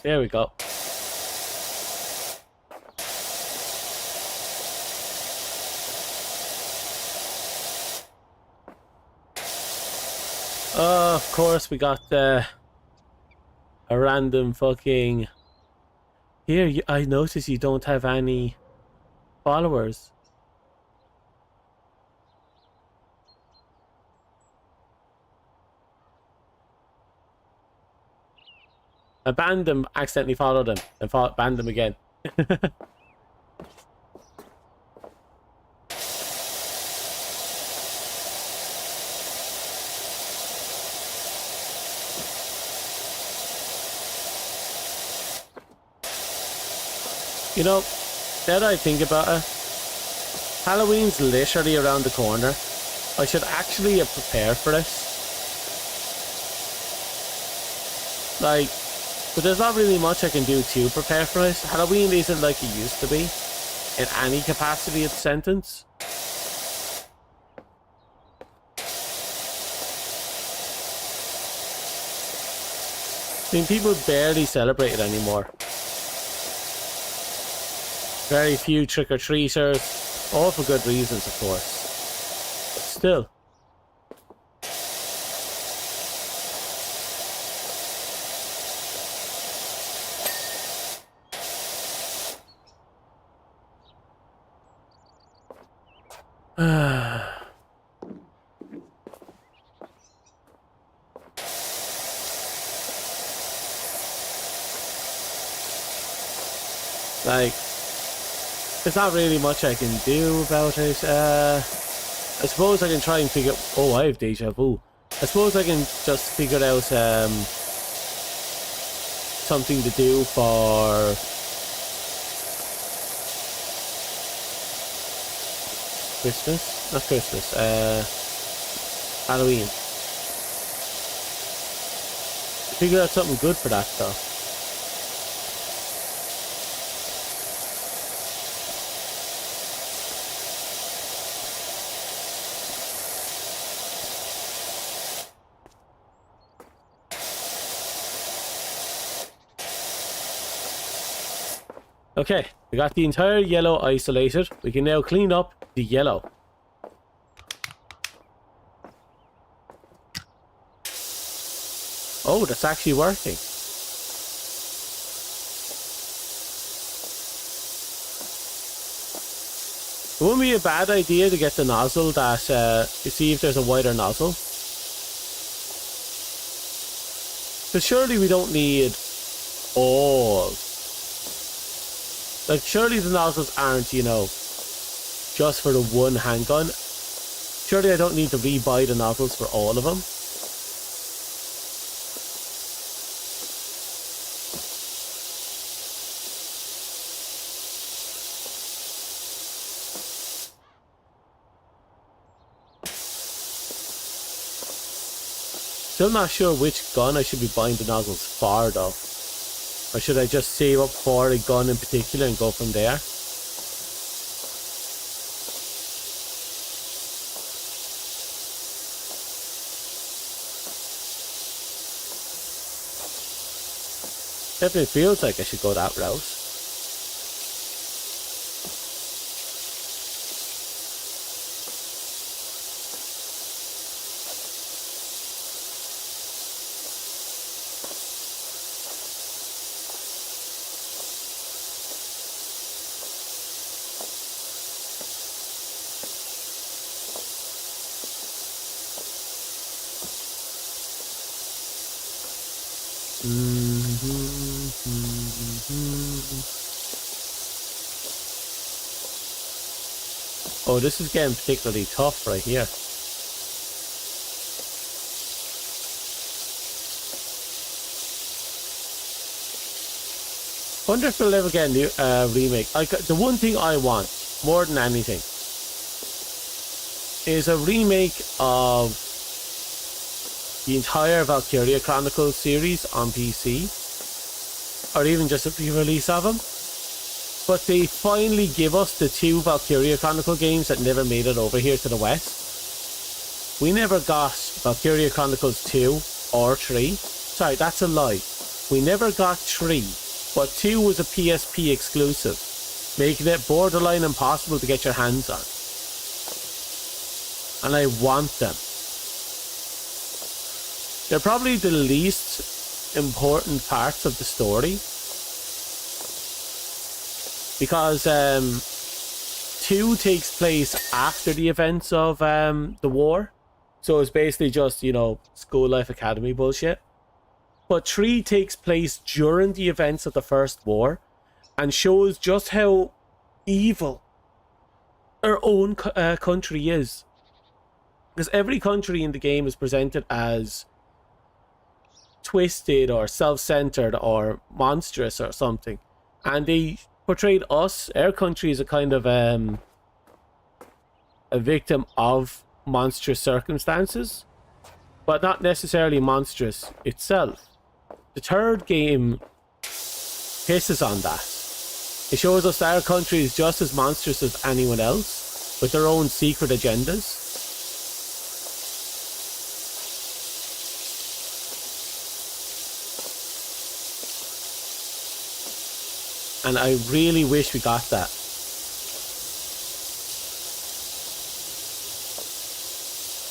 There we go. Of course we got a random fucking... Here, I notice you don't have any followers. I banned them, accidentally followed them, and banned them again. You know, now that I think about it, Halloween's literally around the corner. I should actually prepare for this. Like, But there's not really much I can do to prepare for it. Halloween isn't like it used to be in any capacity of the sentence. I mean, people barely celebrate it anymore. Very few trick-or-treaters, all for good reasons, of course. But still. Like, there's not really much I can do about it. I suppose I can try and figure... Oh, I have deja vu. I suppose I can just figure out something to do for... Christmas? Not Christmas. Halloween. Figure out something good for that, though. Okay, we got the entire yellow isolated. We can now clean up the yellow. Oh, that's actually working. It wouldn't be a bad idea to get the nozzle that, you see if there's a wider nozzle. Because surely we don't need all. Like, surely the nozzles aren't, you know, just for the one handgun. Surely I don't need to rebuy the nozzles for all of them. Still not sure which gun I should be buying the nozzles for, though. Or should I just save up for a gun in particular and go from there? Definitely feels like I should go that route. Oh, this is getting particularly tough right here. Wonder if we'll ever get a new remake. The one thing I want, more than anything, is a remake of the entire Valkyria Chronicles series on PC. Or even just a re-release of them. But they finally give us the 2 Valkyria Chronicle games that never made it over here to the west. We never got Valkyria Chronicles 2 or 3. Sorry, that's a lie. We never got 3, but 2 was a PSP exclusive, making it borderline impossible to get your hands on. And I want them. They're probably the least important parts of the story. Because 2 takes place after the events of the war. So it's basically just, you know, school life academy bullshit. But 3 takes place during the events of the First War and shows just how evil our own country is. Because every country in the game is presented as twisted or self-centered or monstrous or something. And they portrayed us, our country, as a kind of a victim of monstrous circumstances, but not necessarily monstrous itself. The third game pisses on that. It shows us that our country is just as monstrous as anyone else, with their own secret agendas. And I really wish we got that.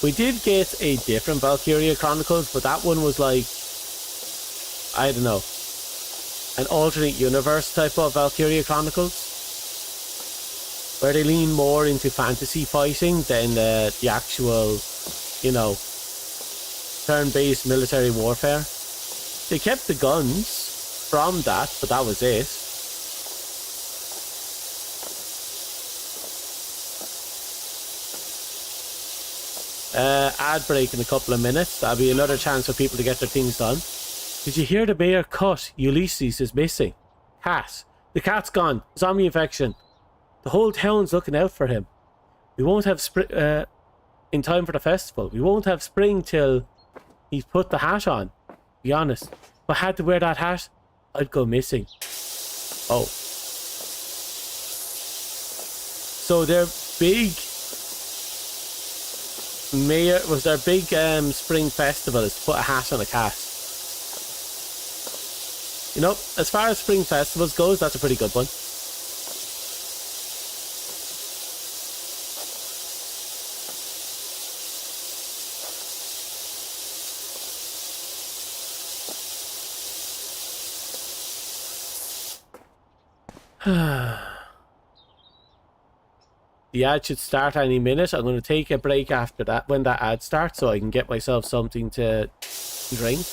We did get a different Valkyria Chronicles, but that one was like, I don't know, an alternate universe type of Valkyria Chronicles, where they lean more into fantasy fighting than the actual, you know, turn-based military warfare. They kept the guns from that, but that was it. Ad break in a couple of minutes. That'll be another chance for people to get their things done. Did you hear the mayor cut? Ulysses is missing. Cat. The cat's gone. Zombie infection. The whole town's looking out for him. We won't have spring in time for the festival. We won't have spring till he's put the hat on. Be honest. If I had to wear that hat, I'd go missing. Oh. So their big mayor was their big spring festival is to put a hat on a cat. You know, as far as spring festivals goes, that's a pretty good one. The ad should start any minute. I'm going to take a break after that, when that ad starts, so I can get myself something to drink.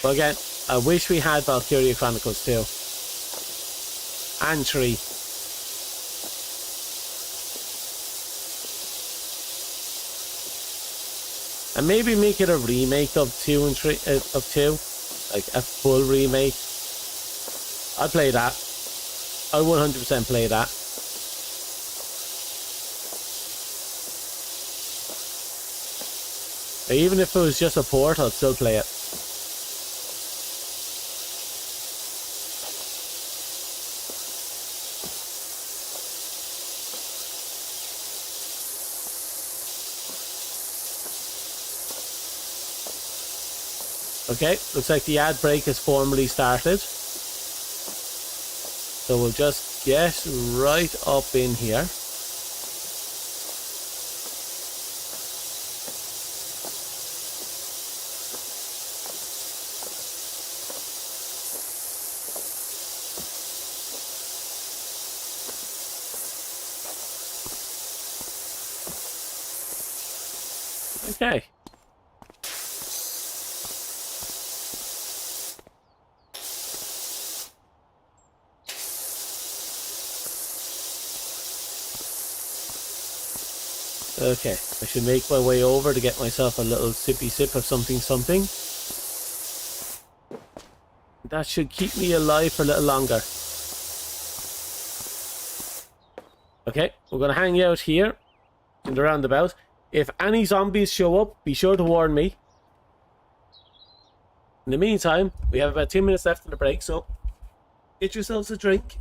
But again, I wish we had Valkyria Chronicles 2. And 3. And maybe make it a remake of 2 and 3 of 2, like a full remake. I'd play that. I'd 100% play that. Even if it was just a port, I'd still play it. Okay, looks like the ad break has formally started. So we'll just get right up in here. Okay. Okay, I should make my way over to get myself a little sippy sip of something. That should keep me alive for a little longer. Okay, we're going to hang out here in the roundabout. If any zombies show up, be sure to warn me. In the meantime, we have about 2 minutes left in the break, so get yourselves a drink.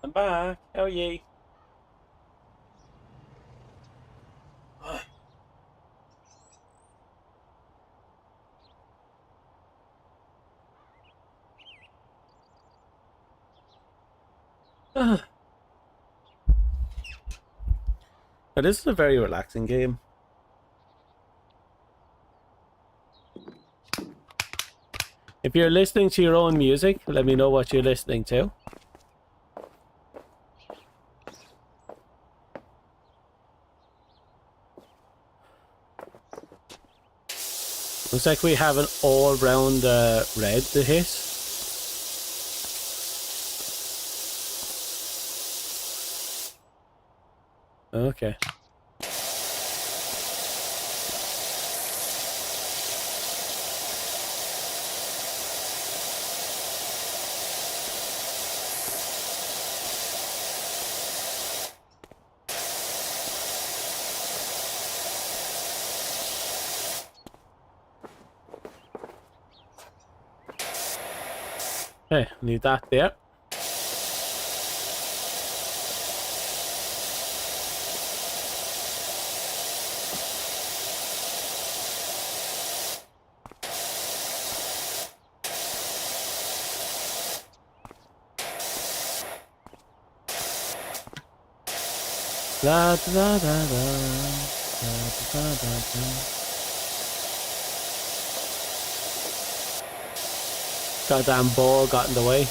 I'm back. How are ye? Now, this is a very relaxing game. If you're listening to your own music, let me know what you're listening to. Looks like we have an all-round red to hit. Okay. Okay, leave that there. La da da da da da da da. Goddamn ball got in the way.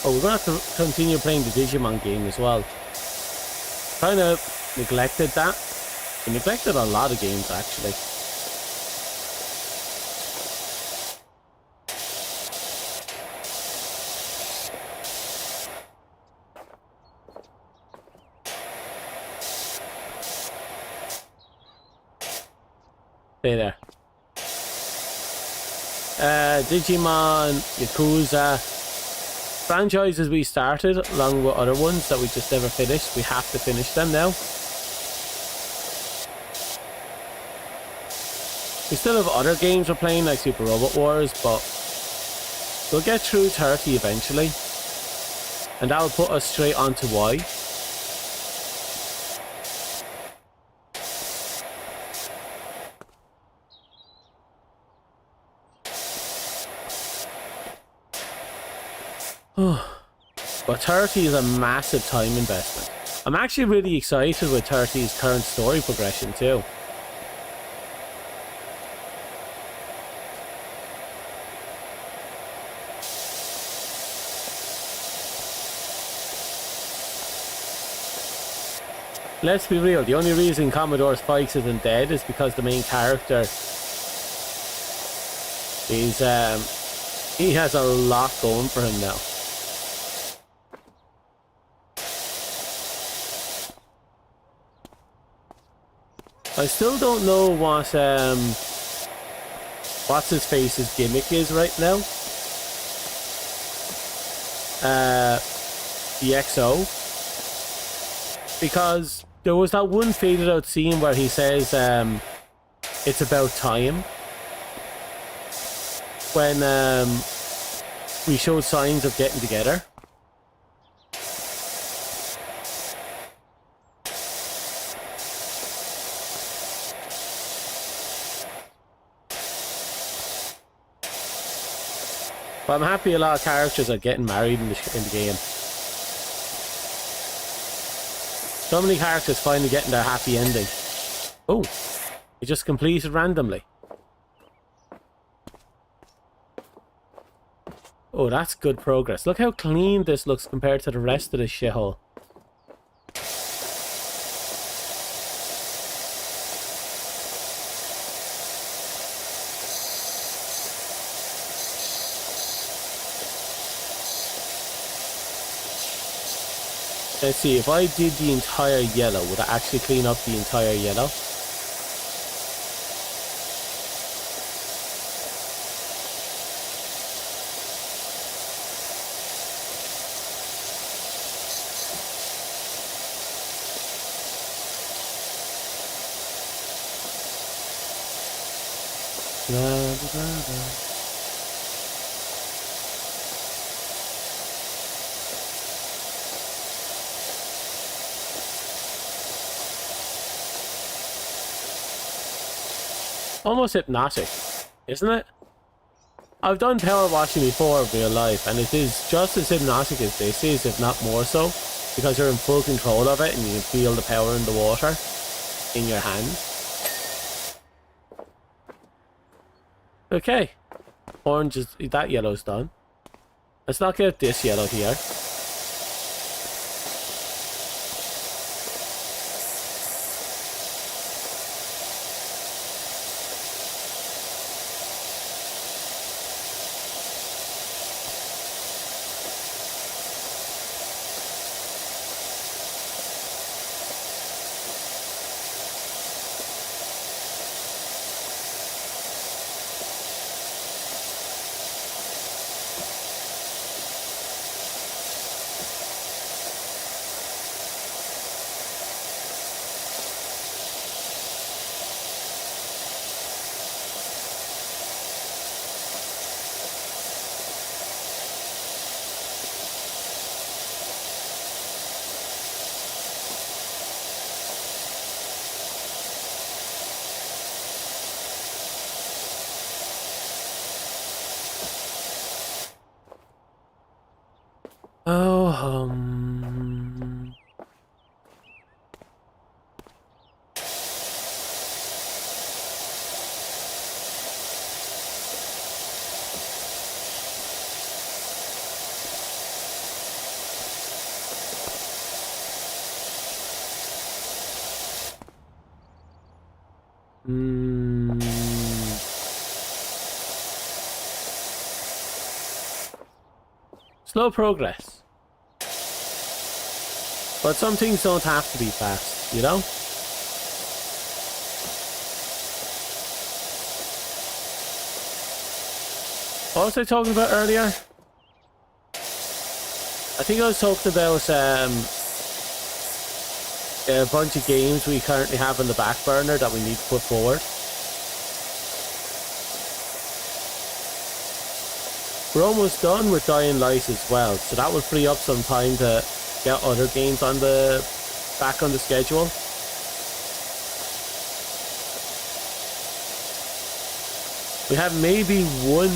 Oh, we're gonna have to continue playing the Digimon game as well. Kind of neglected that. We neglected a lot of games actually. Stay there. Digimon, Yakuza, franchises we started along with other ones that we just never finished. We have to finish them now. We still have other games we're playing like Super Robot Wars, but we'll get through 30 eventually. And that'll put us straight onto Y. But 30 is a massive time investment. I'm actually really excited with 30's current story progression too. Let's be real, the only reason Commodore Spikes isn't dead is because the main character is he has a lot going for him now. I still don't know what what's his face's gimmick is right now. The XO, because there was that one faded out scene where he says it's about time, when we showed signs of getting together. But I'm happy a lot of characters are getting married in the game. So many characters finally getting their happy ending. Oh, it just completed randomly. Oh, that's good progress. Look how clean this looks compared to the rest of this shithole. Let's see, if I did the entire yellow, would I actually clean up the entire yellow? Blah, blah, blah, blah. Almost hypnotic, isn't it? I've done power washing before in real life, and it is just as hypnotic as this is, if not more so, because you're in full control of it and you can feel the power in the water in your hands. Okay, orange is, that yellow's done. Let's knock out this yellow here. Oh, slow progress. But some things don't have to be fast, you know? What was I talking about earlier? I think I was talking about a bunch of games we currently have on the back burner that we need to put forward. We're almost done with Dying Light as well, so that will free up some time to get other games on the back on the schedule. We have maybe one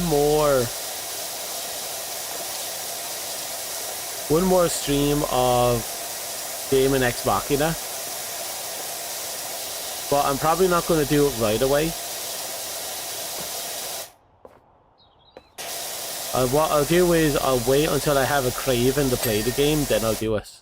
more stream of Daemon Ex Machina, but I'm probably not going to do it right away. What I'll do is I'll wait until I have a craving to play the game, then I'll do it.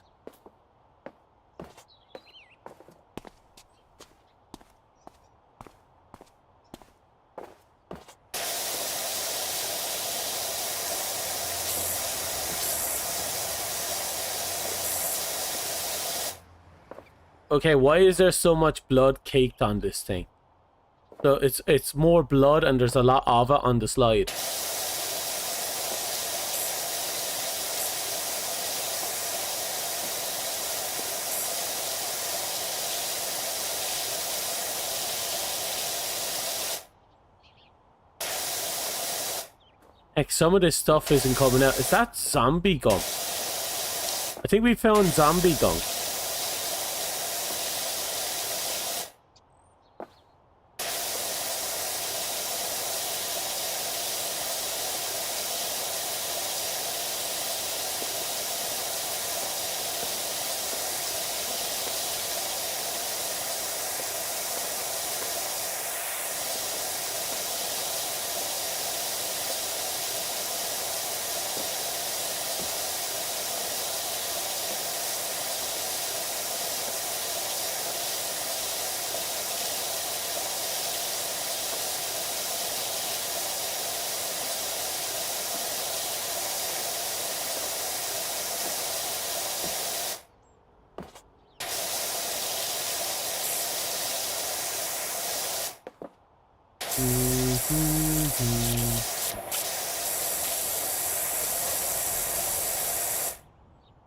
Okay, why is there so much blood caked on this thing? So it's more blood and there's a lot of it on the slide. Heck, some of this stuff isn't coming out. Is that zombie gum? I think we found zombie gum.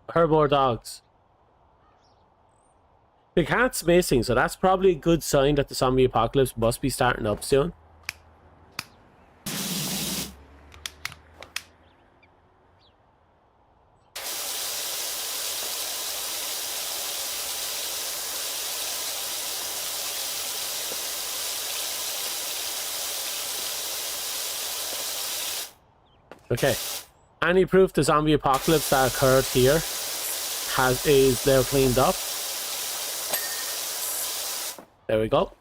Herbivore dogs. The cat's missing, so that's probably a good sign that the zombie apocalypse must be starting up soon. Okay. Any proof the zombie apocalypse that occurred here is now cleaned up. There we go.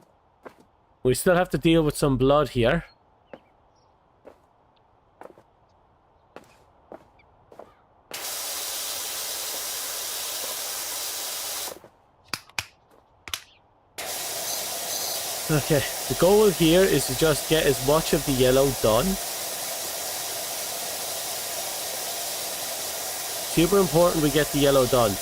We still have to deal with some blood here. Okay, the goal here is to just get as much of the yellow done. Super important we get the yellow done.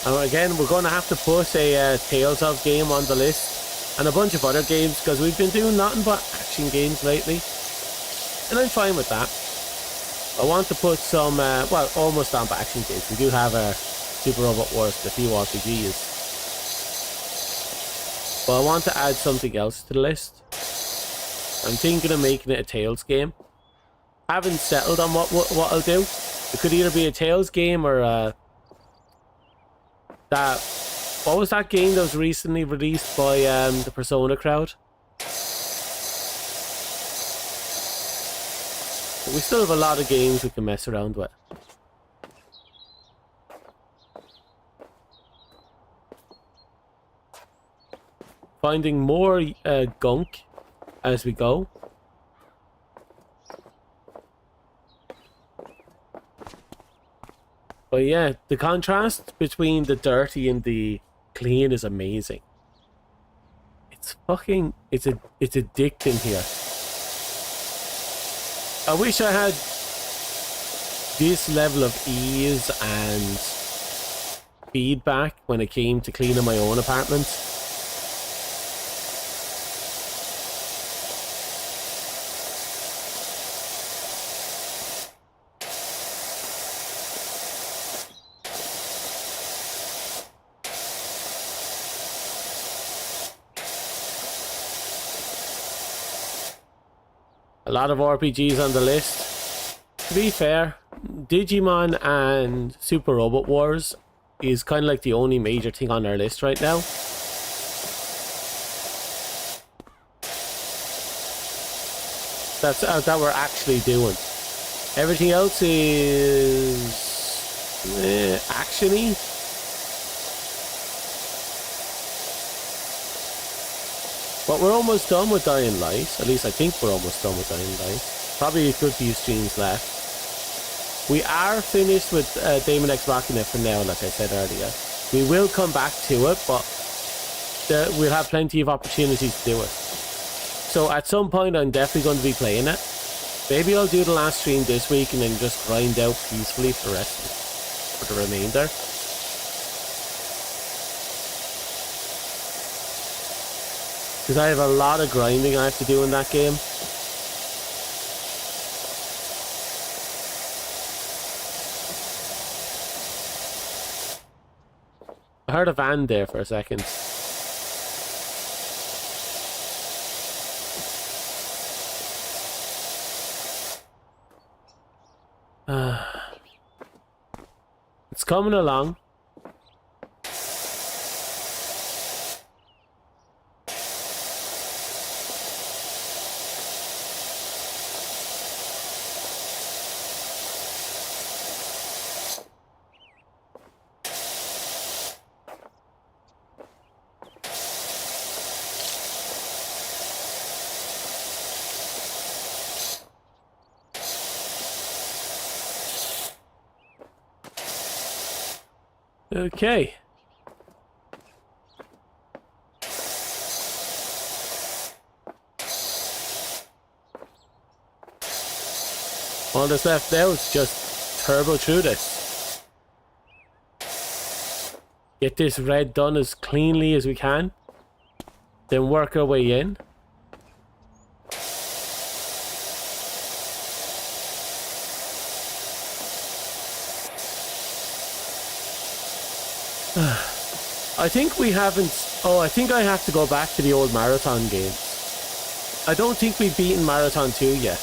And again, we're going to have to put a Tales of game on the list and a bunch of other games because we've been doing nothing but action games lately, and I'm fine with that. I want to put some, well, almost on but action games. We do have a Super Robot Wars, the few RPGs, but I want to add something else to the list. I'm thinking of making it a Tales game. I haven't settled on what I'll do. It could either be a Tales game or what was that game that was recently released by the Persona crowd? But we still have a lot of games we can mess around with. Finding more gunk as we go. But yeah, the contrast between the dirty and the clean is amazing. It's addicting here. I wish I had this level of ease and feedback when it came to cleaning my own apartment. A lot of RPGs on the list. To be fair, Digimon and Super Robot Wars is kind of like the only major thing on our list right now. That's that we're actually doing. Everything else is action-y. But we're almost done with Dying Light. At least I think we're almost done with Dying Light. Probably a good few streams left. We are finished with Daemon X Machina for now, like I said earlier. We will come back to it, but we'll have plenty of opportunities to do it. So at some point I'm definitely going to be playing it. Maybe I'll do the last stream this week and then just grind out peacefully for the rest for the remainder. Because I have a lot of grinding I have to do in that game. I heard a van there for a second. It's coming along. Okay. All that's left now is just turbo through this. Get this red done as cleanly as we can. Then work our way in. I think we haven't... Oh, I think I have to go back to the old Marathon games. I don't think we've beaten Marathon 2 yet.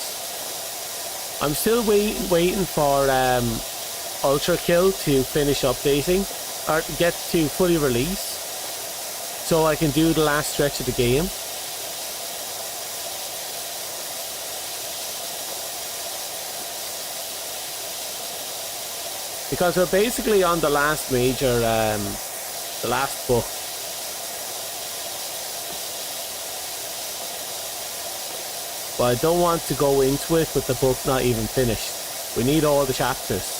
I'm still waiting for Ultra Kill to finish updating, or get to fully release, so I can do the last stretch of the game. Because we're basically on the last major, the last book. But I don't want to go into it with the book not even finished. We need all the chapters.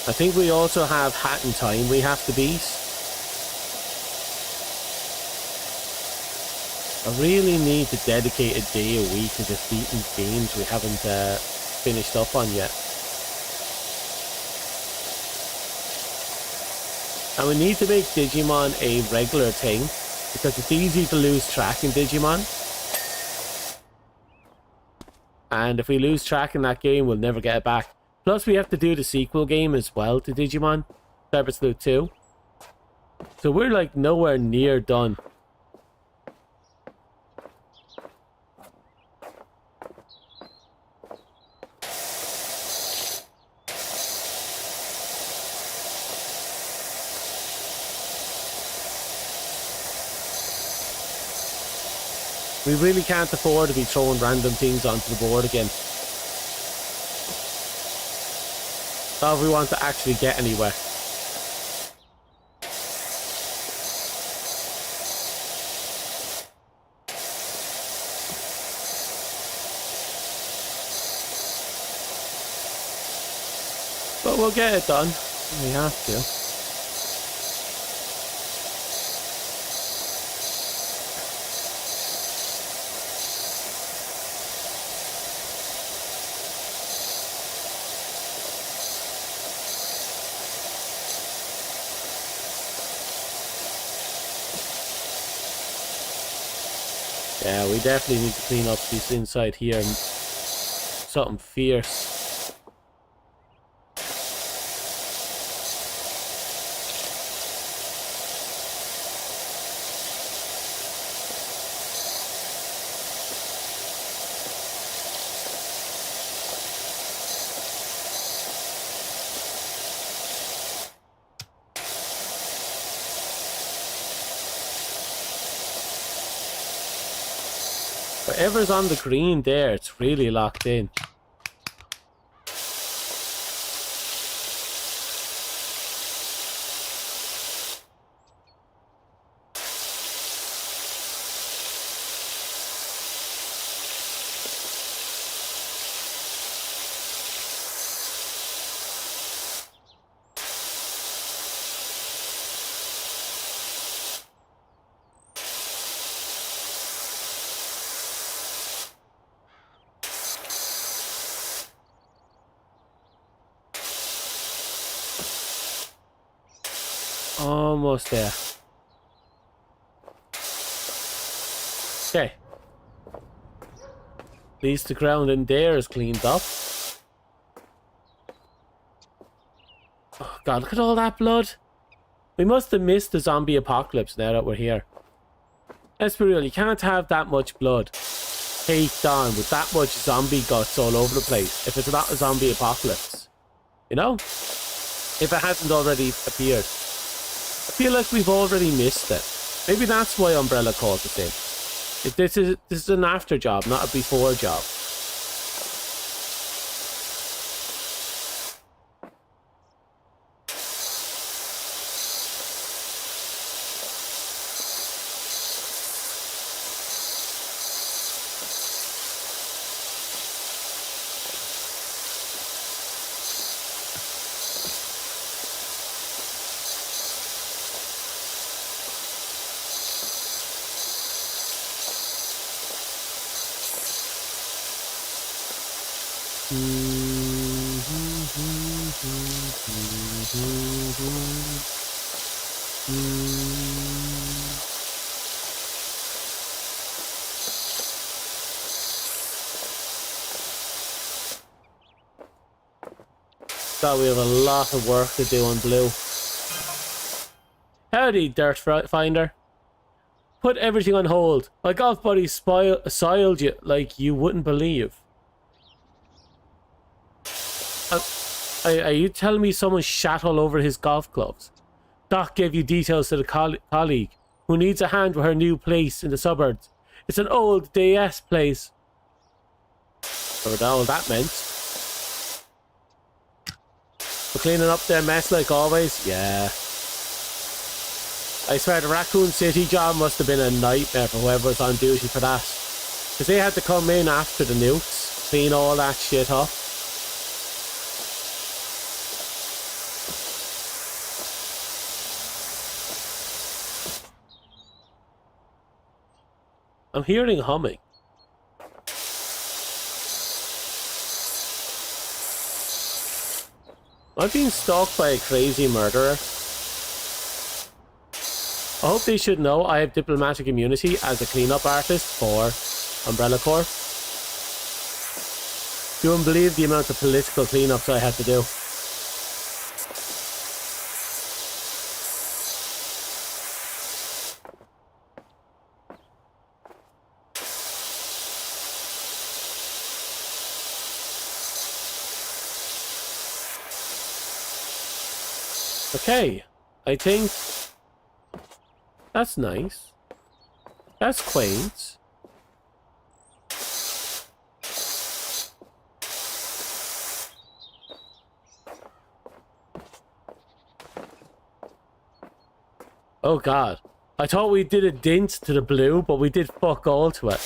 I think we also have Hat in Time we have to beat. I really need to dedicate a day a week to just beating games we haven't finished up on yet. And we need to make Digimon a regular thing, because it's easy to lose track in Digimon. And if we lose track in that game, we'll never get it back. Plus, we have to do the sequel game as well to Digimon, Cyber Sleuth 2. So we're like nowhere near done. We really can't afford to be throwing random things onto the board again. Not if we want to actually get anywhere. But we'll get it done. We have to. Yeah, we definitely need to clean up this inside here. Something fierce. Whatever's on the green there, it's really locked in. Almost there. Okay. At least the ground in there is cleaned up. Oh god, look at all that blood. We must have missed the zombie apocalypse now that we're here. Let's be real, you can't have that much blood caked on with that much zombie guts all over the place if it's not a zombie apocalypse. You know? If it hasn't already appeared. I feel like we've already missed it. Maybe that's why Umbrella called it in. This is an after job, not a before job. So we have a lot of work to do on blue. Howdy, dirt finder. Put everything on hold. My golf buddy soiled you like you wouldn't believe. Are you telling me someone shat all over his golf clubs? Doc gave you details to the colleague who needs a hand with her new place in the suburbs. It's an old DS place. Or all that meant. For cleaning up their mess like always? Yeah. I swear the Raccoon City job must have been a nightmare for whoever was on duty for that. Because they had to come in after the nukes, clean all that shit up. I'm hearing humming. I'm being stalked by a crazy murderer. I hope they should know I have diplomatic immunity as a cleanup artist for Umbrella Corps. You wouldn't believe the amount of political cleanups I had to do. Okay, I think that's nice. That's quaint. Oh god. I thought we did a dint to the blue, but we did fuck all to it.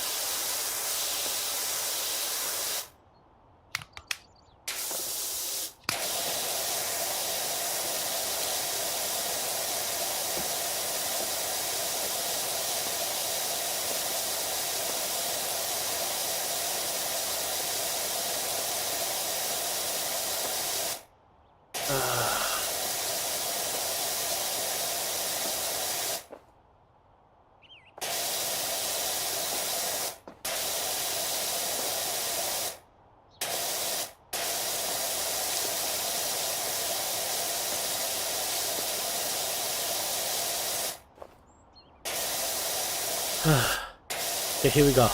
Okay, here we go.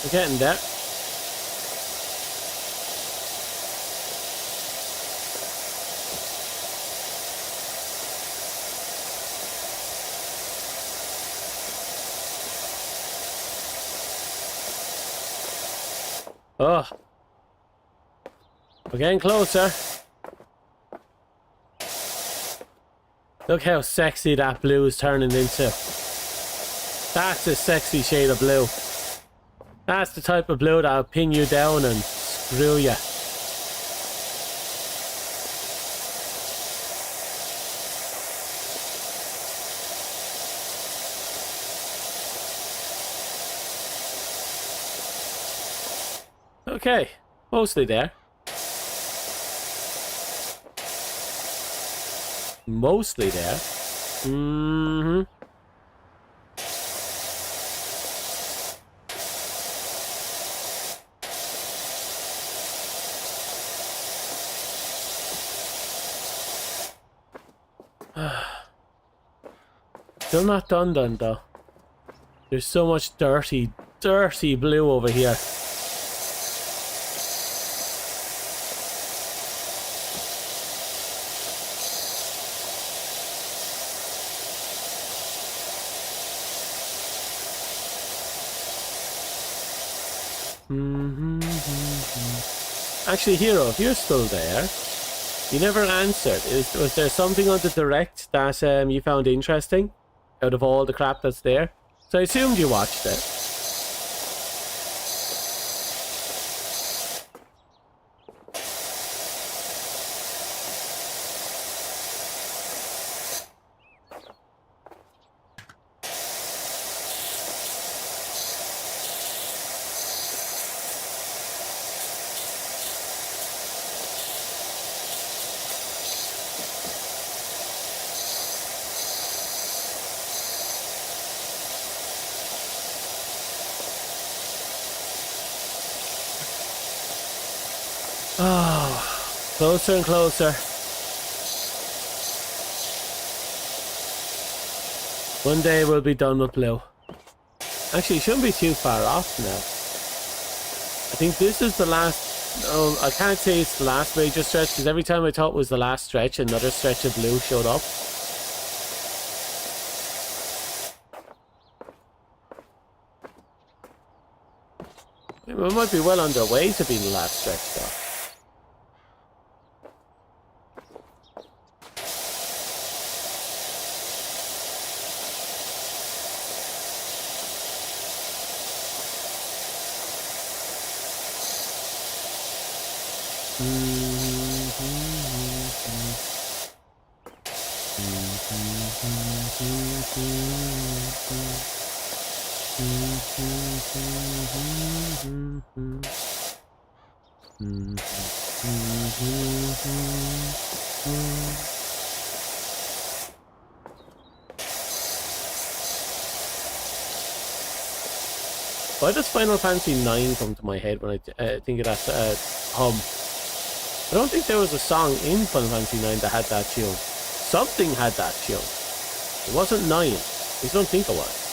We're getting there. Oh. We're getting closer. Look how sexy that blue is turning into. That's a sexy shade of blue. That's the type of blue that'll pin you down and screw you. Okay, mostly there. Mostly there. Mm-hmm. Still not done though. There's so much dirty blue over here. Actually, Hero, if you're still there, you never answered. Was there something on the direct that you found interesting out of all the crap that's there? So I assumed you watched it. Oh, closer and closer. One day we'll be done with blue. Actually, it shouldn't be too far off now. I think this is the last... Oh, I can't say it's the last major stretch, because every time I thought it was the last stretch, another stretch of blue showed up. We might be well underway to being the last stretch, though. Why does Final Fantasy 9 come to my head when I think of that hum? I don't think there was a song in Final Fantasy 9 that had that tune. Something had that tune. It wasn't 9. I just don't think it was.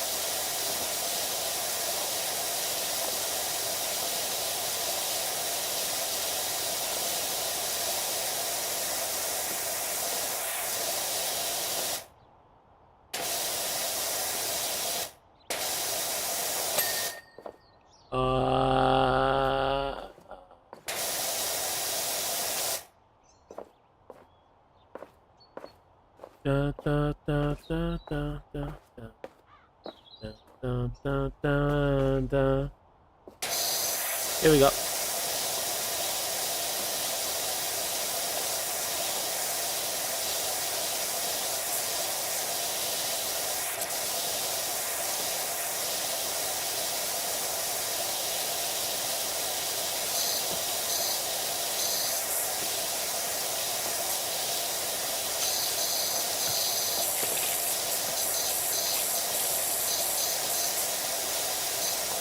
Here we go.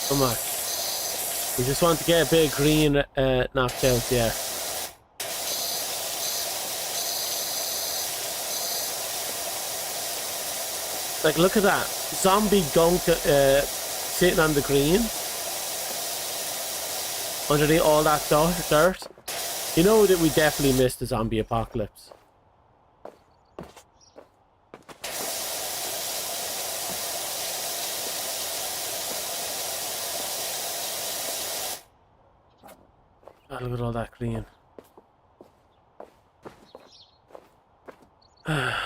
Come on. We just want to get a bit of green knocked out there. Like, look at that. Zombie gunk sitting on the green. Underneath all that dirt. You know that we definitely missed the zombie apocalypse. Oh, look at all that green. Oh.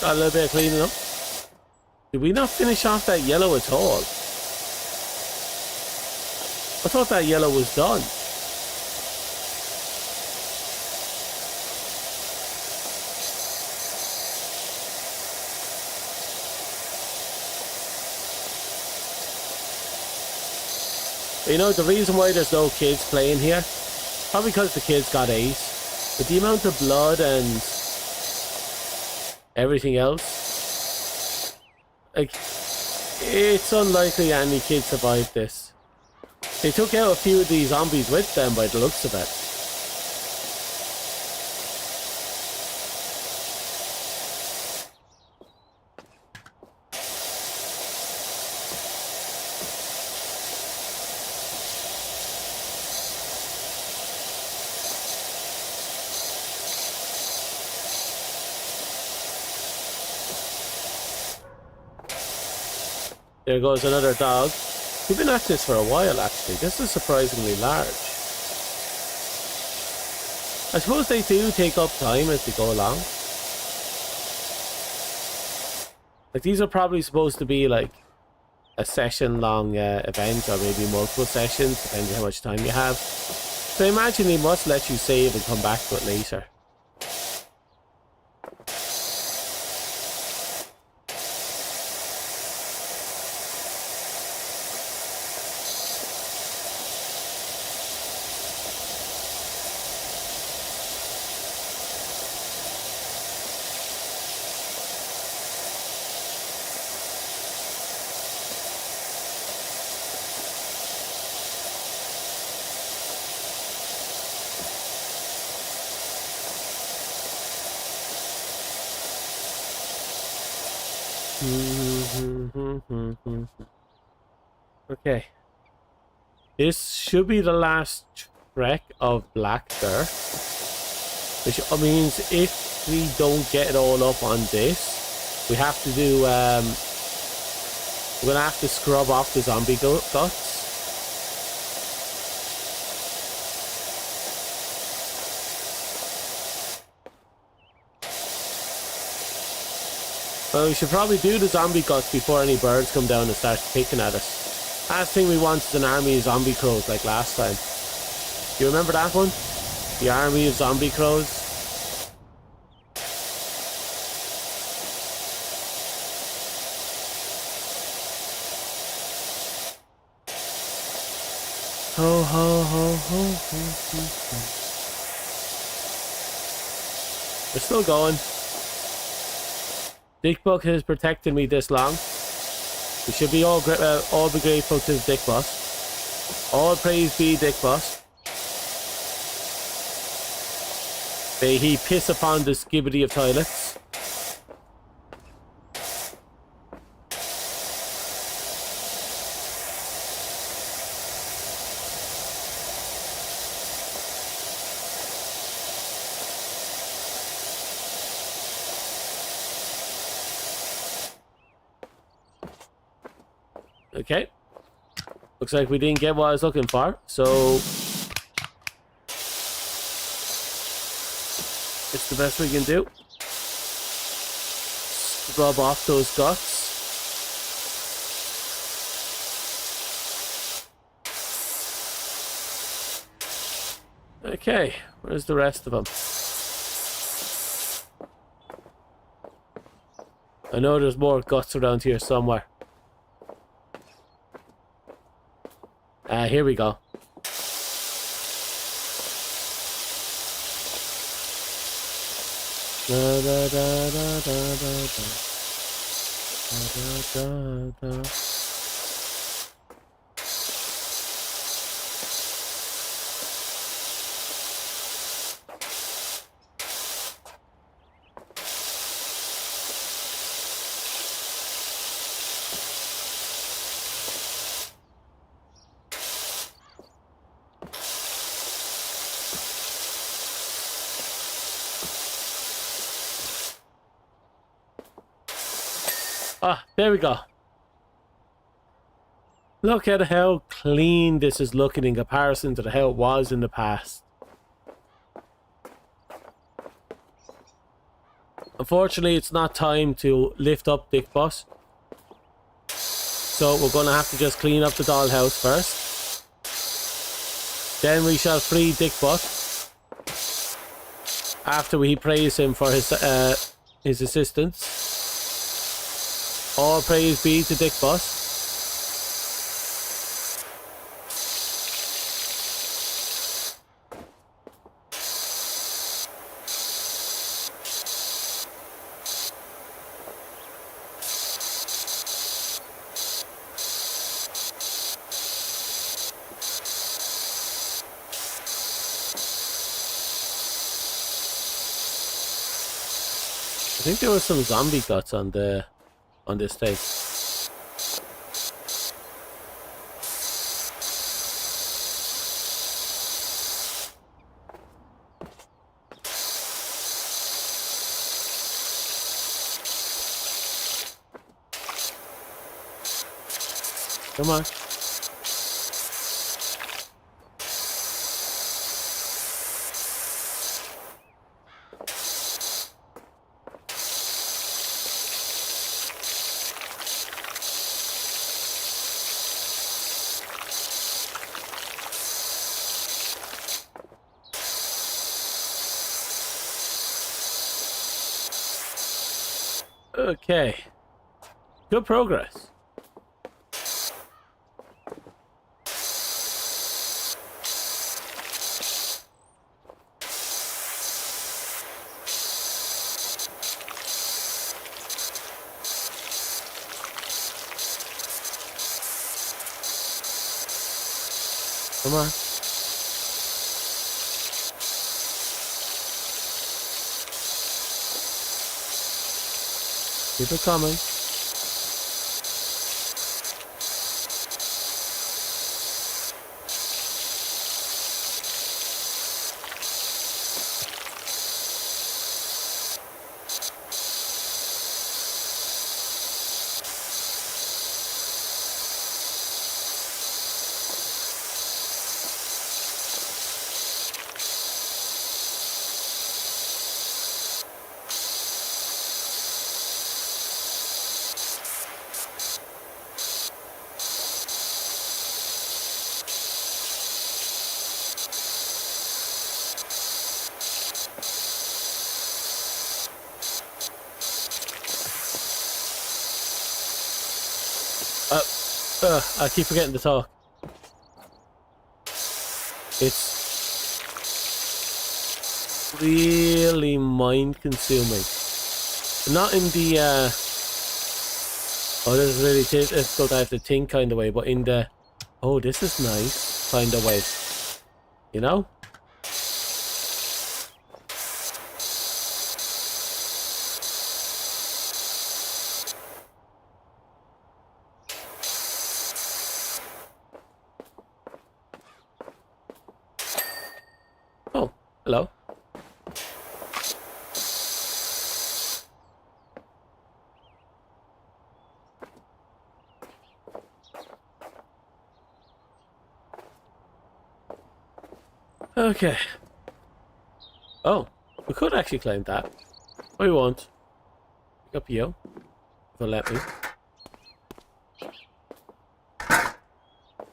Got a little bit of cleaning up. Did we not finish off that yellow at all? I thought that yellow was done. You know, the reason why there's no kids playing here, probably because the kids got AIDS. But the amount of blood and everything else, like, it's unlikely any kid survived this. They took out a few of these zombies with them by the looks of it. There goes another dog. We've been at this for a while, actually. This is surprisingly large. I suppose they do take up time as they go along. Like, these are probably supposed to be like a session-long event, or maybe multiple sessions, depending how much time you have. So I imagine they must let you save and come back to it later. Okay. This should be the last trek of Black Dirt. Which means if we don't get it all up on this, we have to do, we're gonna have to scrub off the zombie guts. Well, we should probably do the zombie guts before any birds come down and start picking at us. Last thing we want is an army of zombie crows like last time. You remember that one? The army of zombie crows? Ho ho ho ho ho ho ho. We're still going. Dick Buck has protected me this long. We should be all be grateful to Dick Boss. All praise be Dick Boss. May he piss upon the skibbity of toilets. Okay. Looks like we didn't get what I was looking for, so it's the best we can do. Scrub off those guts. Okay, where's the rest of them? I know there's more guts around here somewhere. Here we go. Da da da da da da da da da. Ah, there we go. Look at how clean this is looking in comparison to how it was in the past. Unfortunately, it's not time to lift up Dick Boss. So we're going to have to just clean up the dollhouse first. Then we shall free Dick Boss. After we praise him for his assistance. All praise be to Dick Boss. I think there was some zombie guts on this thing. Come on. Okay. Good progress. Come on. Keep it coming. I keep forgetting to talk. It's really mind-consuming. Not in the, oh, this is really difficult, I have to think kind of way, but in the, oh, this is nice kind of way. You know? Oh, hello. Okay. Oh, we could actually climb that. We won't. Pick up you. If it'll let me.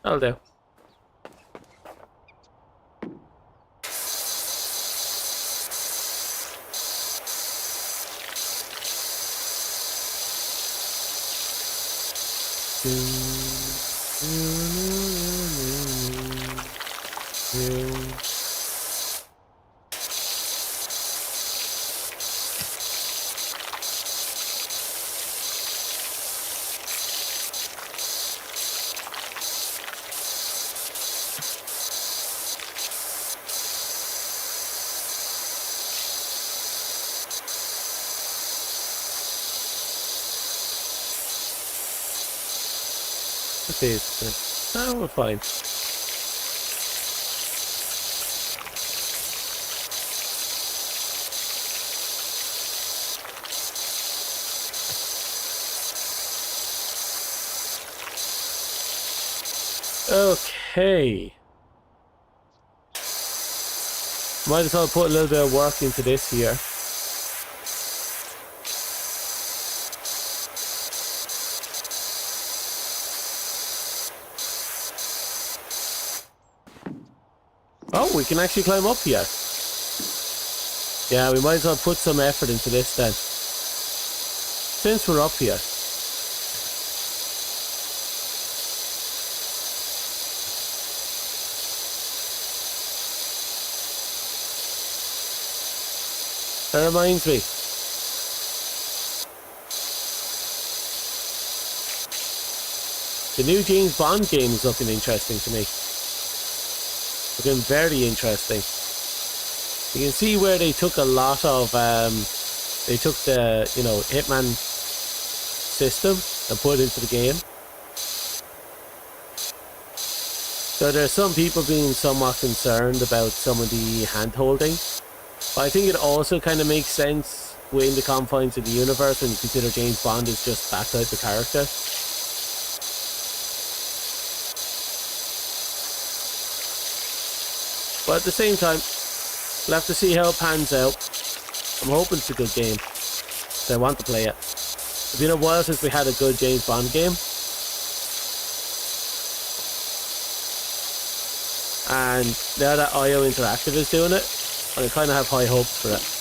That'll do. Okay, so we're fine. Okay. Might as well put a little bit of work into this here. Oh, we can actually climb up here. Yeah, we might as well put some effort into this then. Since we're up here. That reminds me. The new James Bond game is looking interesting to me. Looking very interesting. You can see where they took a lot of, they took the, you know, Hitman system and put it into the game. So there's some people being somewhat concerned about some of the hand-holding. But I think it also kind of makes sense within the confines of the universe when you consider James Bond is just backed out the character. But at the same time, we'll have to see how it pans out. I'm hoping it's a good game. So I want to play it. It's been a while since we had a good James Bond game. And now that IO Interactive is doing it, I kind of have high hopes for it.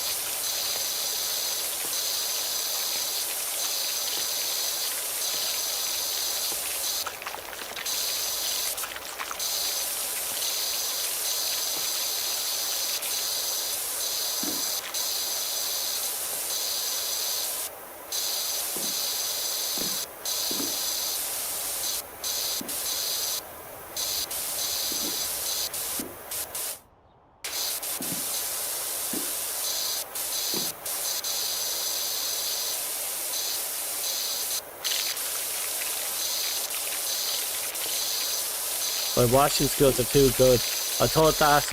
My washing skills are too good. I thought that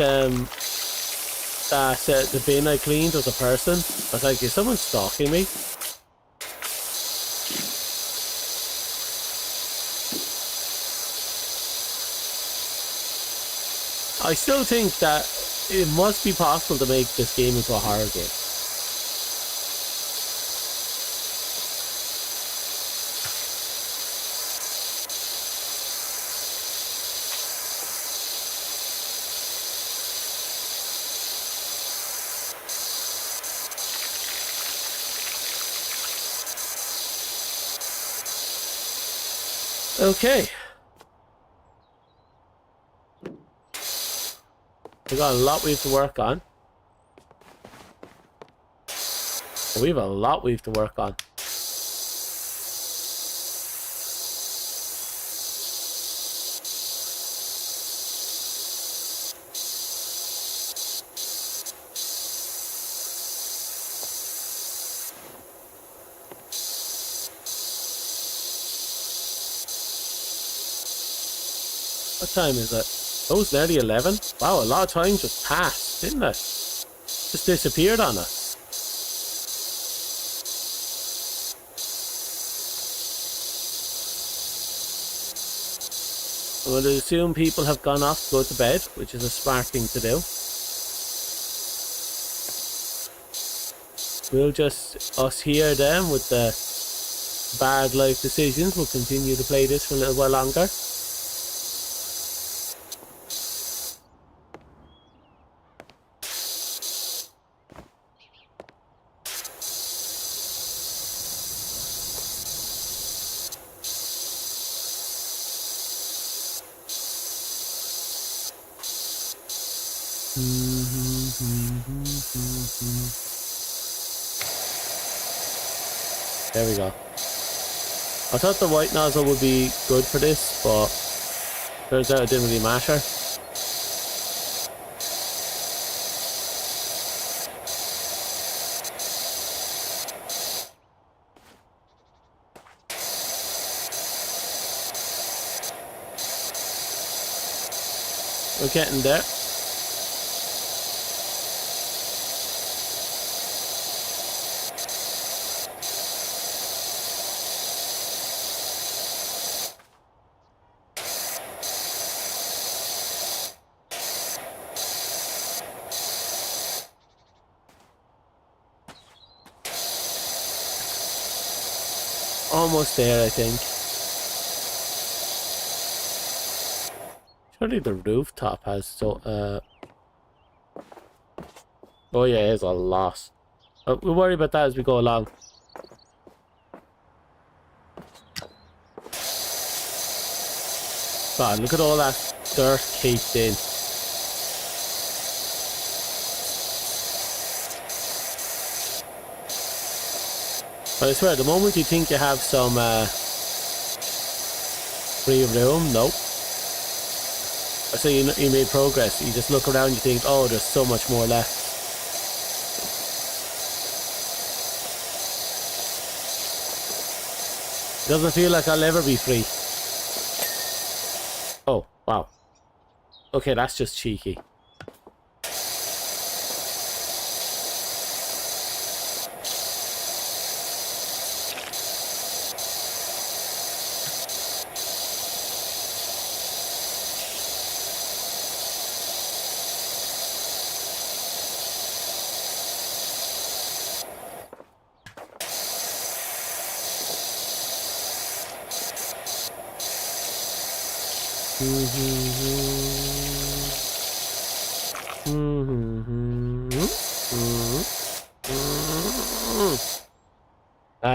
the bin I cleaned was a person. I was like, is someone stalking me? I still think that it must be possible to make this game into a horror game. Okay. We got a lot we have to work on. We have a lot we have to work on. What time is it? Oh, it's nearly 11. Wow, a lot of time just passed, didn't it? Just disappeared on us. I'm going to assume people have gone off to go to bed, which is a smart thing to do. We'll just, us here then, with the bad life decisions, we'll continue to play this for a little while longer. There we go. I thought the white nozzle would be good for this, but turns out it didn't really matter. We're getting there. Almost there, I think. Surely the rooftop has so. Oh yeah, there's a lot. We'll worry about that as we go along. God, look at all that dirt caked in. But I swear, the moment you think you have some free room, nope. I say you made progress. You just look around, you think, oh, there's so much more left. Doesn't feel like I'll ever be free. Oh, wow. Okay, that's just cheeky.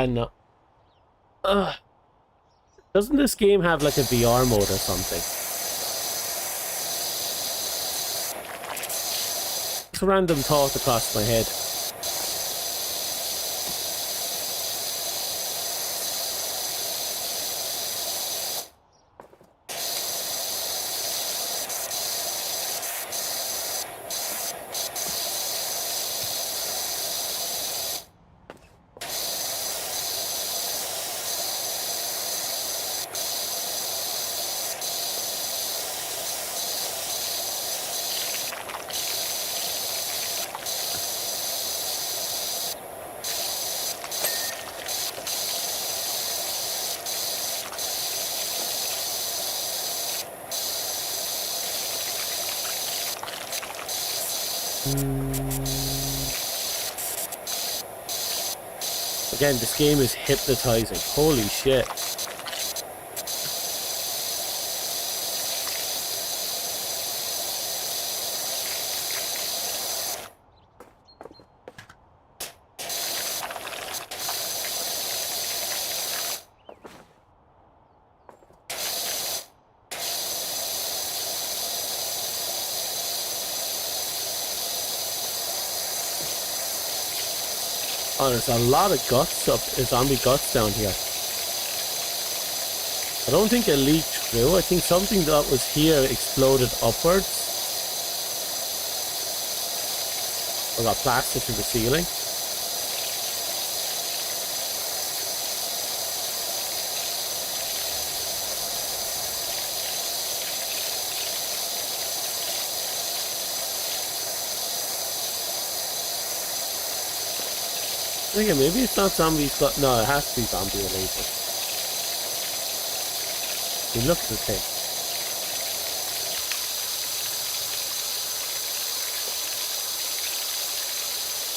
No. Doesn't this game have like a VR mode or something? It's a random thought across my head. Again, this game is hypnotizing. Holy shit. Oh, there's a lot of guts up, zombie guts down here. I don't think it leaked through. I think something that was here exploded upwards. Or got plastered to the ceiling. Again, maybe it's not zombies, but no, it has to be zombie related. You look at the thing.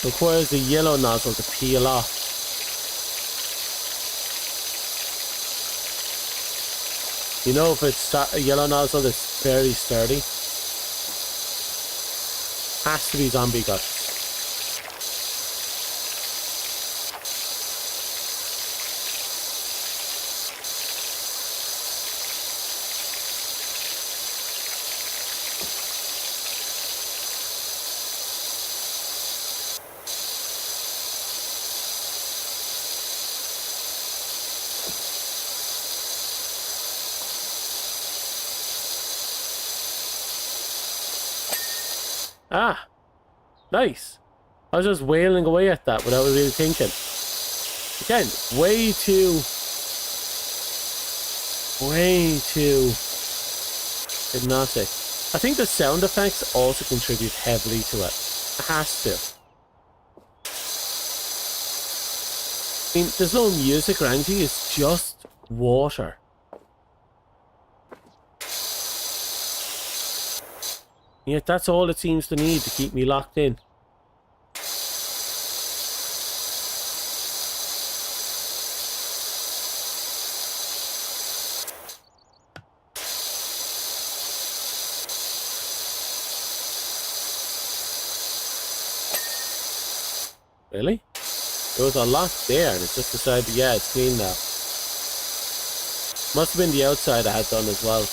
Requires the yellow nozzle to peel off. You know, if it's a yellow nozzle, it's very sturdy. Has to be zombie guts. Ah, nice. I was just wailing away at that without really thinking. Again, way too hypnotic. I think the sound effects also contribute heavily to it. It has to. I mean, there's no music or anything, it's just water. Yet that's all it seems to need to keep me locked in. Really? There was a lot there and it just decided, yeah, it's clean now. Must have been the outside I had done as well.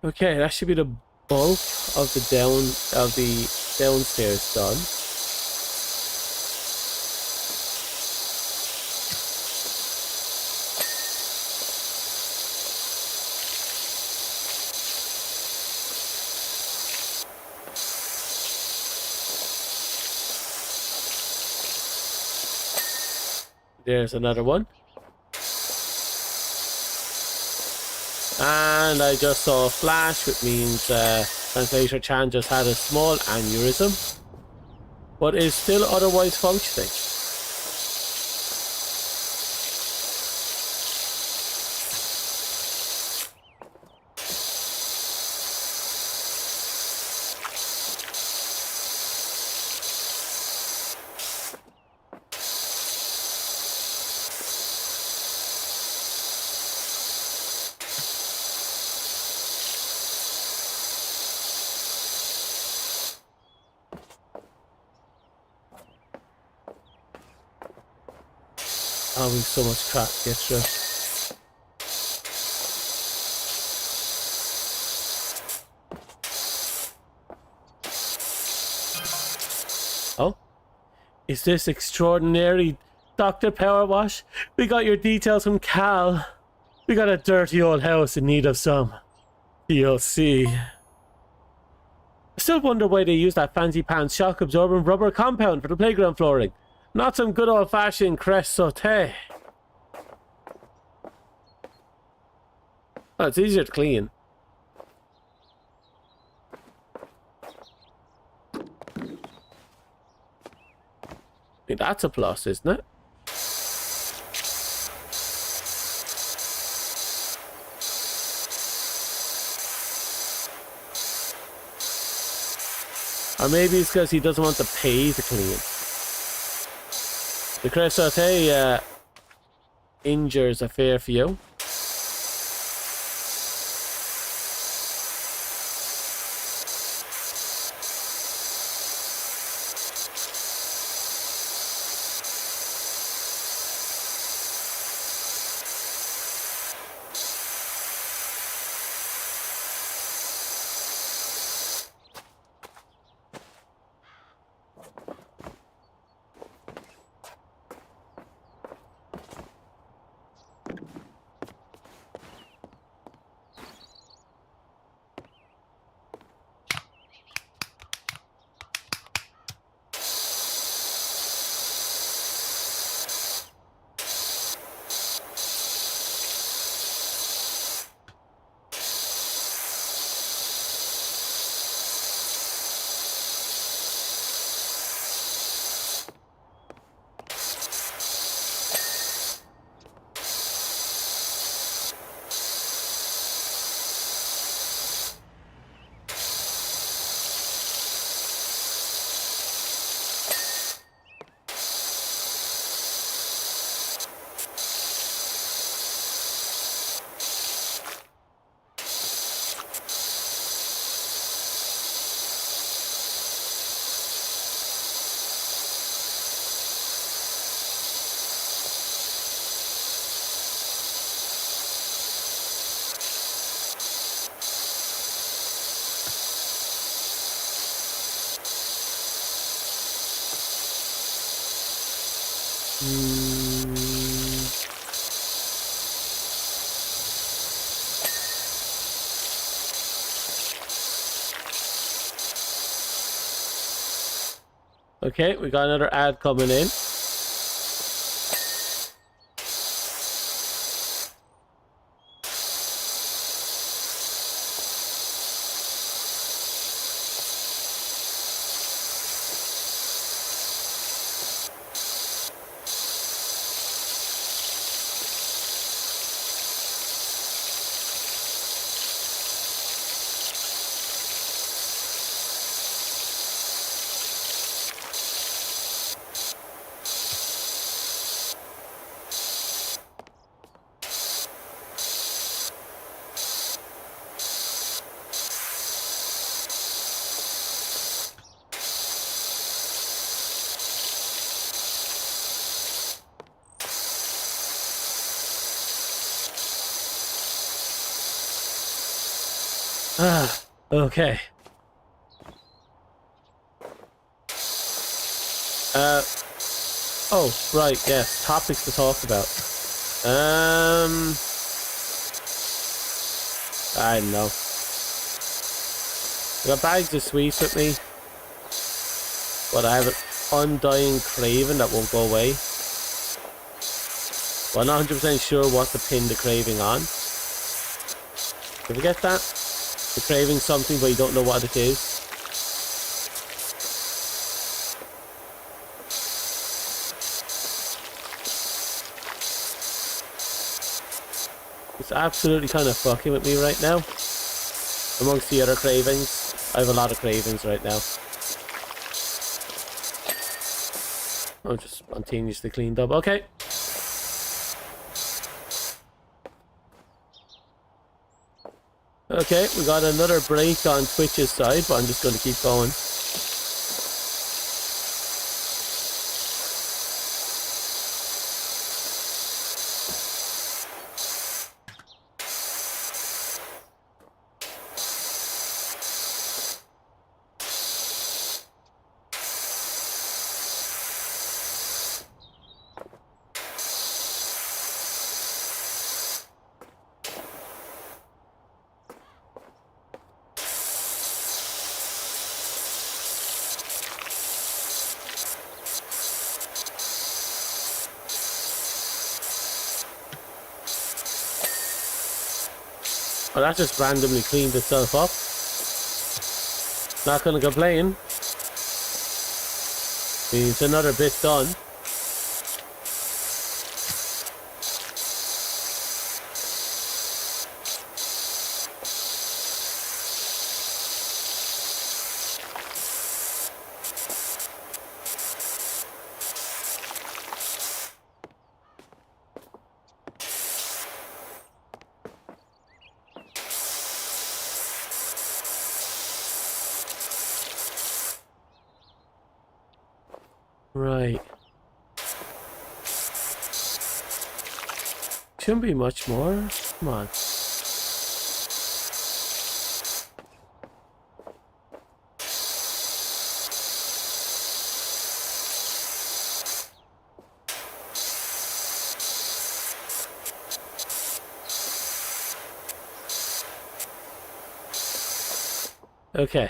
Okay, that should be the bulk of the downstairs done. There's another one. And I just saw a flash, which means translator Chan just had a small aneurysm, but is still otherwise functioning. Oh, we've so much crap to get through. Oh, is this extraordinary, Dr. Powerwash? We got your details from Cal. We got a dirty old house in need of some TLC. I still wonder why they use that fancy pants shock absorbing rubber compound for the playground flooring. Not some good old fashioned crest saute. Oh, it's easier to clean. I mean, that's a plus, isn't it? Or maybe it's because he doesn't want to pay to clean. The crest saute injures a fair few. Okay, we got another ad coming in. Okay. Oh, right, yes, topics to talk about. I don't know. I got bags of sweets with me, but I have an undying craving that won't go away. Well, I'm not 100% sure what to pin the craving on. Did you get that? You're craving something but you don't know what it is. It's absolutely kind of fucking with me right now. Amongst the other cravings. I have a lot of cravings right now. I'm just spontaneously cleaned up. Okay. Okay, we got another break on Twitch's side, but I'm just going to keep going. Well, that just randomly cleaned itself up. Not gonna complain. Means another bit done. Right. Shouldn't be much more. Come on. Okay.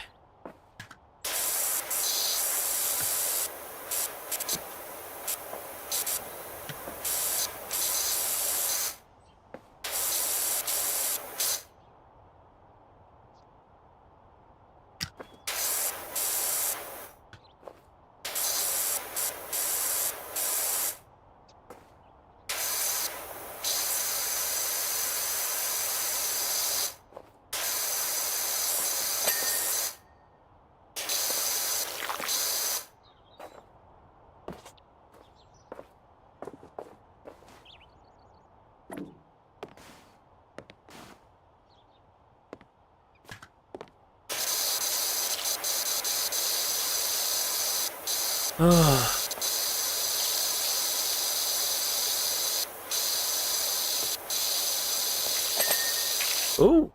Ooh,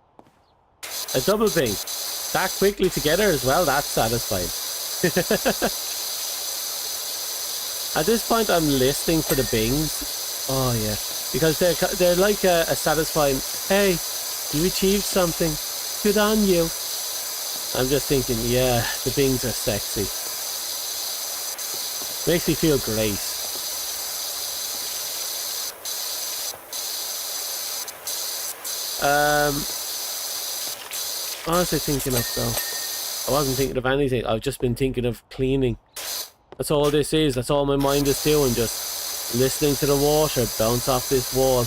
a double bing. That quickly together as well, that's satisfying. At this point I'm listening for the bings. Oh yeah, because they're like a satisfying, hey, you achieved something, good on you. I'm just thinking, yeah, the bings are sexy. Makes me feel great. What was I thinking of though? I wasn't thinking of anything. I've just been thinking of cleaning. That's all this is. That's all my mind is doing. Just listening to the water bounce off this wall.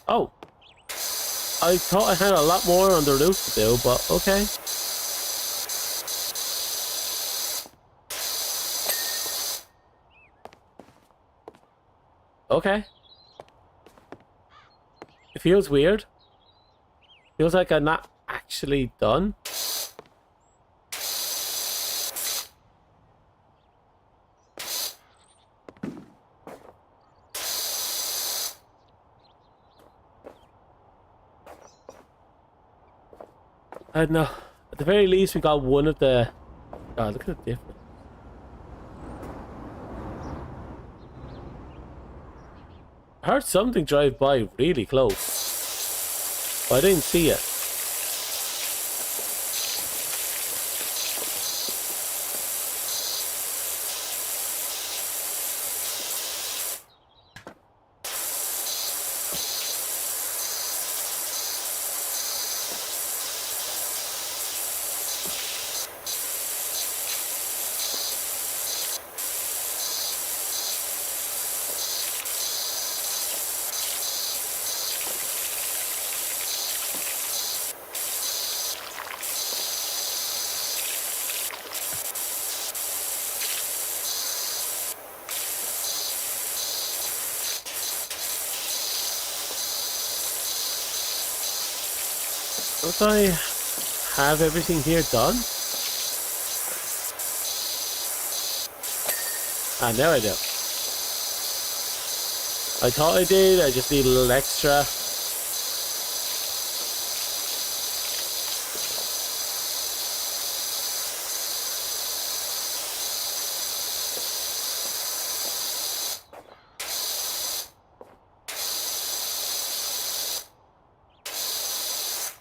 Oh, I thought I had a lot more on the roof to do, but okay. Okay. It feels weird. Feels like I'm not actually done. I don't know. At the very least, we got one of the... God, look at the difference. I heard something drive by really close, but I didn't see it. Don't I have everything here done? Ah, now I do. I thought I did, I just need a little extra.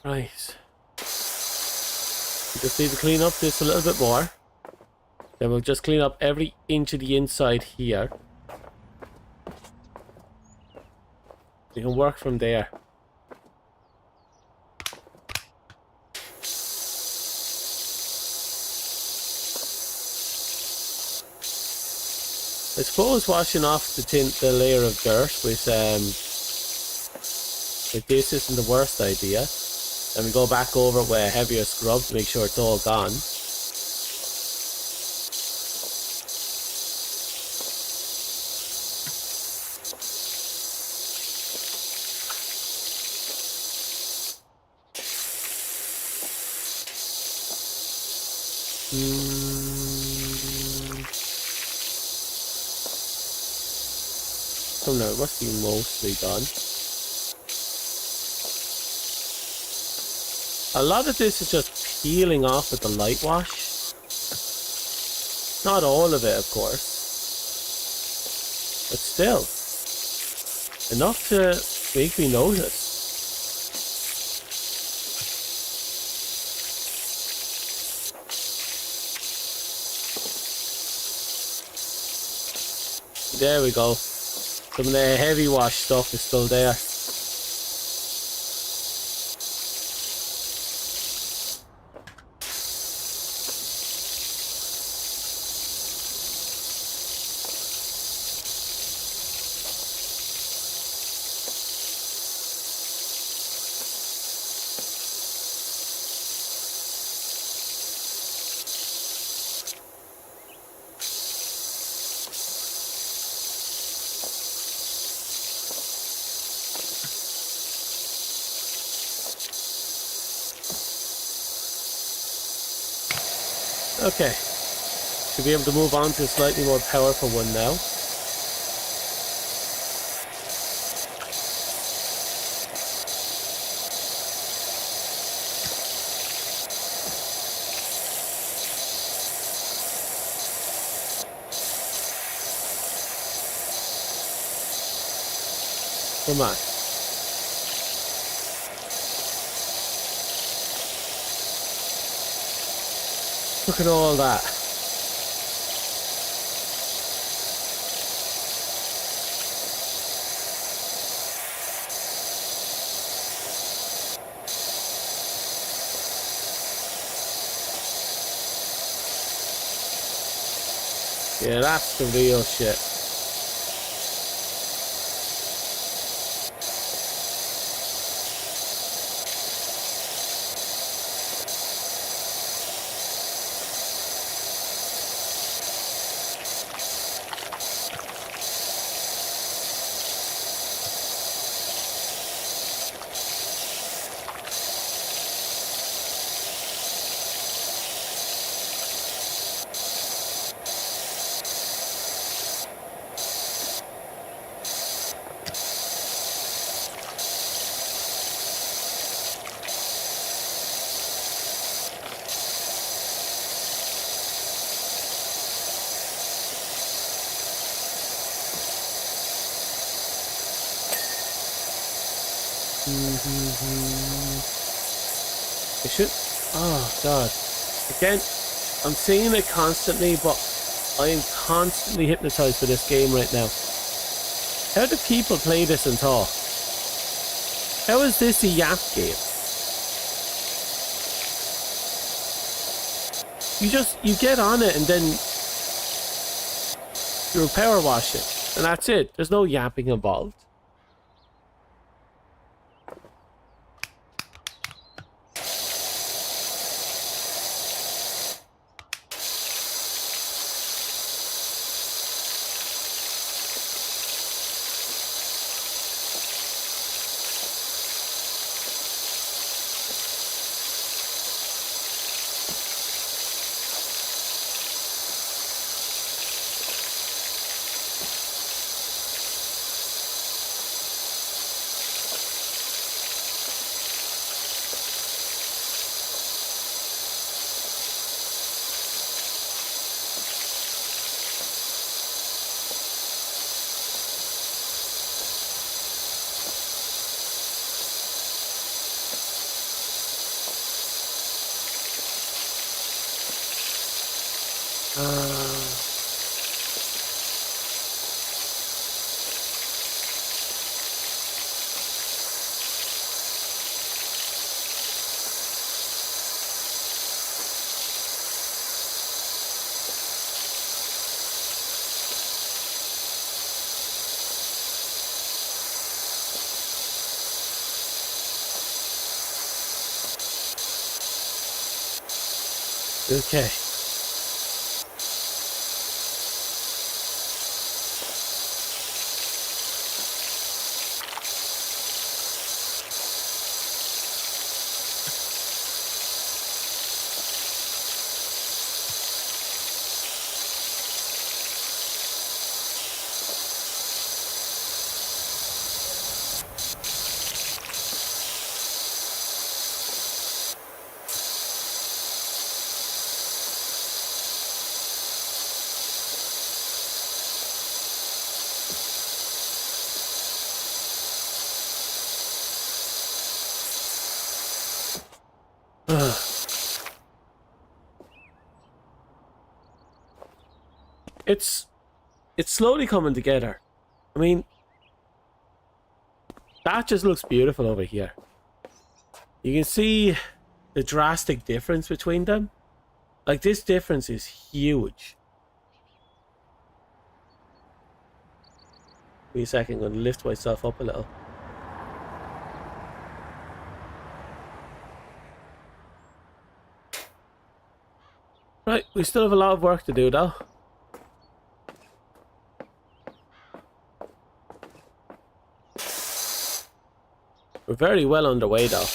Right. We just need to clean up this a little bit more. Then we'll just clean up every inch of the inside here. We can work from there. I suppose washing off the layer of dirt with this isn't the worst idea. And we go back over it with a heavier scrub to make sure it's all gone. So no, it must be mostly done. A lot of this is just peeling off with the light wash. Not all of it, of course. But still. Enough to make me notice. There we go. Some of the heavy wash stuff is still there. Okay, should be able to move on to a slightly more powerful one now. Come on. Look at all that. Yeah, that's the real shit. It should. Oh god. Again, I'm saying it constantly, but I am constantly hypnotized by this game right now. How do people play this and talk? How is this a yap game? You get on it and then you power wash it, and that's it. There's no yapping involved. Okay. It's slowly coming together. I mean, that just looks beautiful over here. You can see the drastic difference between them. Like, this difference is huge. Give me a second, I'm going to lift myself up a little. Right, we still have a lot of work to do though. We're very well underway though.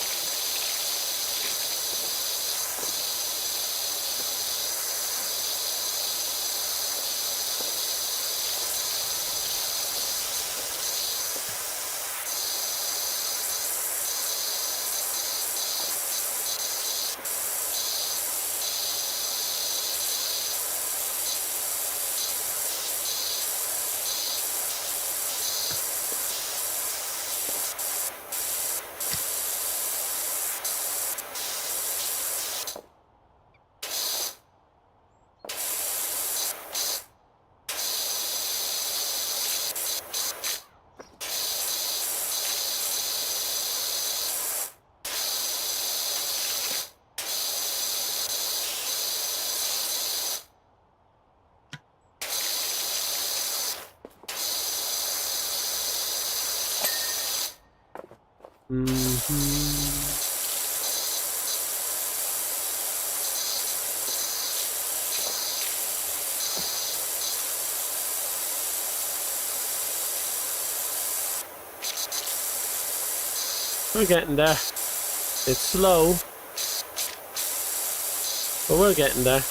We're getting there. It's slow, but we're getting there.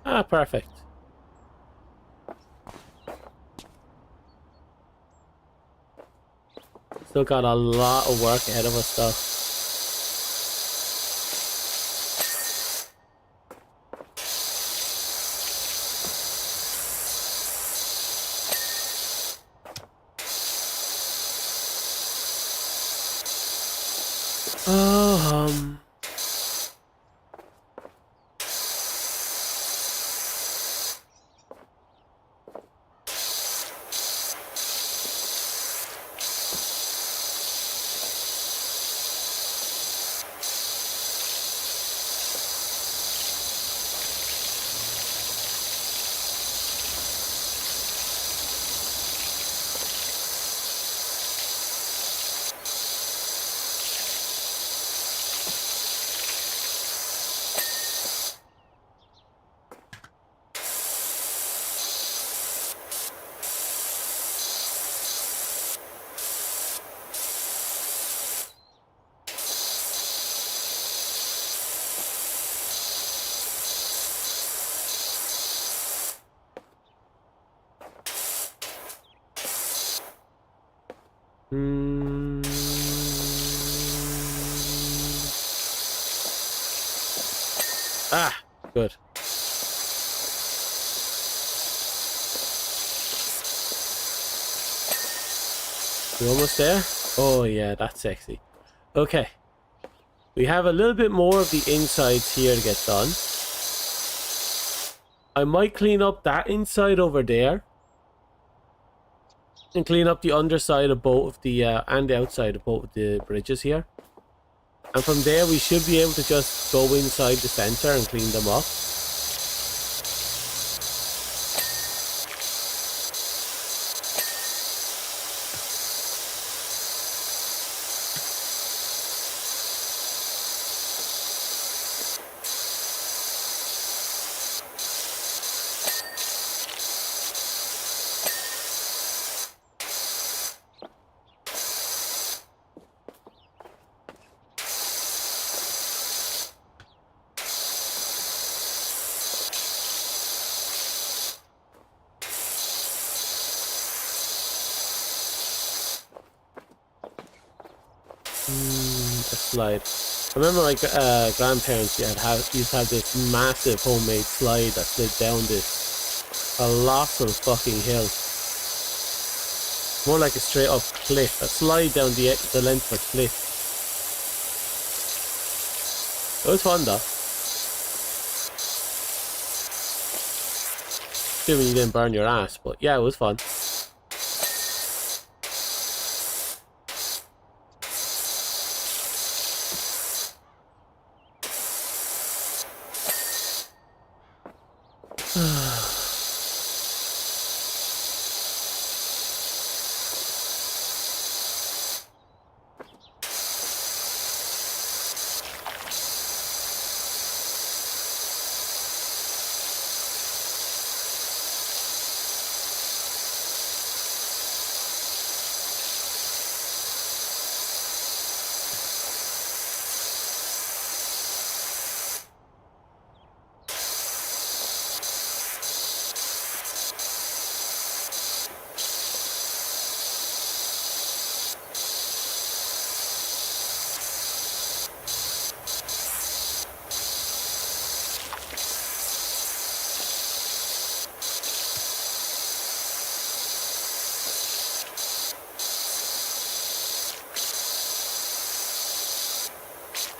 Ah, perfect. Still got a lot of work ahead of us though. Oh, mm, ah, good. We're almost there. Oh yeah, that's sexy. Okay, we have a little bit more of the insides here to get done. I might clean up that inside over there and clean up the underside of both of the and the outside of both of the bridges here. And from there we should be able to just go inside the center and clean them up. A slide. I remember my grandparents used to have this massive homemade slide that slid down this colossal fucking hill. More like a straight up cliff. A slide down the length of a cliff. It was fun though. Assuming you didn't burn your ass, but yeah, it was fun.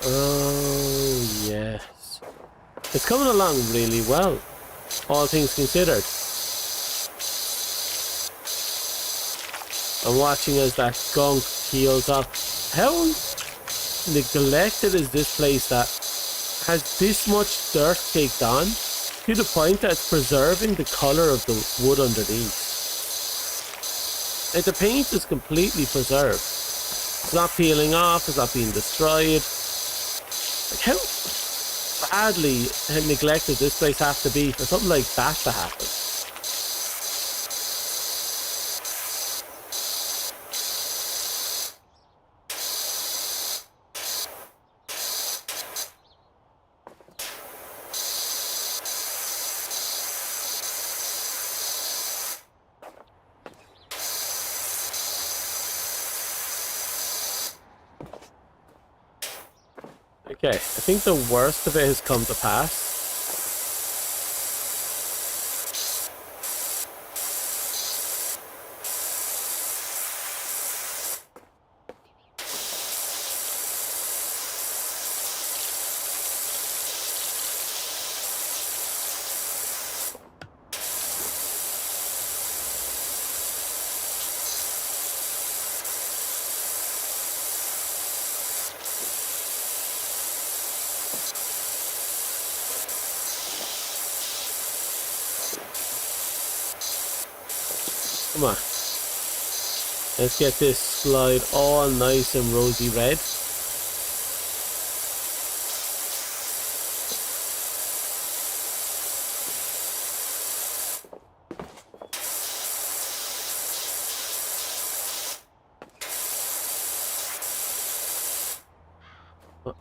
Oh, yes. It's coming along really well, all things considered. I'm watching as that gunk heals up. How neglected is this place that has this much dirt caked on to the point that it's preserving the colour of the wood underneath? Like, the paint is completely preserved. It's not peeling off, it's not being destroyed. Like, how badly neglected this place has to be for something like that to happen? Okay, I think the worst of it has come to pass. Come on. Let's get this slide all nice and rosy red.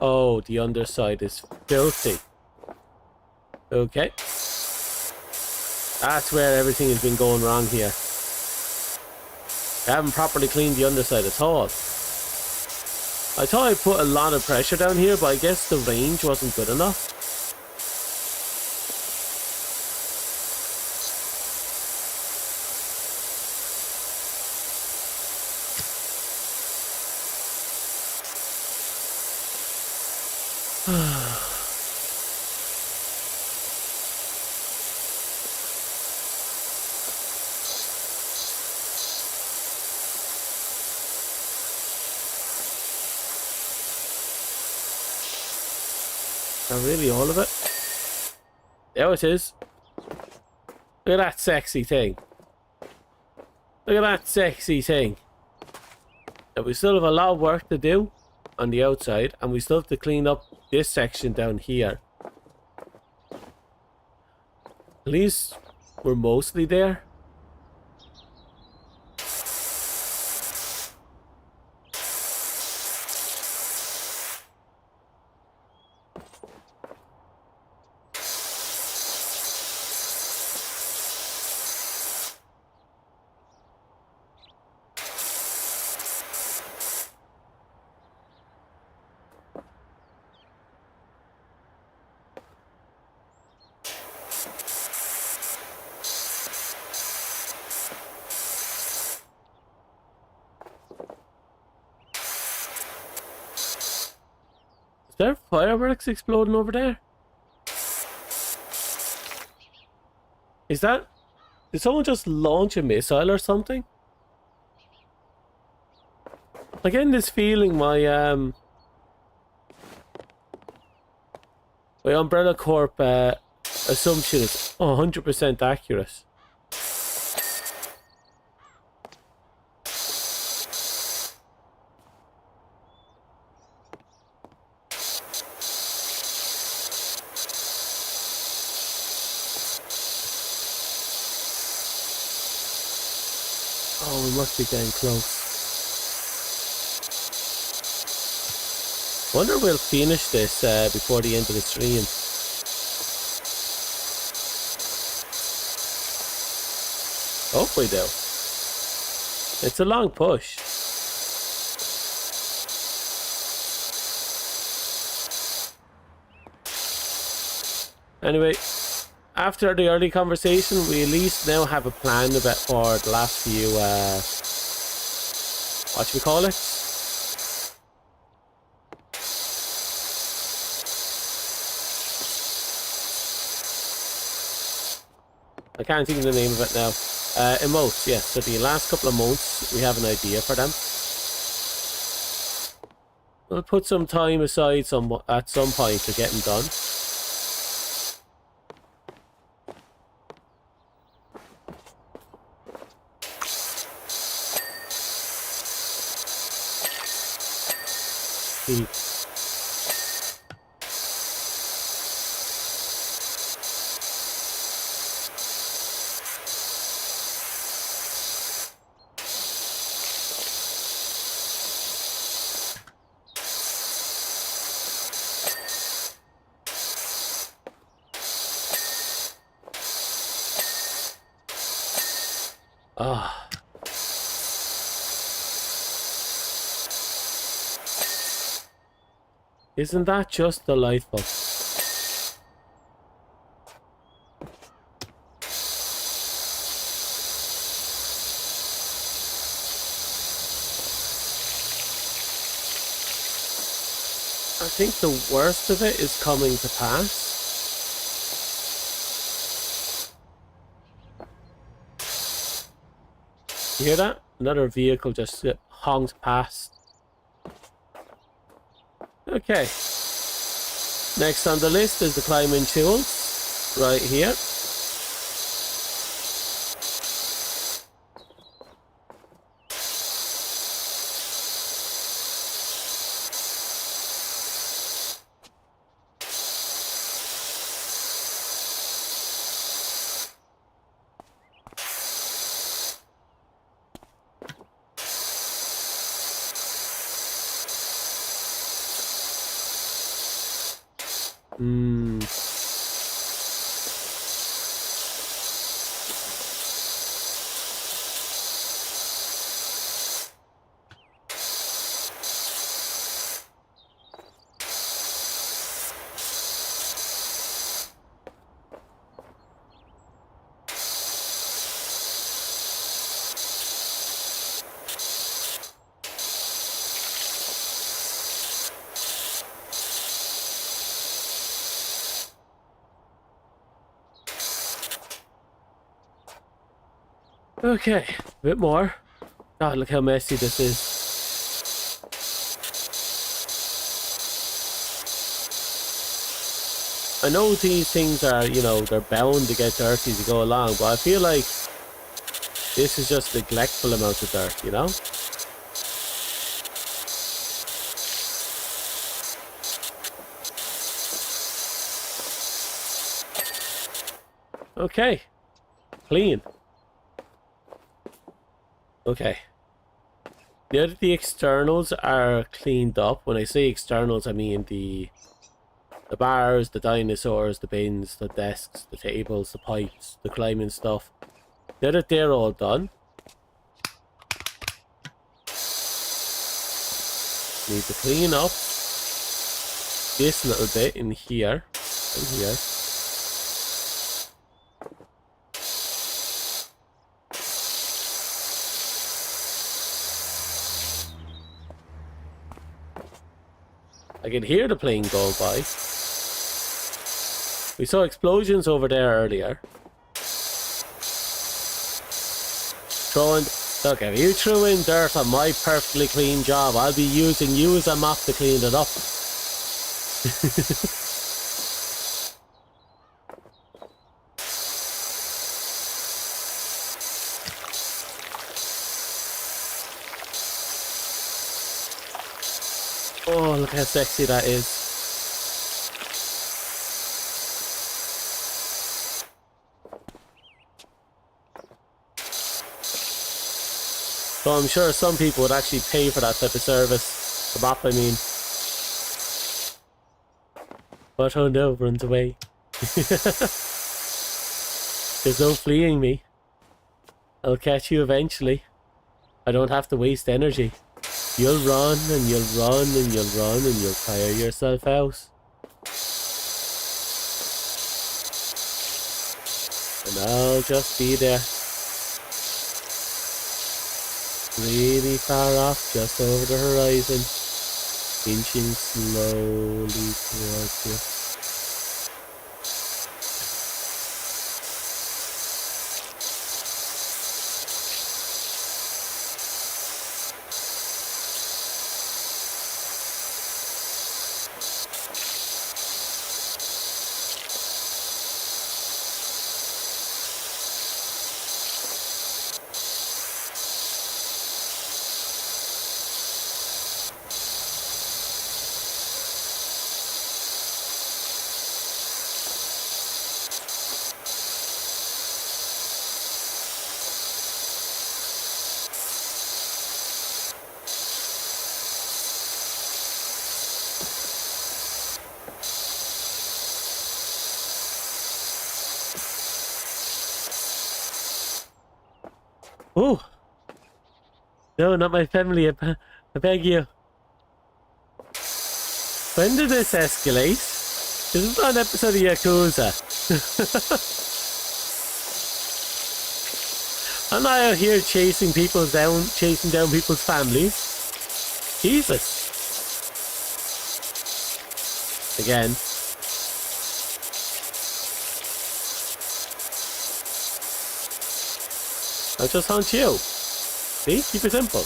Oh, the underside is filthy. Okay. That's where everything has been going wrong here. I haven't properly cleaned the underside at all. I thought I put a lot of pressure down here, but I guess the range wasn't good enough. Not really all of it. There it is. Look at that sexy thing. Look at that sexy thing. Now we still have a lot of work to do on the outside, and we still have to clean up this section down here. At least we're mostly there. Is there fireworks exploding over there? Is that... Did someone just launch a missile or something? I'm getting this feeling my Umbrella Corp assumption is 100% accurate. Oh, we must be getting close. Wonder we'll finish this before the end of the stream. Hope we do. It's a long push. Anyway, after the early conversation, we at least now have a plan about for the last few, what should we call it? I can't think of the name of it now. Emotes, yes. So the last couple of months, we have an idea for them. We'll put some time aside at some point to get them done. Ah. Isn't that just delightful? I think the worst of it is coming to pass. You hear that? Another vehicle just honked past. Okay. Next on the list is the climbing tools. Right here. Okay, a bit more. God, look how messy this is. I know these things are, you know, they're bound to get dirty as you go along, but I feel like this is just a neglectful amount of dirt, you know? Okay, clean. Okay. Now that the externals are cleaned up, when I say externals, I mean the bars, the dinosaurs, the bins, the desks, the tables, the pipes, the climbing stuff. Now that they're all done, need to clean up this little bit in here and here. I can hear the plane going by. We saw explosions over there earlier. Look, if you threw in dirt on my perfectly clean job, I'll be using you as a mop to clean it up. Oh, look how sexy that is. So I'm sure some people would actually pay for that type of service. The mop, I mean. But oh no, runs away. There's no fleeing me. I'll catch you eventually. I don't have to waste energy. You'll run and you'll run and you'll run and you'll tire yourself out. And I'll just be there. Really far off, just over the horizon. Inching slowly towards you. Oh! No, not my family, I beg you. When did this escalate? This is not an episode of Yakuza. I'm not out here chasing down people's families. Jesus. Again. I'll just hunt you. See? Keep it simple.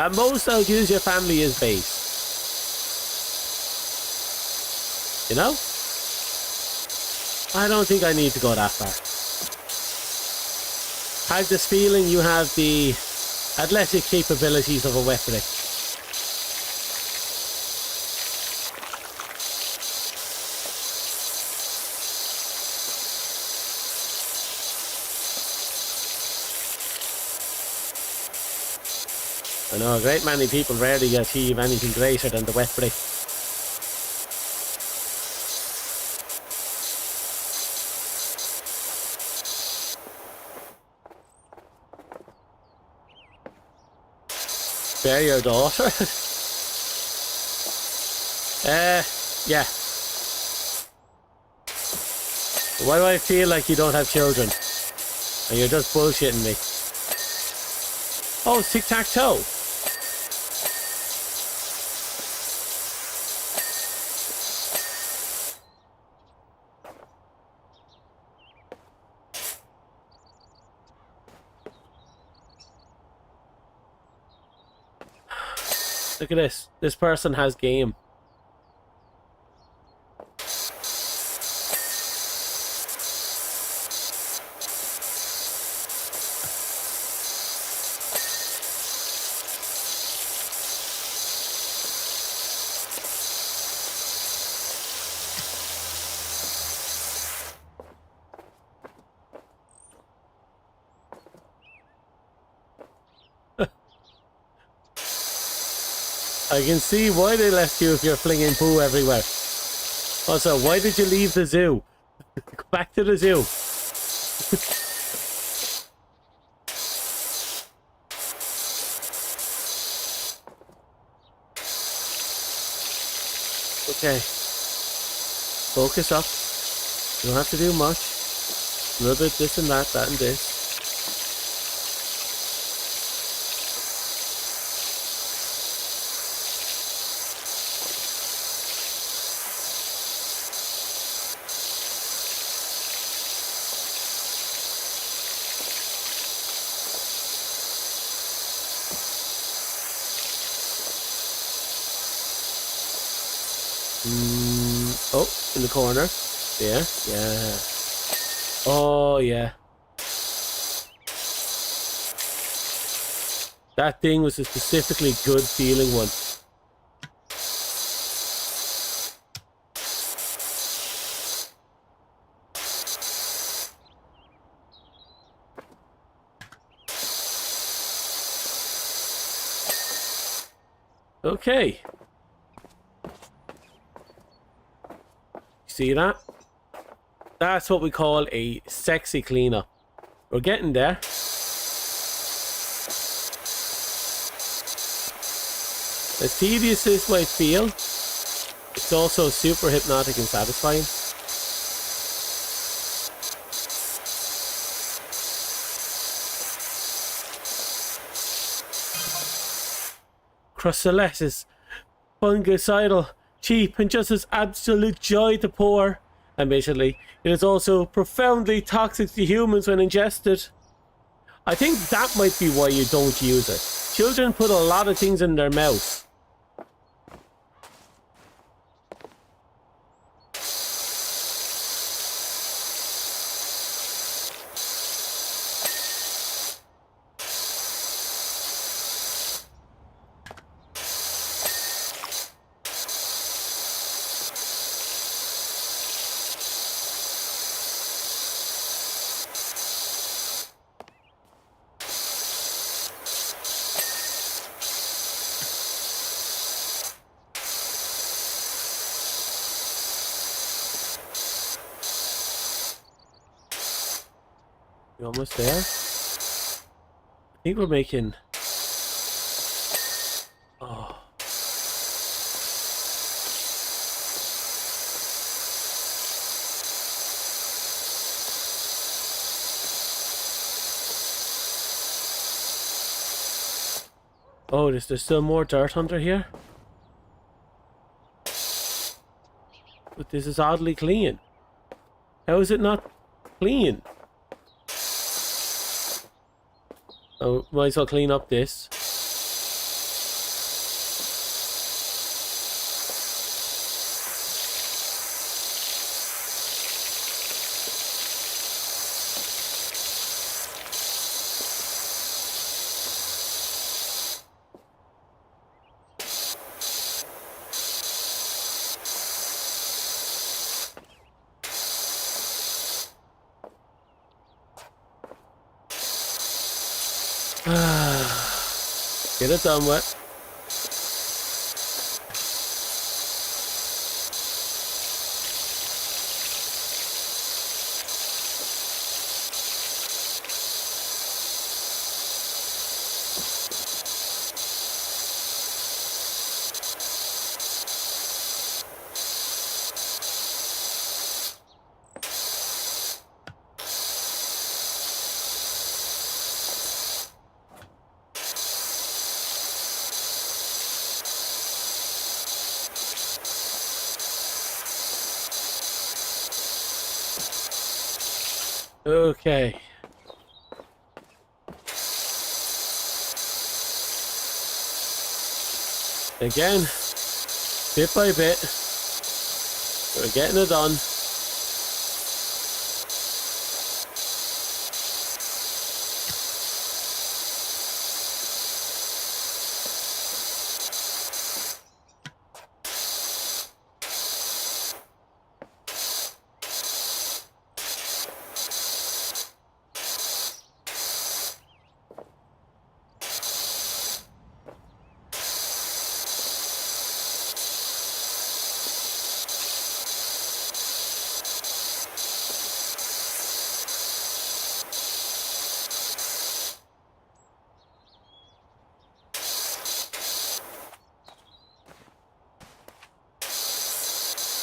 At most, I'll use your family as base. You know? I don't think I need to go that far. I have this feeling you have the athletic capabilities of a weaponry. I know a great many people rarely achieve anything greater than the weaponry. Spare your daughter? Yeah. Why do I feel like you don't have children? And you're just bullshitting me. Oh, tic-tac-toe. Look at this. This person has game. I can see why they left you if you're flinging poo everywhere. Also, why did you leave the zoo? Go back to the zoo. Okay. Focus up. You don't have to do much. A little bit this and that, that and this. Oh, in the corner. Yeah, yeah. Oh, yeah. That thing was a specifically good feeling one. Okay. See that? That's what we call a sexy cleanup. We're getting there. As tedious as this might feel, it's also super hypnotic and satisfying. Crustaceous, fungicidal, cheap, and just as absolute joy to pour. Admittedly, it is also profoundly toxic to humans when ingested. I think that might be why you don't use it. Children put a lot of things in their mouth. You almost there? I think we're making... Oh. Oh, there's still more dirt under here? But this is oddly clean. How is it not clean? Oh, might as well clean up this. Get it done with. Okay. Again, bit by bit, we're getting it done.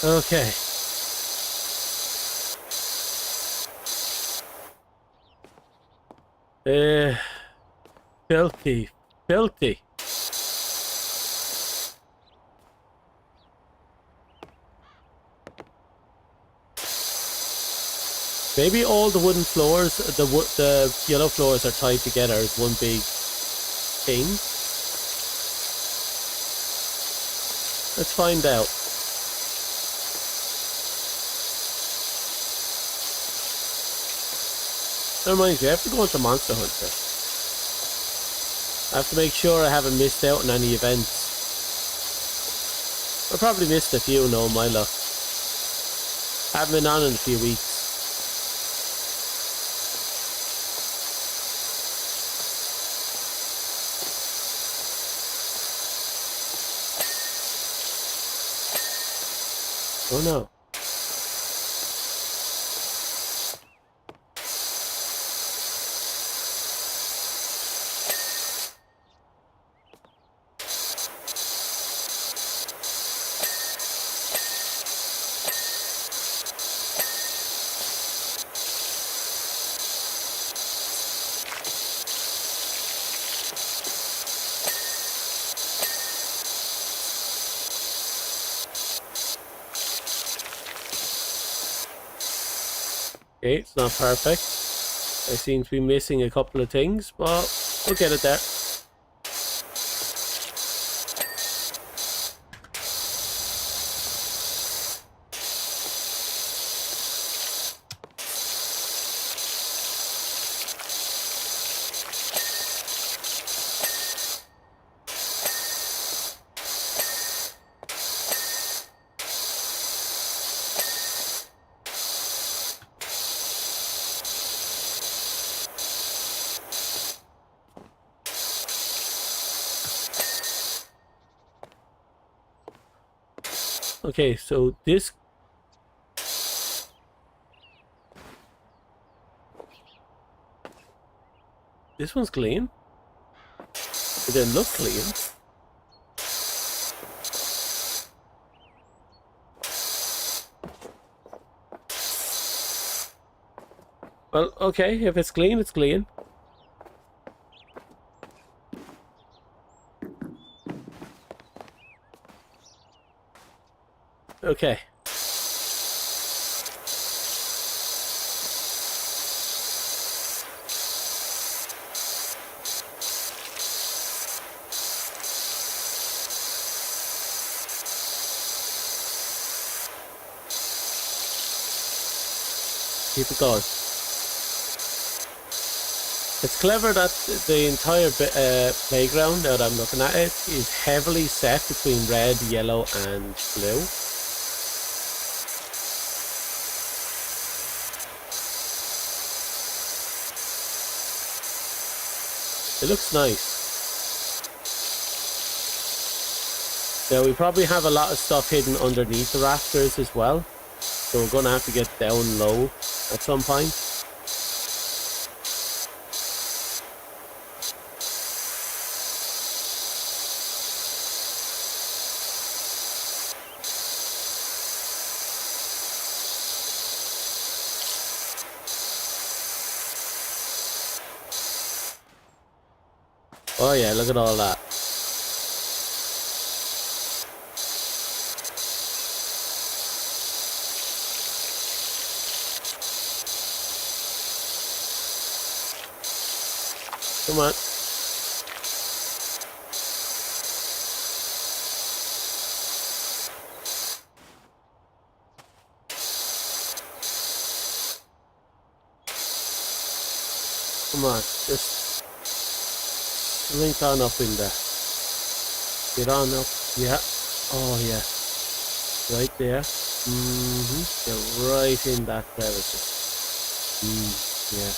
Okay. Filthy. Filthy. Maybe all the wooden floors, the yellow floors are tied together as one big thing. Let's find out. That reminds me, I have to go into Monster Hunter. I have to make sure I haven't missed out on any events. I probably missed a few, no, my luck. I haven't been on in a few weeks. Oh no. Okay, it's not perfect. I seem to be missing a couple of things, but we'll get it there. Okay, so this one's clean. It didn't look clean. Well, okay, if it's clean, it's clean. Okay. Keep it going. It's clever that the entire playground, now that I'm looking at it, is heavily set between red, yellow and blue. It looks nice. Now we probably have a lot of stuff hidden underneath the rafters as well, so we're going to have to get down low at some point. Oh yeah, look at all that. Come on. Come on, just slink on up in there. Get on up. Yeah. Oh yeah. Right there. Get right in that crevice. Yeah.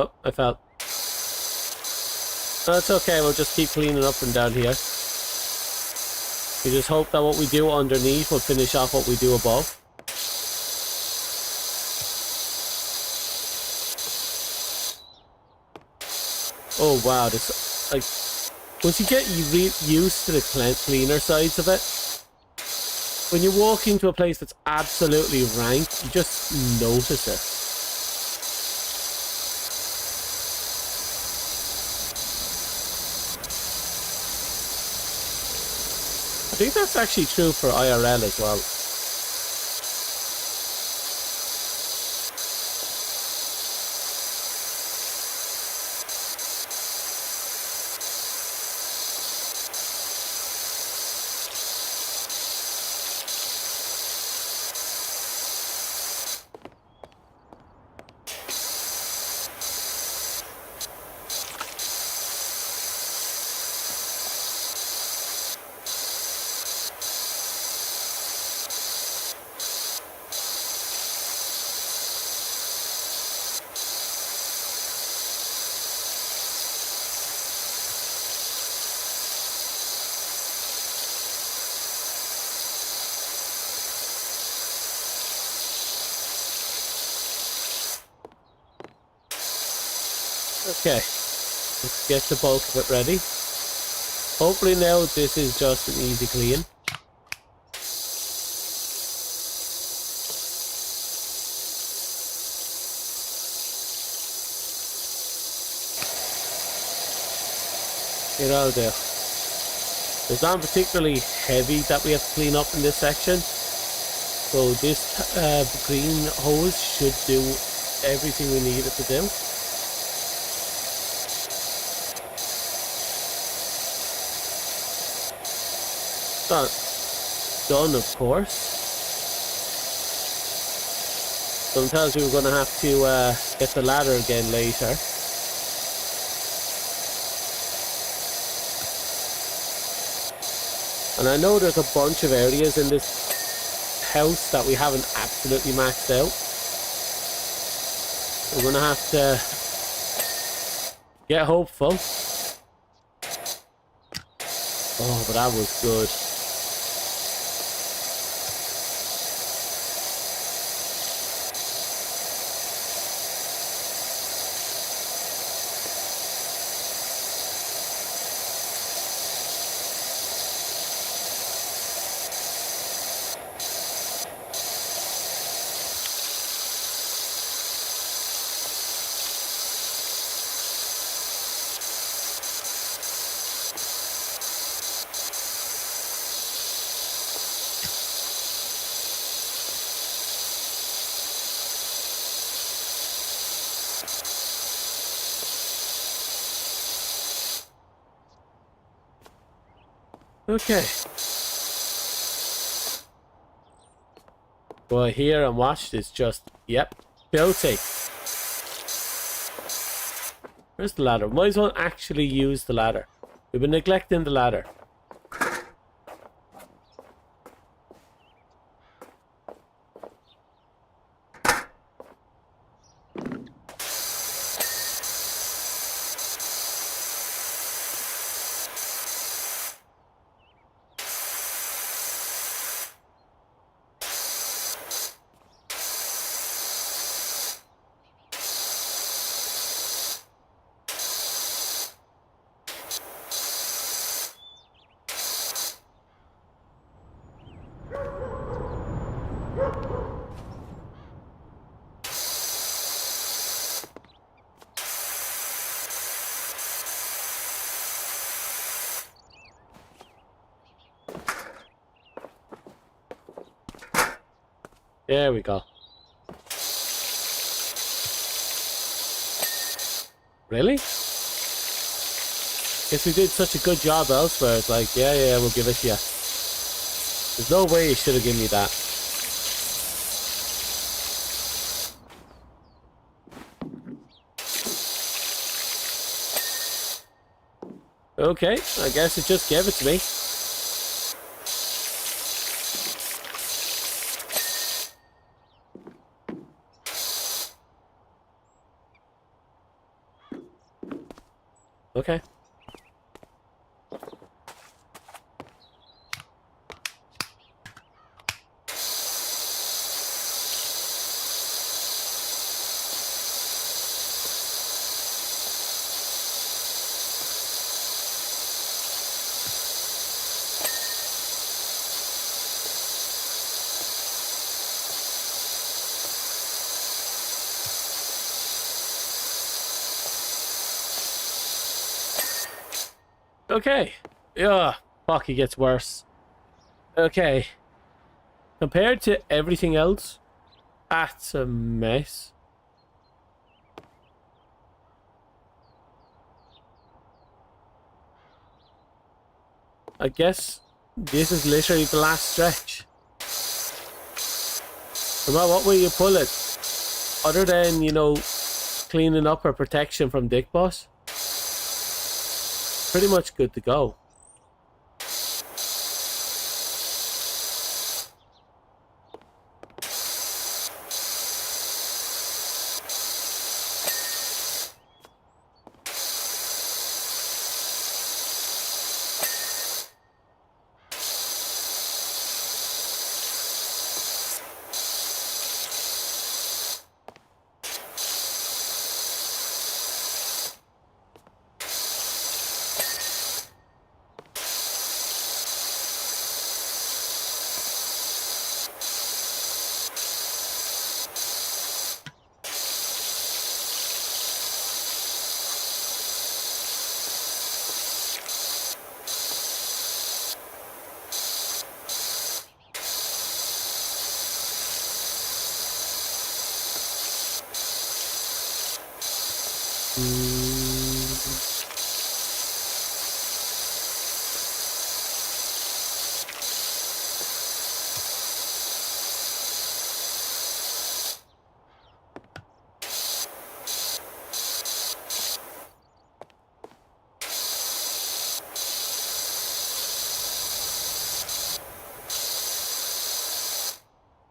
Oh, I fell. That's okay, we'll just keep cleaning up and down here. We just hope that what we do underneath will finish off what we do above. Oh wow, this, like, once you get used to the cleaner sides of it, when you walk into a place that's absolutely rank, you just notice it. I think that's actually true for IRL as well. Okay, let's get the bulk of it ready. Hopefully now this is just an easy clean. Get out of there. There's not particularly heavy that we have to clean up in this section. So this green hose should do everything we need it to do. Not done, of course. Sometimes we were going to have to get the ladder again later. And I know there's a bunch of areas in this house that we haven't absolutely maxed out. We're going to have to get hopeful. Oh, but that was good. Okay. Go here and watch this just, yep, filthy. Where's the ladder? Might as well actually use the ladder. We've been neglecting the ladder. There we go. Really? Guess we did such a good job elsewhere. It's like, yeah, we'll give it to you. There's no way you should have given me that. Okay, I guess it just gave it to me. Okay. Okay. Yeah. Fuck, it gets worse. Okay. Compared to everything else, that's a mess. I guess this is literally the last stretch. No matter what way you pull it, other than, you know, cleaning up or protection from Dick Boss, pretty much good to go.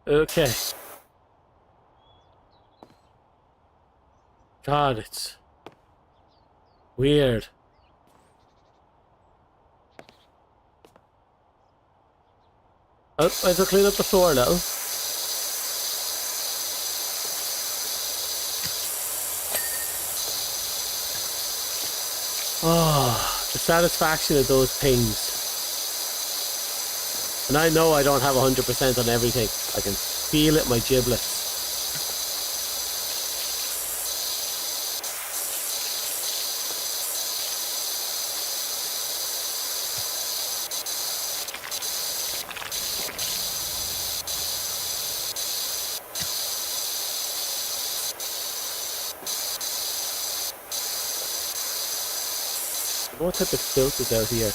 Okay. God, it's weird. Oh, I have to clean up the floor a little. Oh, the satisfaction of those pings. And I know I don't have 100% on everything. I can feel it in my giblets. What type of filth is out here?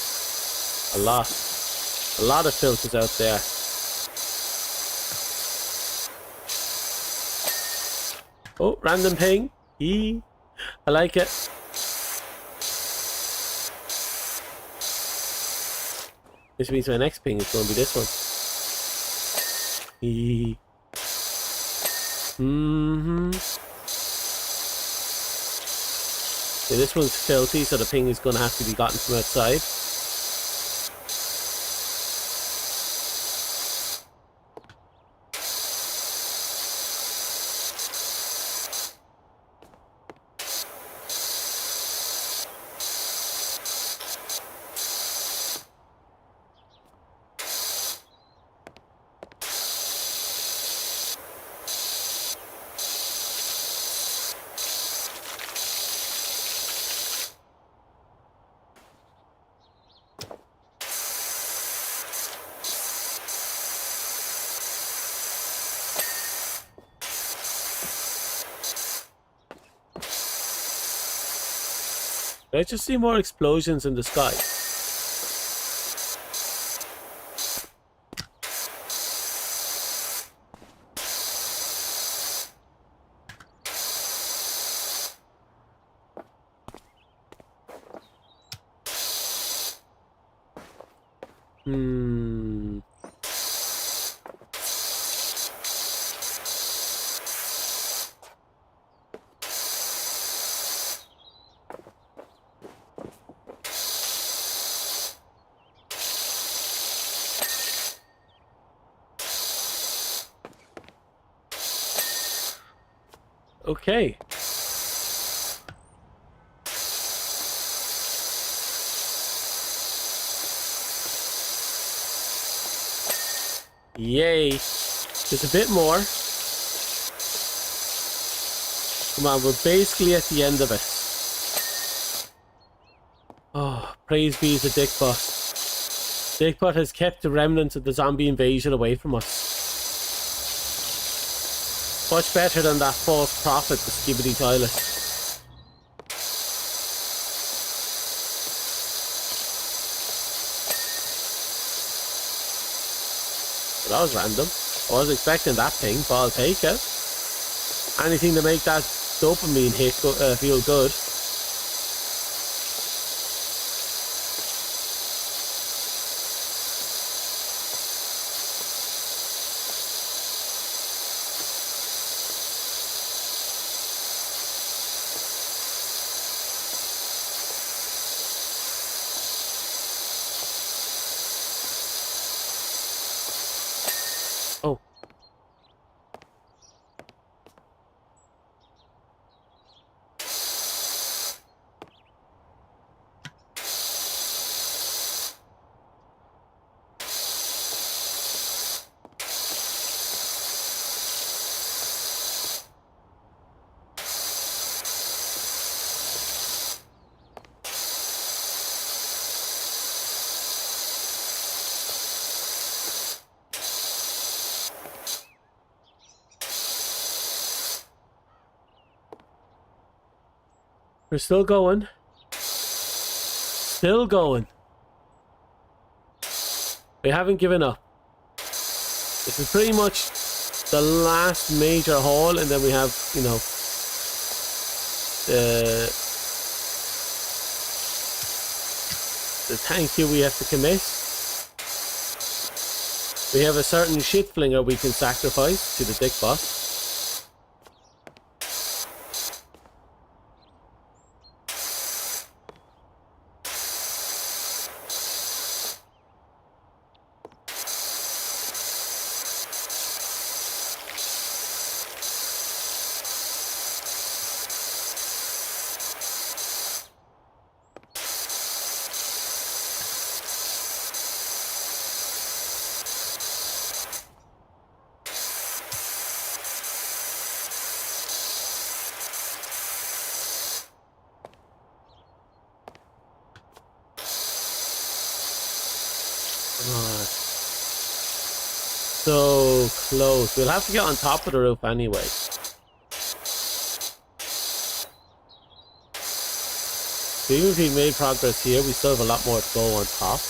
A lot. A lot of filth is out there. Oh, random ping. Yee. I like it. This means my next ping is going to be this one. Yee. Yeah, this one's filthy, so the ping is going to have to be gotten from outside. Let's just see more explosions in the sky. Okay. Yay. There's a bit more. Come on, we're basically at the end of it. Oh, praise be to Dickbot. Dickbot has kept the remnants of the zombie invasion away from us. Much better than that false prophet, the Skibbity Toilet. But that was random. I wasn't expecting that thing, but I'll take it. Anything to make that dopamine hit feel good. Oh. We're still going. Still going. We haven't given up. This is pretty much the last major haul, and then we have, you know, the thank you we have to commit. We have a certain shit flinger we can sacrifice to the dick boss. So close. We'll have to get on top of the roof anyway. So even if we made progress here, we still have a lot more to go on top.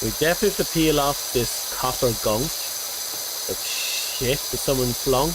We definitely have to peel off this copper gunk of shit that someone flung.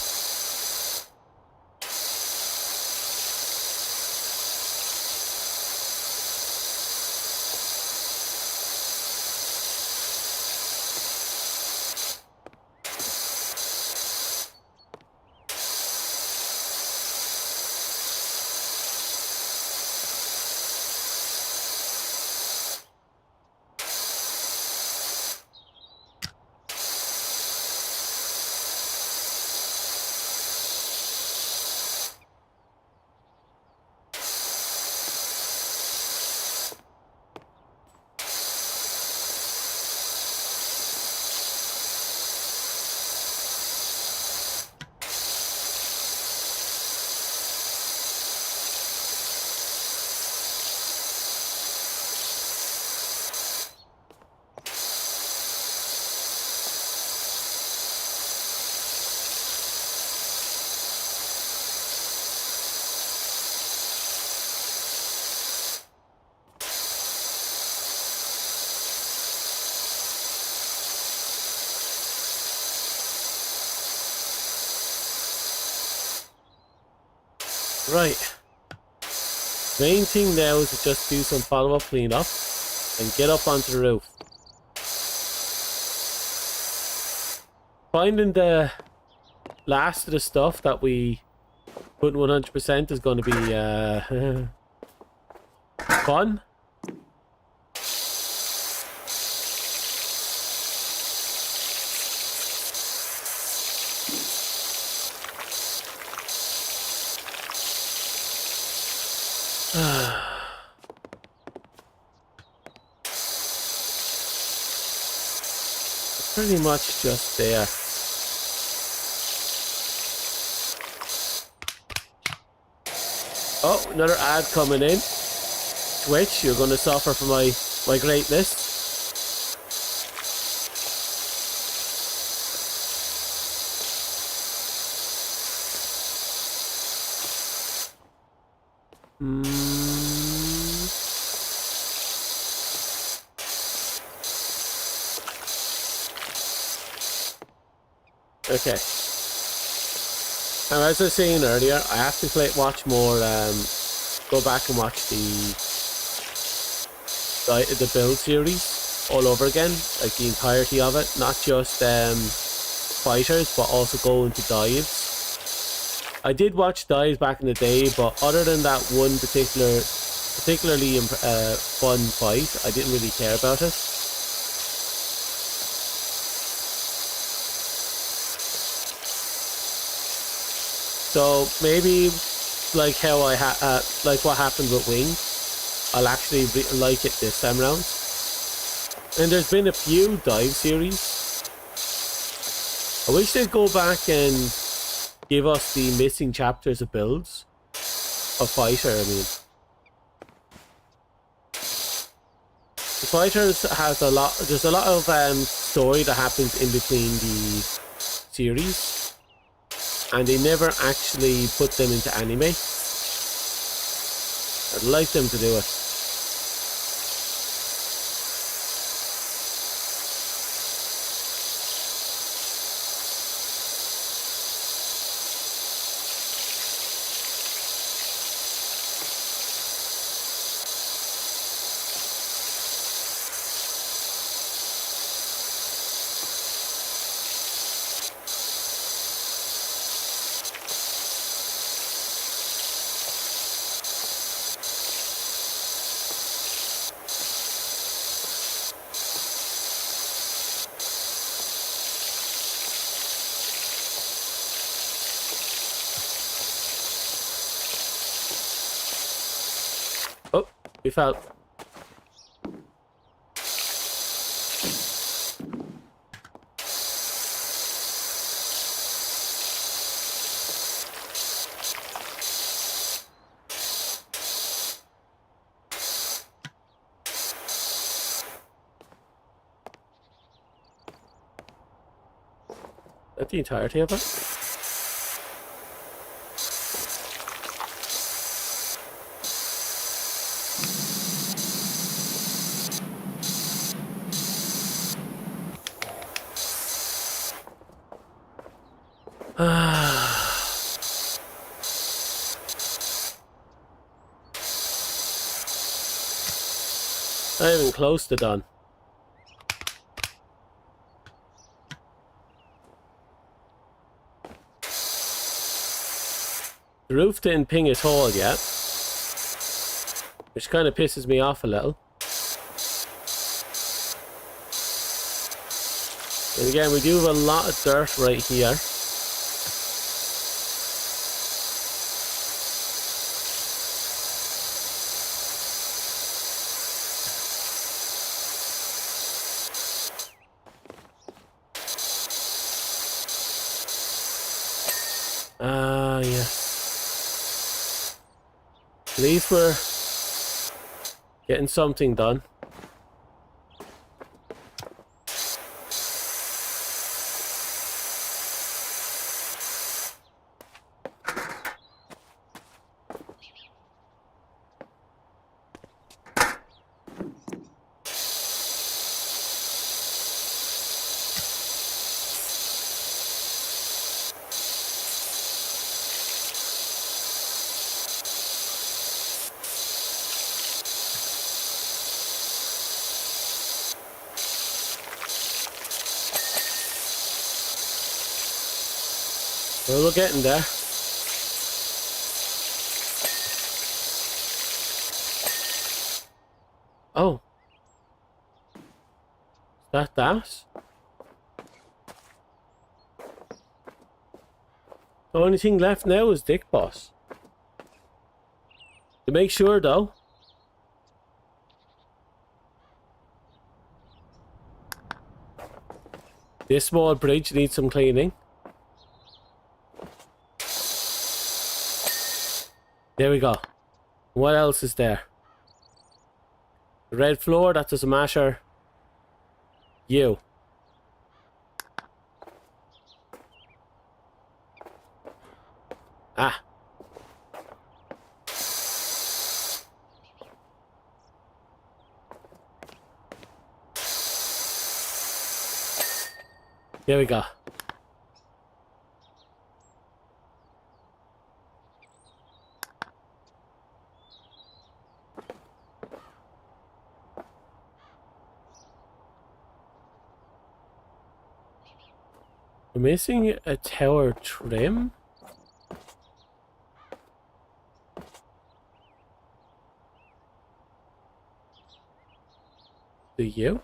Right. Main thing now is to just do some follow-up cleanup and get up onto the roof. Finding the last of the stuff that we put 100% is going to be fun. Pretty much just there. Oh, another ad coming in. Twitch, you're going to suffer for my greatness. Okay. And as I was saying earlier, I have to watch more, go back and watch the build series all over again, like the entirety of it, not just fighters, but also go into dives. I did watch dives back in the day, but other than that one particularly fun fight, I didn't really care about it. So maybe like how like what happened with Wing, I'll actually like it this time around. And there's been a few dive series. I wish they'd go back and give us the missing chapters of builds of fighter. I mean, the fighters has a lot. There's a lot of story that happens in between the series, and they never actually put them into anime. I'd like them to do it. Oh, we fell. Is that the entirety of it? Not even close to done. The roof didn't ping at all yet, which kind of pisses me off a little. And again, we do have a lot of dirt right here. Yes. At least we're getting something done. Well, we're getting there. Oh. Is that that? The only thing left now is Dick Boss. To make sure though. This small bridge needs some cleaning. There we go. What else is there? The red floor, that doesn't matter. You. Ah. There we go. We're missing a tower trim. Do you?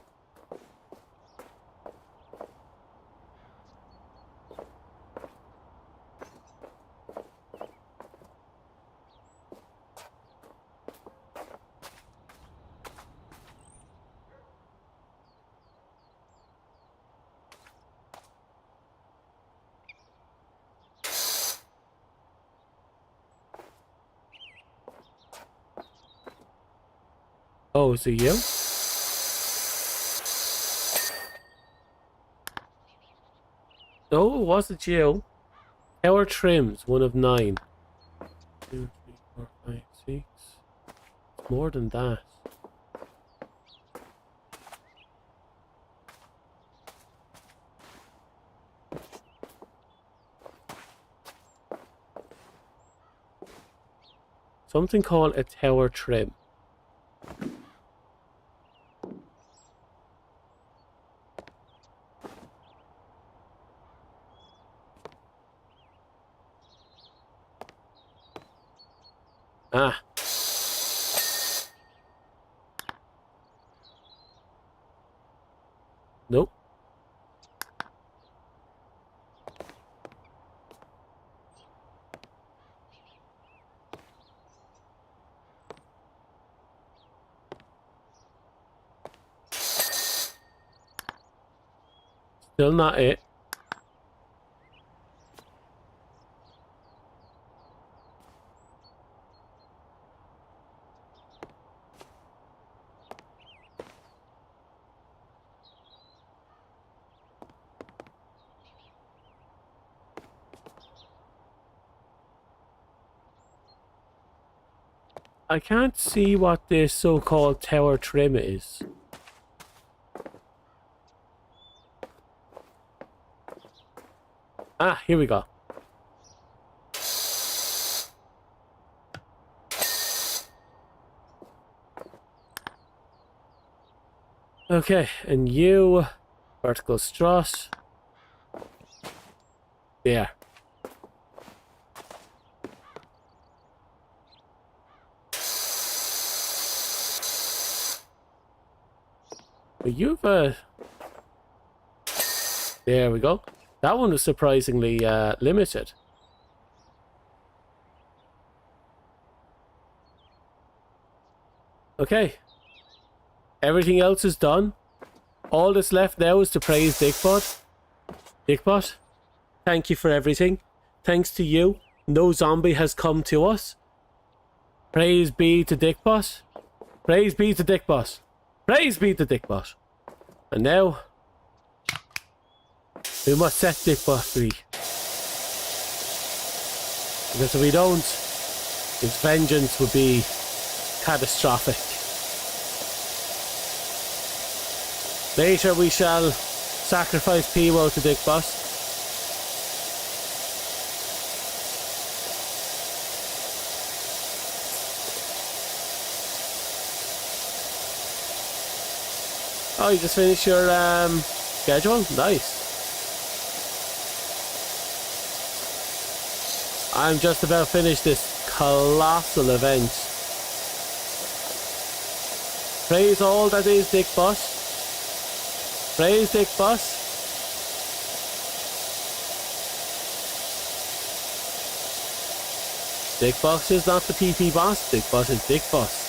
Oh, is it you? No, it wasn't you. Tower trims, 1 of 9. 2, 3, 4, 5, 6. It's more than that. Something called a tower trim. Ah. Nope. Still not it. I can't see what this so-called tower trim is. Ah, here we go. Okay, and you, vertical strut. There. But you've there we go. That one was surprisingly limited. Okay. Everything else is done. All that's left now is to praise Dickbot. Dickbot, thank you for everything. Thanks to you, no zombie has come to us. Praise be to Dickbot. Praise be to Dickbot. Praise be to Dickbot. And now, we must set Dickbot free. Because if we don't, his vengeance would be catastrophic. Later we shall sacrifice P-Wo to Dickbot. Oh, you just finished your schedule? Nice. I'm just about finished this colossal event. Praise all that is Dick Boss. Praise Dick Boss. Dick Boss is not the PP boss. Dick Boss is Dick Boss.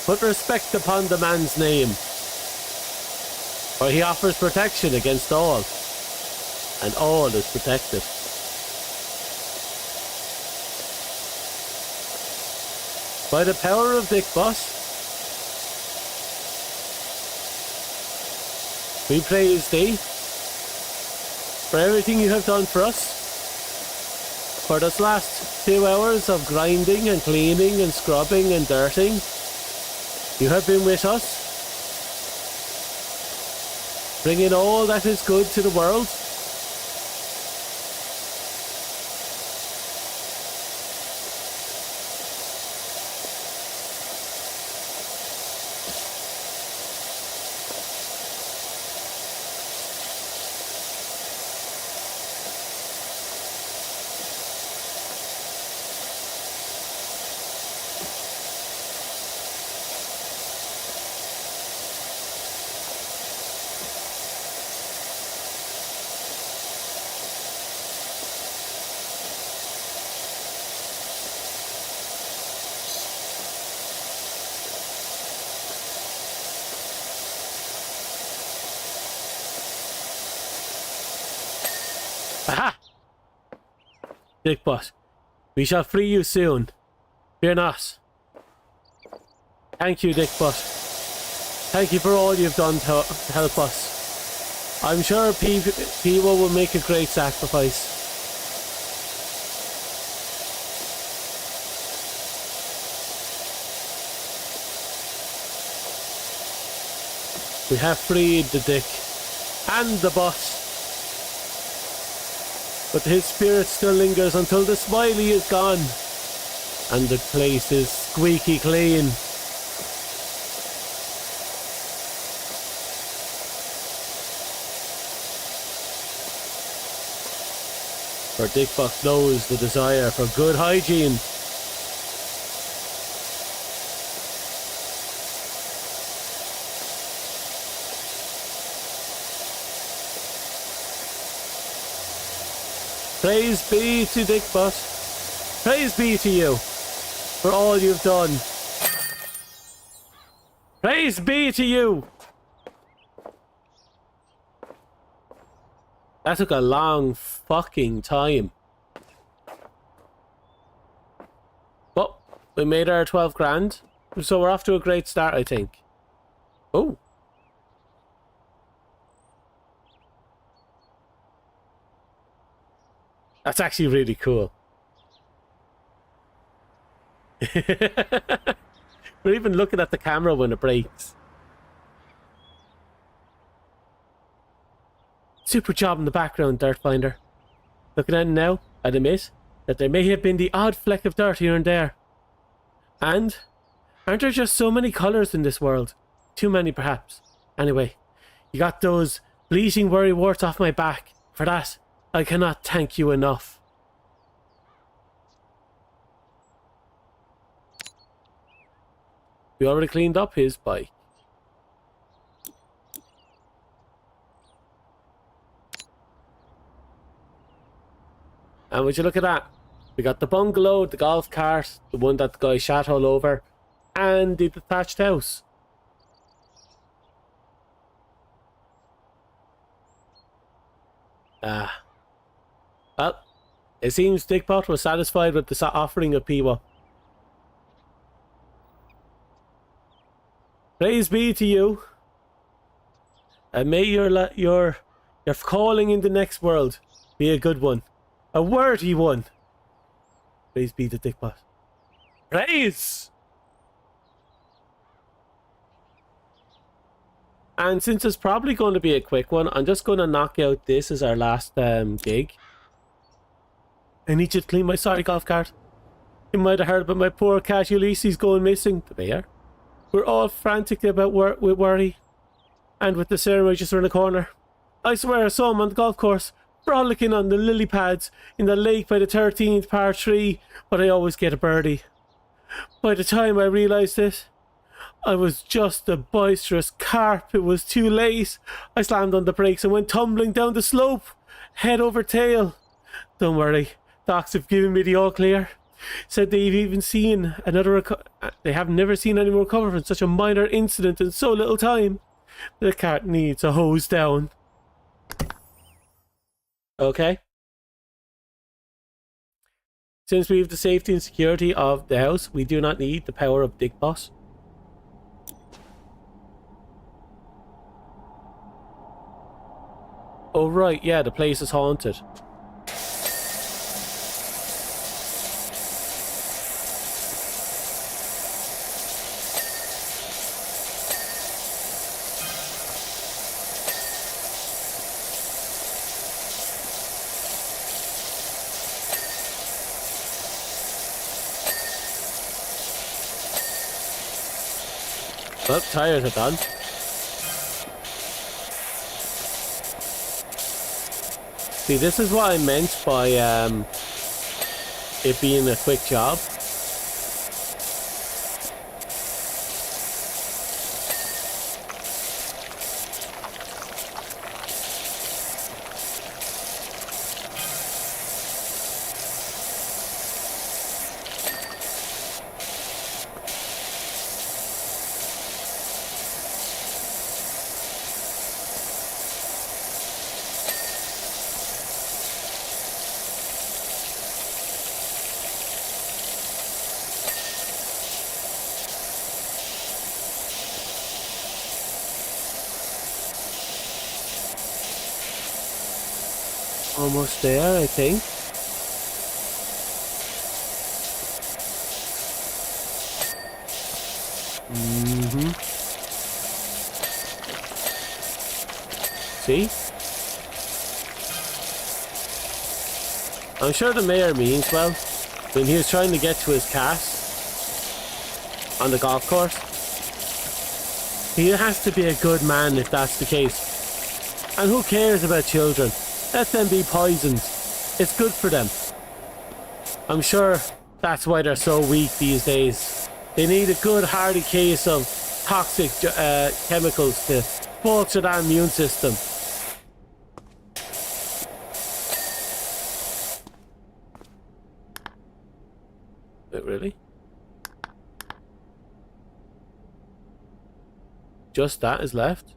Put respect upon the man's name, for he offers protection against all, and all is protected. By the power of Dick Boss, we praise thee for everything you have done for us. For this last 2 hours of grinding and cleaning and scrubbing and dirting, you have been with us, bringing all that is good to the world. Aha! Dick Boss, we shall free you soon. Fear not. Thank you, Dick Boss. Thank you for all you've done to help us. I'm sure people will make a great sacrifice. We have freed the Dick and the Boss, but his spirit still lingers until the Smiley is gone and the place is squeaky clean. For Dick Boss knows the desire for good hygiene. Praise be to Dick Boss. Praise be to you for all you've done. Praise be to you. That took a long fucking time. But we made our 12 grand. So we're off to a great start, I think. Oh. That's actually really cool. We're even looking at the camera when it breaks. Super job in the background, Dirt Finder. Looking at it now, I'd admit that there may have been the odd fleck of dirt here and there. And aren't there just so many colours in this world? Too many, perhaps. Anyway, you got those bleaching worry warts off my back. For that, I cannot thank you enough. We already cleaned up his bike. And would you look at that? We got the bungalow, the golf cart, the one that the guy shot all over, and the detached house. Well, it seems Dickpot was satisfied with the offering of Peewa. Praise be to you, and may your calling in the next world be a good one, a worthy one. Praise be to Dickpot. Praise! And since it's probably going to be a quick one, I'm just going to knock out this as our last gig. I need you to clean my sorry golf cart. You might have heard about my poor cat Ulysses going missing. The bear. We're all frantic about with worry. And with the ceremony just around the corner. I swear I saw him on the golf course. frolicking on the lily pads in the lake by the 13th par 3, but I always get a birdie. By the time I realised it, I was just a boisterous carp. It was too late. I slammed on the brakes and went tumbling down the slope, head over tail. Don't worry, docs have given me the all clear. Said they've even seen another they have never seen anyone recover from such a minor incident in so little time. The cat needs a hose down. Okay. Since we have the safety and security of the house, we do not need the power of Dick Boss. Oh right, yeah, the place is haunted. Well, tires are done. See, this is what I meant by it being a quick job. Almost there, I think. See? I'm sure the mayor means well when he was trying to get to his cast on the golf course. He has to be a good man if that's the case. And who cares about children? Let them be poisoned. It's good for them. I'm sure that's why they're so weak these days. They need a good hardy case of toxic chemicals to bolster that immune system. Wait, really? Just that is left?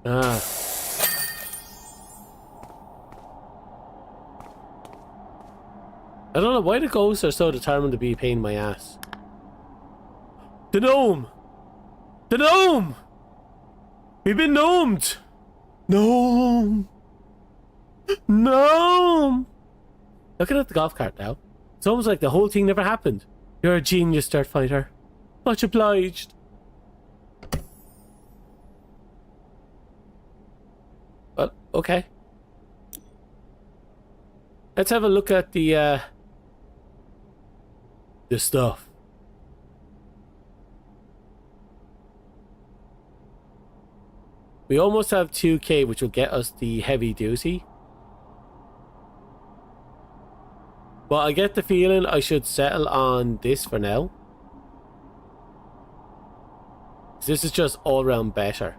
Ah. I don't know why the ghosts are so determined to be a pain in my ass. The gnome! The gnome! We've been gnomed! Gnome! Gnome! Looking at the golf cart now, it's almost like the whole thing never happened. You're a genius, Dirt Fighter. Much obliged. Well, okay. Let's have a look at the stuff. We almost have 2k, which will get us the heavy duty. But I get the feeling I should settle on this for now. This is just all round better.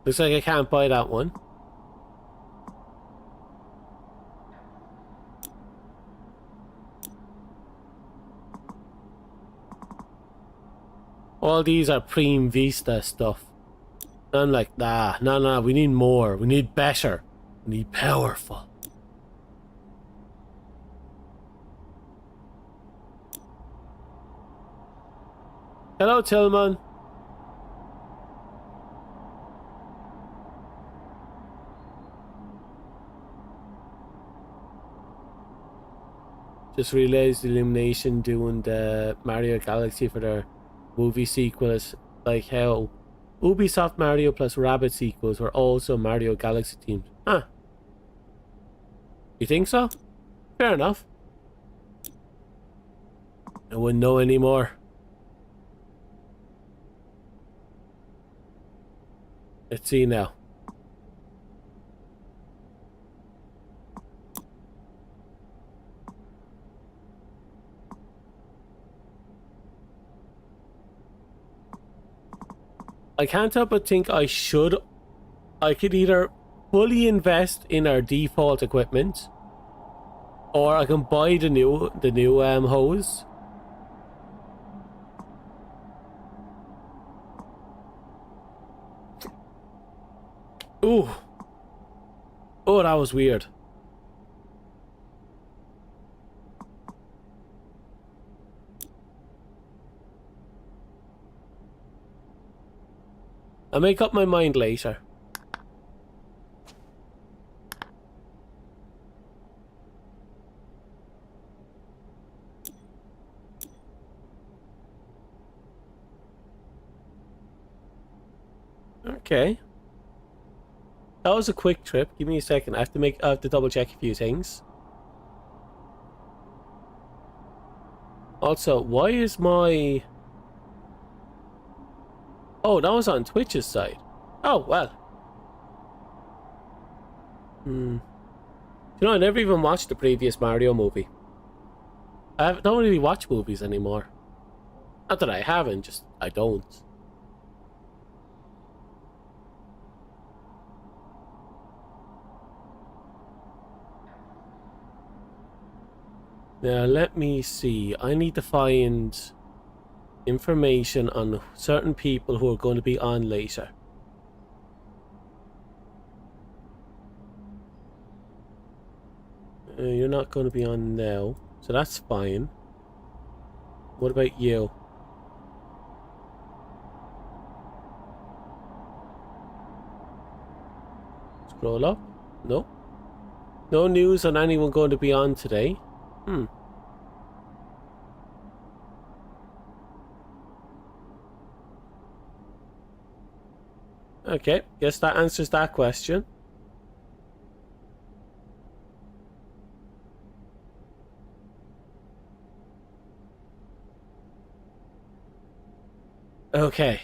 Looks like I can't buy that one. All these are Prime Vista stuff. And I'm like, nah, we need more. We need better. We need powerful. Hello, Tillman. Just realized Illumination doing the Mario Galaxy for their movie sequel is like how Ubisoft Mario plus Rabbit sequels were also Mario Galaxy themed. Huh. You think so? Fair enough. I wouldn't know anymore. Let's see now. I can't help but think I could either fully invest in our default equipment, or I can buy the new hose. Ooh. Oh, that was weird. I'll make up my mind later. Okay. That was a quick trip. Give me a second. I have to double check a few things. Also, why is my... Oh, that was on Twitch's side. Oh, well. You know, I never even watched the previous Mario movie. Don't really watch movies anymore. Not that I haven't, just I don't. Now, let me see. I need to find information on certain people who are going to be on later. You're not going to be on now, so that's fine. What about you? Scroll up. No. No news on anyone going to be on today. Okay, guess that answers that question. Okay.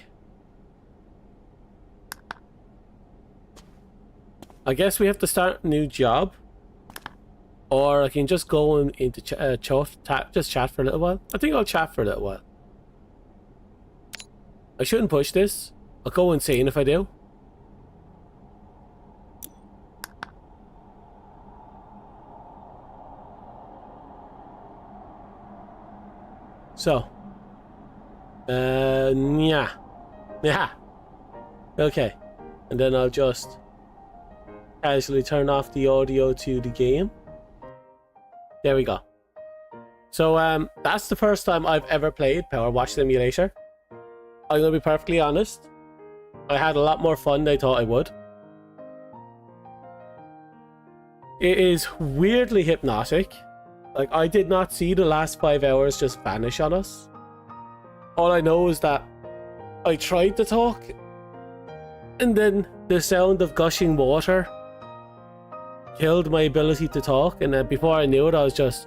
I guess we have to start a new job. Or I can just go into just chat for a little while. I think I'll chat for a little while. I shouldn't push this. I'll go insane if I do. So. Yeah. Yeah. Okay. And then I'll just casually turn off the audio to the game. There we go. So, that's the first time I've ever played PowerWash Simulator. I'm gonna be perfectly honest. I had a lot more fun than I thought I would. It is weirdly hypnotic. Like, I did not see the last 5 hours just vanish on us. All I know is that I tried to talk, and then the sound of gushing water killed my ability to talk, and then before I knew it, I was just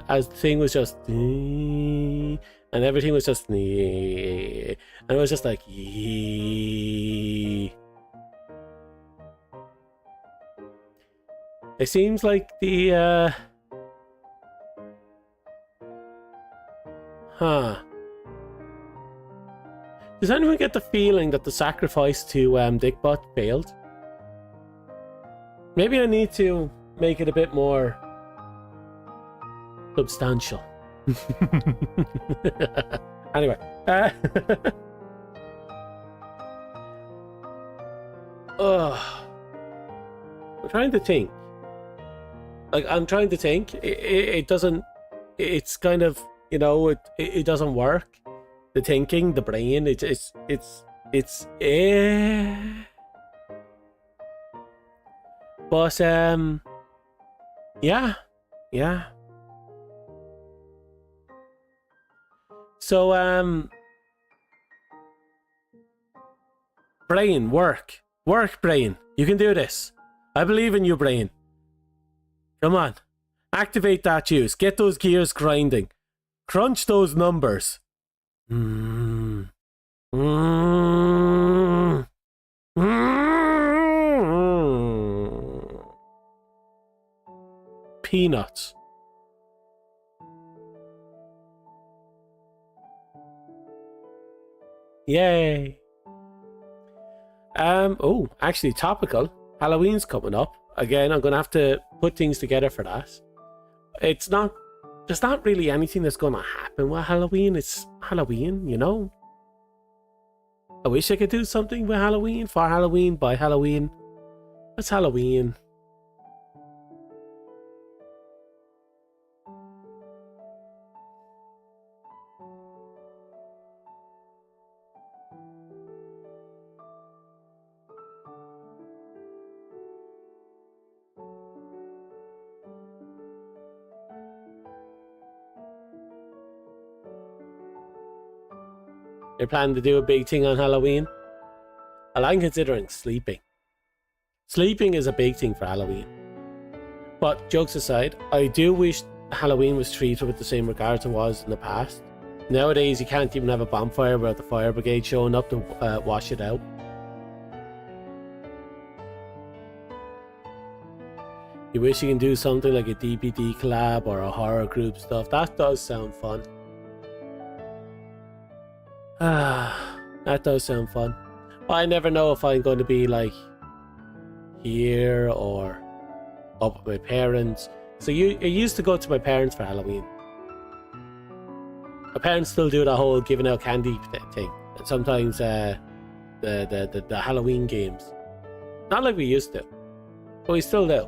as the thing was just and everything was just and it was just like it seems like the does anyone get the feeling that the sacrifice to Dickbot failed? Maybe I need to make it a bit more substantial. Anyway. I'm trying to think. Like, I'm trying to think. It doesn't... It's kind of, you know, it doesn't work. The thinking, the brain, it's But, yeah. Yeah. So, Brain, work. Work, Brain. You can do this. I believe in you, Brain. Come on. Activate that juice. Get those gears grinding. Crunch those numbers. Mm. Mm. Mm. Peanuts. Yay. Oh, actually topical. Halloween's coming up. Again, I'm gonna have to put things together for that. There's not really anything that's gonna happen with Halloween. It's Halloween, you know? I wish I could do something with Halloween, for Halloween, by Halloween. It's Halloween. You're planning to do a big thing on Halloween? Well, I'm considering sleeping. Sleeping is a big thing for Halloween. But jokes aside, I do wish Halloween was treated with the same regard it was in the past. Nowadays, you can't even have a bonfire without the fire brigade showing up to wash it out. You wish you can do something like a DPD collab or a horror group stuff. That does sound fun. That does sound fun. But I never know if I'm going to be like here or up with my parents. So I used to go to my parents for Halloween. My parents still do that whole giving out candy thing, and sometimes the Halloween games. Not like we used to, but we still do.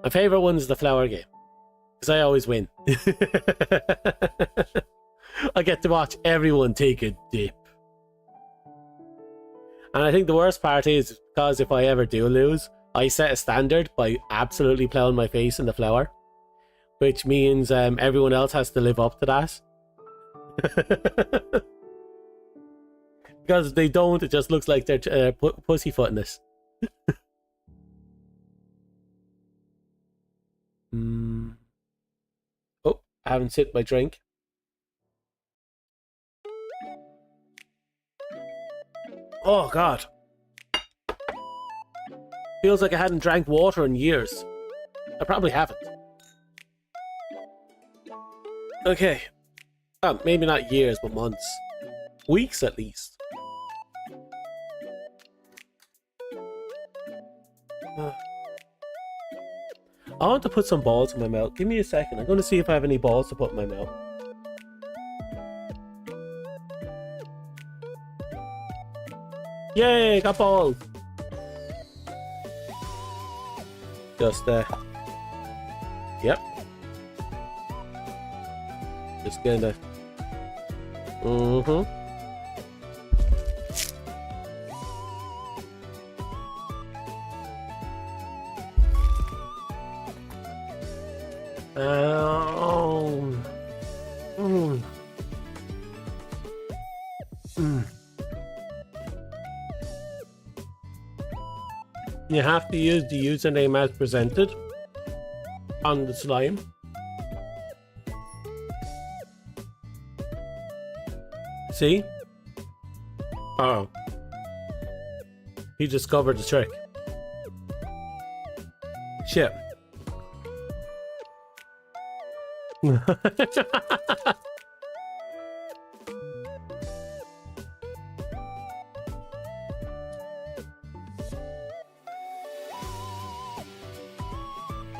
My favorite one is the flower game, because I always win. I get to watch everyone take a dip. And I think the worst part is because if I ever do lose, I set a standard by absolutely plowing my face in the flower, which means everyone else has to live up to that. Because if they don't, it just looks like they're pussyfooting us. Oh, I haven't sipped my drink. Oh god. Feels like I hadn't drank water in years. I probably haven't. Okay. Maybe not years, but months. Weeks at least. I want to put some balls in my mouth. Give me a second. I'm going to see if I have any balls to put in my mouth. Yay, got balls. Just yep. Just gonna You have to use the username as presented on the slime. See? Oh. He discovered the trick. Shit.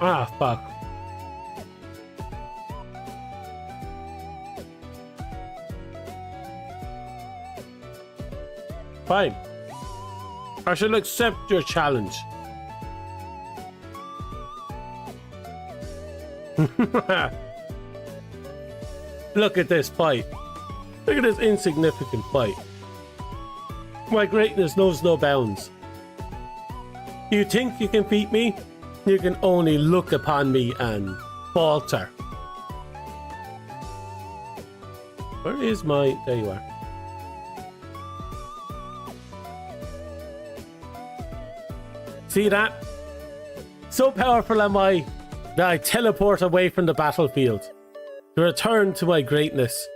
Ah, fuck. Fine. I shall accept your challenge. Look at this fight. Look at this insignificant fight. My greatness knows no bounds. Do you think you can beat me? You can only look upon me and falter. Where is my... There you are. See that? So powerful am I that I teleport away from the battlefield to return to my greatness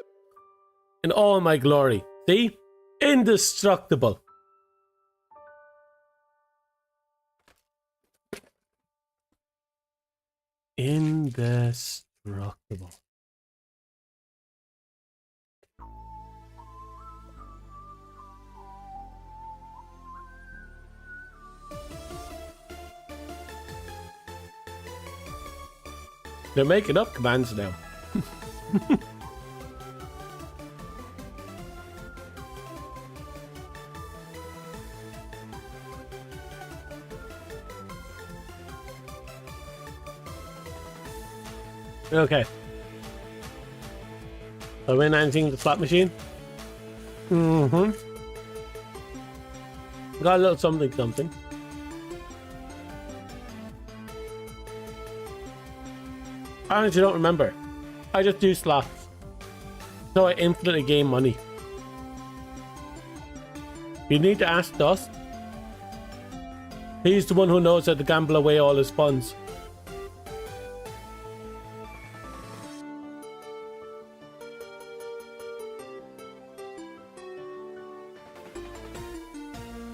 in all my glory. See? Indestructible. Indestructible. They're making up commands now. Okay. I win anything with the slot machine? Mm-hmm. Got a little something. I honestly don't remember. I just do slots. So I infinitely gain money. You need to ask Dust. He's the one who knows how to gamble away all his funds.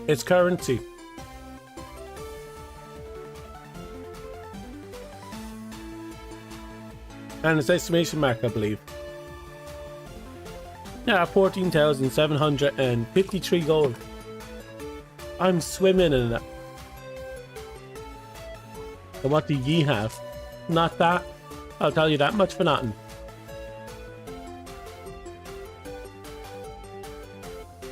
It's currency. And it's exclamation mark, I believe. Yeah, 14,753 gold. I'm swimming in it. And what do ye have? Not that. I'll tell you that much for nothing.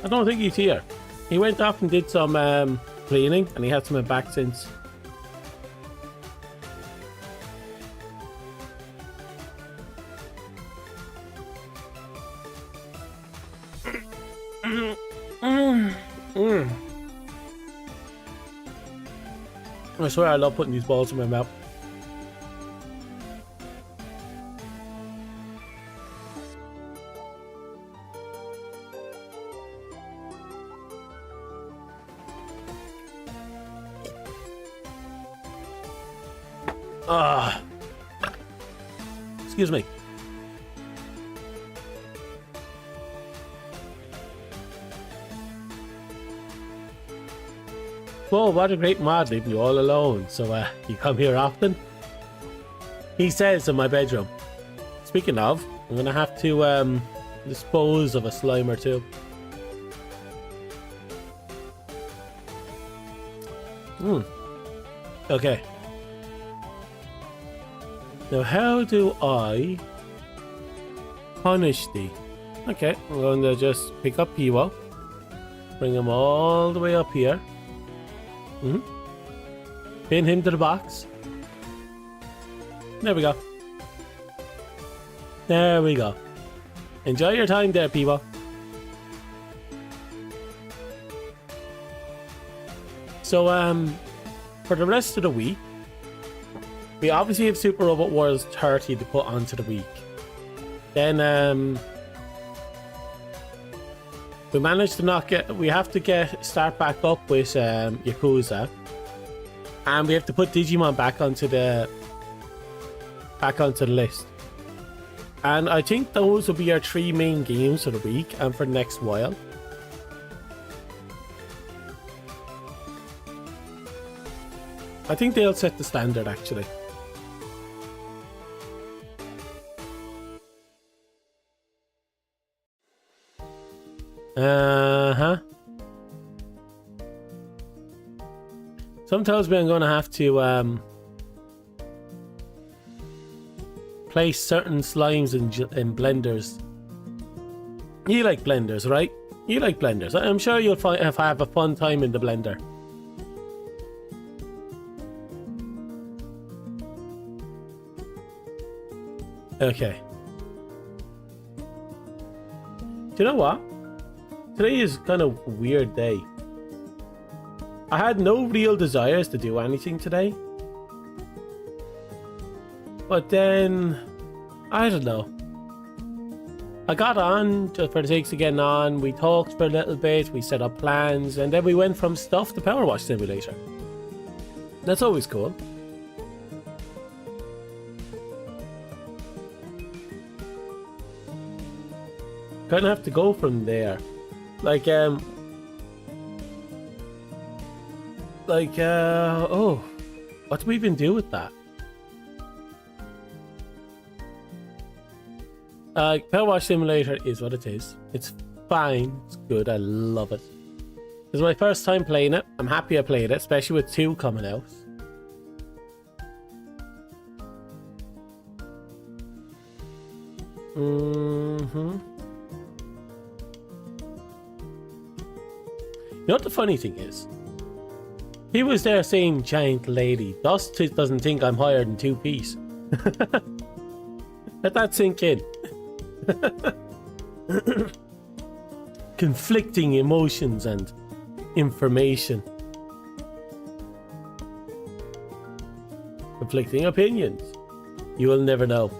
I don't think he's here. He went off and did some cleaning, and he hasn't been back since. I swear I love putting these balls in my mouth. Excuse me. Whoa, what a great mod, leaving you all alone. So, you come here often? He says in my bedroom. Speaking of, I'm gonna have to, dispose of a slime or two. Okay. Now, how do I punish thee? Okay, I'm going to just pick up Piwo, bring him all the way up here. Pin him to the box. There we go. There we go. Enjoy your time there, Piwo. So, for the rest of the week, we obviously have Super Robot Wars 30 to put onto the week. Then, we managed to not get... We have to start back up with Yakuza. And we have to put Digimon back onto the list. And I think those will be our 3 main games for the week and for the next while. I think they'll set the standard, actually. Some tells me I'm going to have to place certain slimes in blenders. You like blenders, right? You like blenders. I'm sure you'll have a fun time in the blender. Okay. Do you know what? Today is kind of a weird day. I had no real desires to do anything today. But then, I don't know. I got on just for the sake of getting on. We talked for a little bit. We set up plans, and then we went from stuff to PowerWash Simulator. That's always cool. Kind of have to go from there. Like, oh, what do we even do with that? PowerWash Simulator is what it is. It's fine. It's good. I love it. This is my first time playing it. I'm happy I played it, especially with 2 coming out. You know what the funny thing is? He was there saying giant lady. Dust doesn't think I'm higher than 2 piece. Let that sink in. Conflicting emotions and information. Conflicting opinions. You will never know.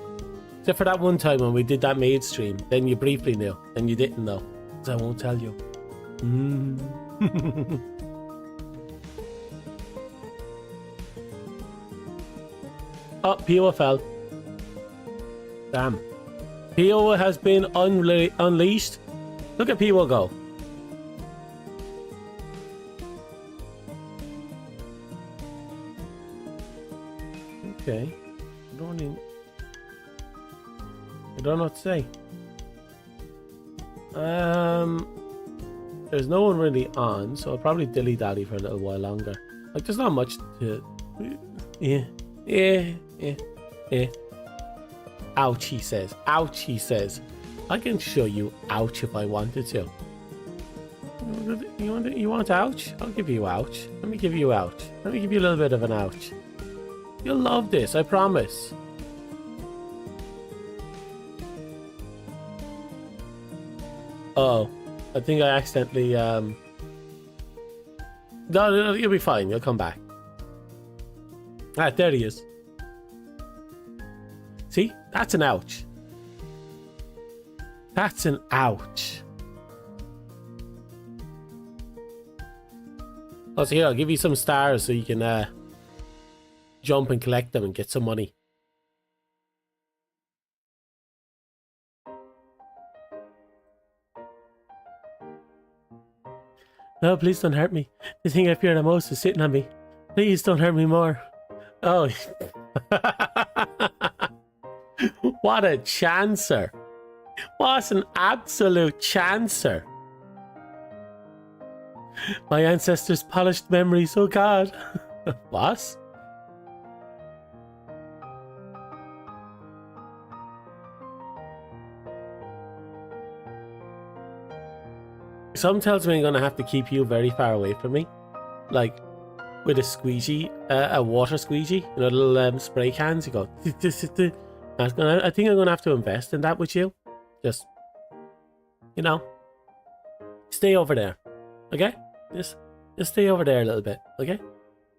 Except for that one time when we did that maid stream. Then you briefly knew. Then you didn't know. So I won't tell you. Oh, PO fell. Damn. PO has been unleashed. Look at PO go. Okay. I don't know what to say. There's no one really on, so I'll probably dilly-dally for a little while longer. Like, there's not much to... Yeah. Ouch, he says. Ouch, he says. I can show you ouch if I wanted to. You want ouch? I'll give you ouch. Let me give you ouch. Let me give you a little bit of an ouch. You'll love this, I promise. Oh, I think I accidentally, No, you'll be fine. You'll come back. Ah, there he is. See? That's an ouch. That's an ouch. Oh, so here, I'll give you some stars so you can, jump and collect them and get some money. No, please don't hurt me. The thing I fear the most is sitting on me. Please don't hurt me more. Oh. What a chancer. What an absolute chancer. My ancestors' polished memories, oh God. What? Something tells me I'm going to have to keep you very far away from me. Like, with a squeegee, a water squeegee, you know, little spray cans, you go... I think I'm going to have to invest in that with you. Just, you know, stay over there, okay? Just stay over there a little bit, okay?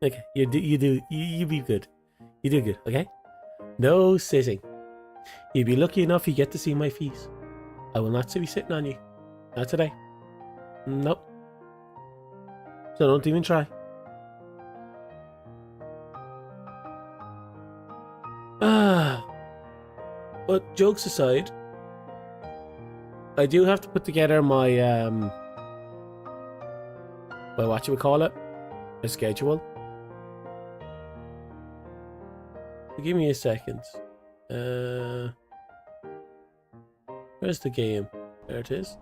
Okay, you be good. You do good, okay? No sitting. You'd be lucky enough you get to see my feet. I will not be sitting on you. Not today. Nope. So don't even try. But jokes aside, I do have to put together my well, what you would call it, a schedule. Give me a second. Where's the game? There it is.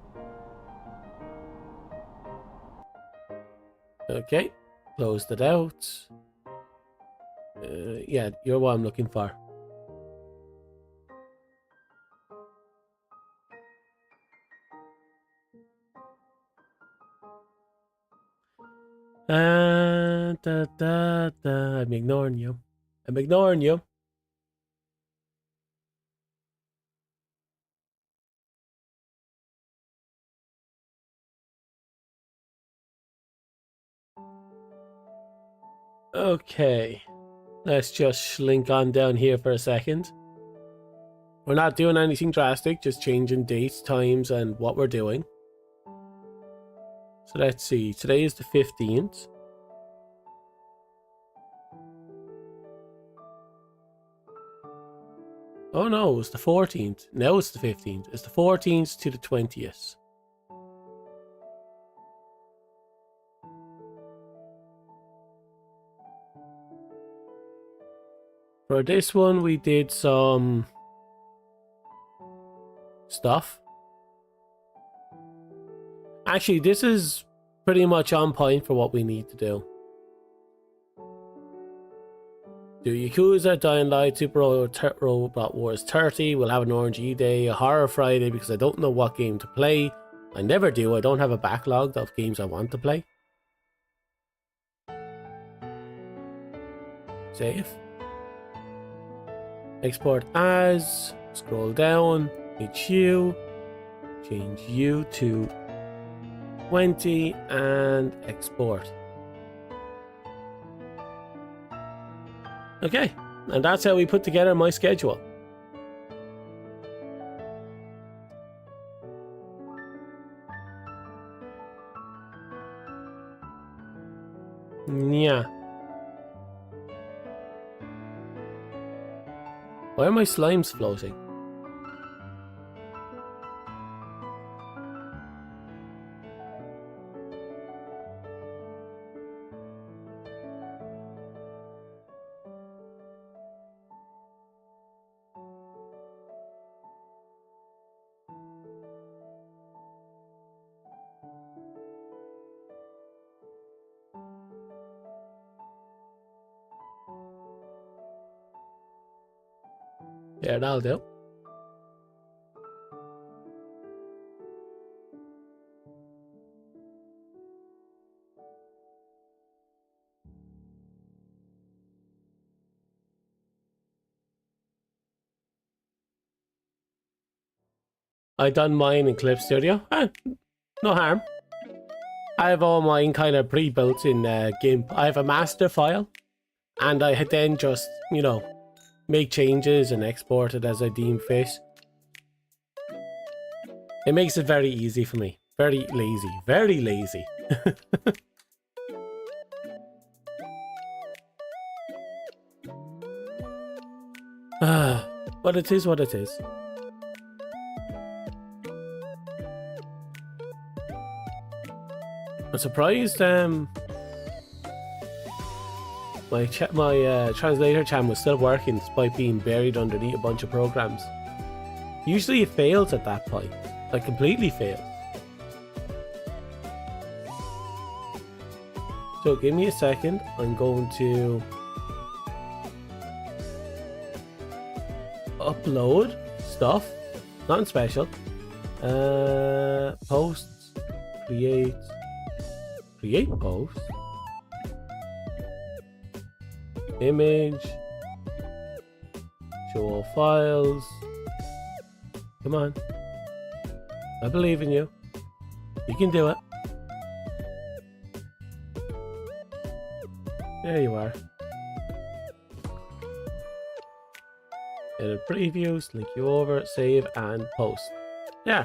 Okay, closed it out. Yeah, you're what I'm looking for. I'm ignoring you. I'm ignoring you. Okay. Let's just slink on down here for a second. We're not doing anything drastic, just changing dates, times, and what we're doing. So let's see, today is the 15th. Oh no, it's the 14th. Now it's the 15th. It's the 14th to the 20th. For this one, we did some stuff. Actually, this is pretty much on point for what we need to do. Do Yakuza, Dying Light, Super Robot Wars 30. We'll have an RNG day, a Horror Friday because I don't know what game to play. I never do. I don't have a backlog of games I want to play. Save. Export as. Scroll down. Hit U. Change U to 20 and export. Okay, and that's how we put together my schedule. Yeah. Why are my slimes floating? Yeah, that'll do. I done mine in Clip Studio. No harm. I have all mine kind of pre-built in GIMP. I have a master file, and I had then just, you know, make changes and export it as I deem fit. It makes it very easy for me. Very lazy. Very lazy. But it is what it is. I'm surprised my translator cam was still working despite being buried underneath a bunch of programs. Usually it fails at that point. Like completely fails. So give me a second. I'm going to upload stuff. Nothing special. Posts. Create post. Image. Show all files. Come on. I believe in you. You can do it. There you are. Edit previews, link you over, save and post. Yeah.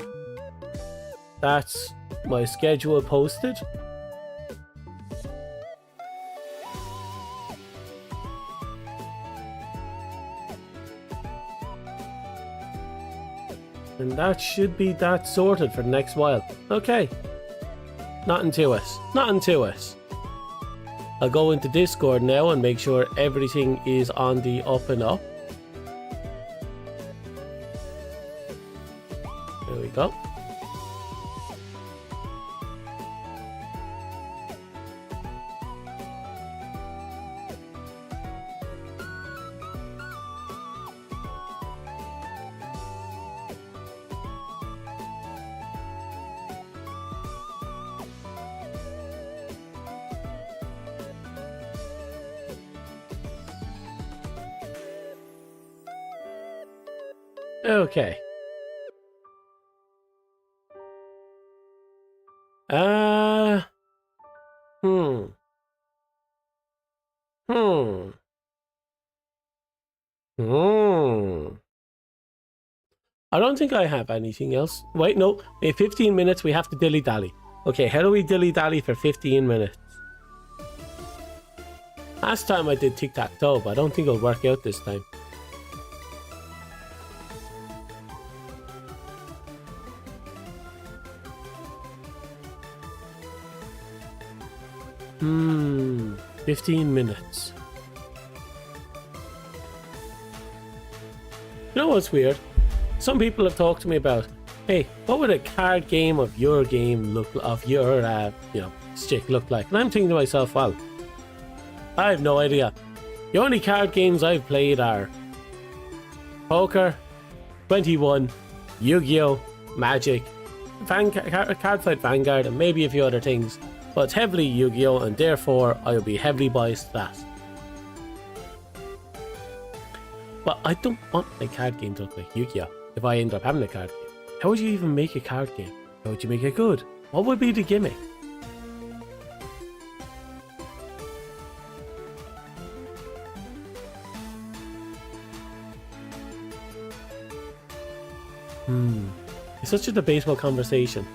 That's my schedule posted. And that should be that sorted for the next while. Okay. Nothing to it. Nothing to it. I'll go into Discord now and make sure everything is on the up and up. There we go. Okay. Hmm. Hmm. I don't think I have anything else. Wait, no. In 15 minutes, we have to dilly-dally. Okay, how do we dilly-dally for 15 minutes? Last time I did tic-tac-toe, but I don't think it'll work out this time. Hmm, 15 minutes. You know what's weird? Some people have talked to me about, hey, what would a card game of your game look, of your, stick look like? And I'm thinking to myself, well, I have no idea. The only card games I've played are Poker, 21, Yu-Gi-Oh, Magic, Cardfight Vanguard, and maybe a few other things. But it's heavily Yu-Gi-Oh, and therefore I will be heavily biased to that. But I don't want my card game to look like Yu-Gi-Oh if I end up having a card game. How would you even make a card game? How would you make it good? What would be the gimmick? It's such a debatable conversation.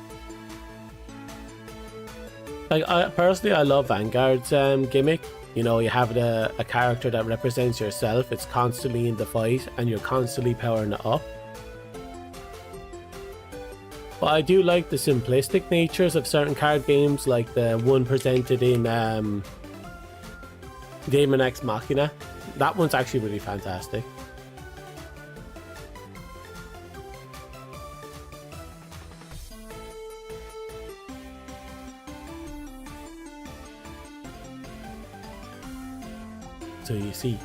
Like, personally, I love Vanguard's gimmick. You know, you have a character that represents yourself. It's constantly in the fight, and you're constantly powering it up. But I do like the simplistic natures of certain card games, like the one presented in Daemon X Machina. That one's actually really fantastic. So you see,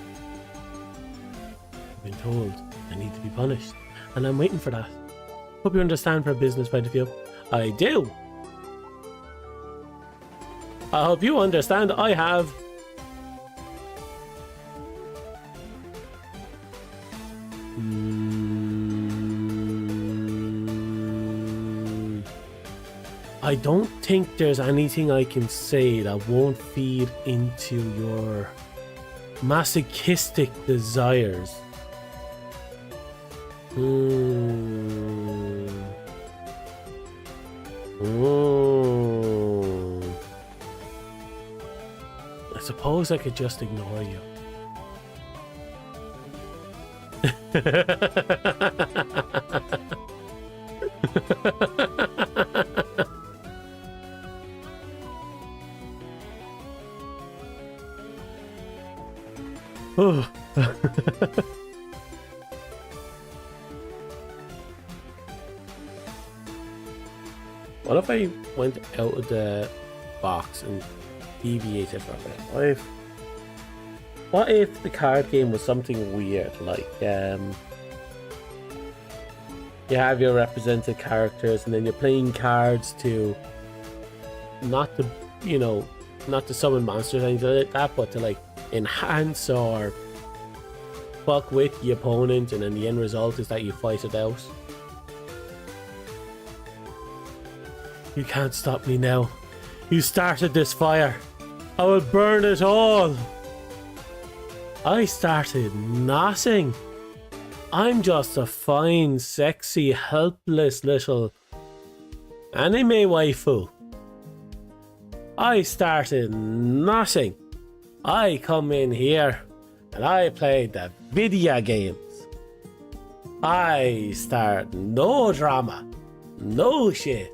I've been told I need to be punished, and I'm waiting for that. Hope you understand from a business point of view. I do. I hope you understand I have. I don't think there's anything I can say that won't feed into your masochistic desires. I suppose I could just ignore you. Oh. What if I went out of the box and deviated from it? What if the card game was something weird, like you have your represented characters and then you're playing cards to not to summon monsters or anything like that, but to like enhance or fuck with the opponent, and then the end result is that you fight it out. You can't stop me now. You started this fire. I will burn it all. I started nothing. I'm just a fine, sexy, helpless little anime waifu. I started nothing. I come in here and I play the video games. I start no drama, no shit,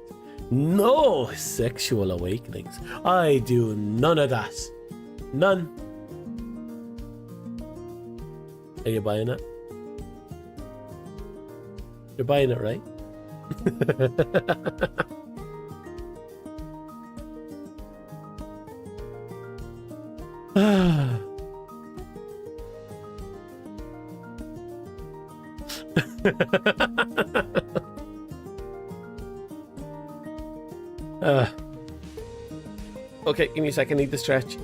no sexual awakenings. I do none of that. None. Are you buying it? You're buying it, right? Okay, give me a second. I need to stretch.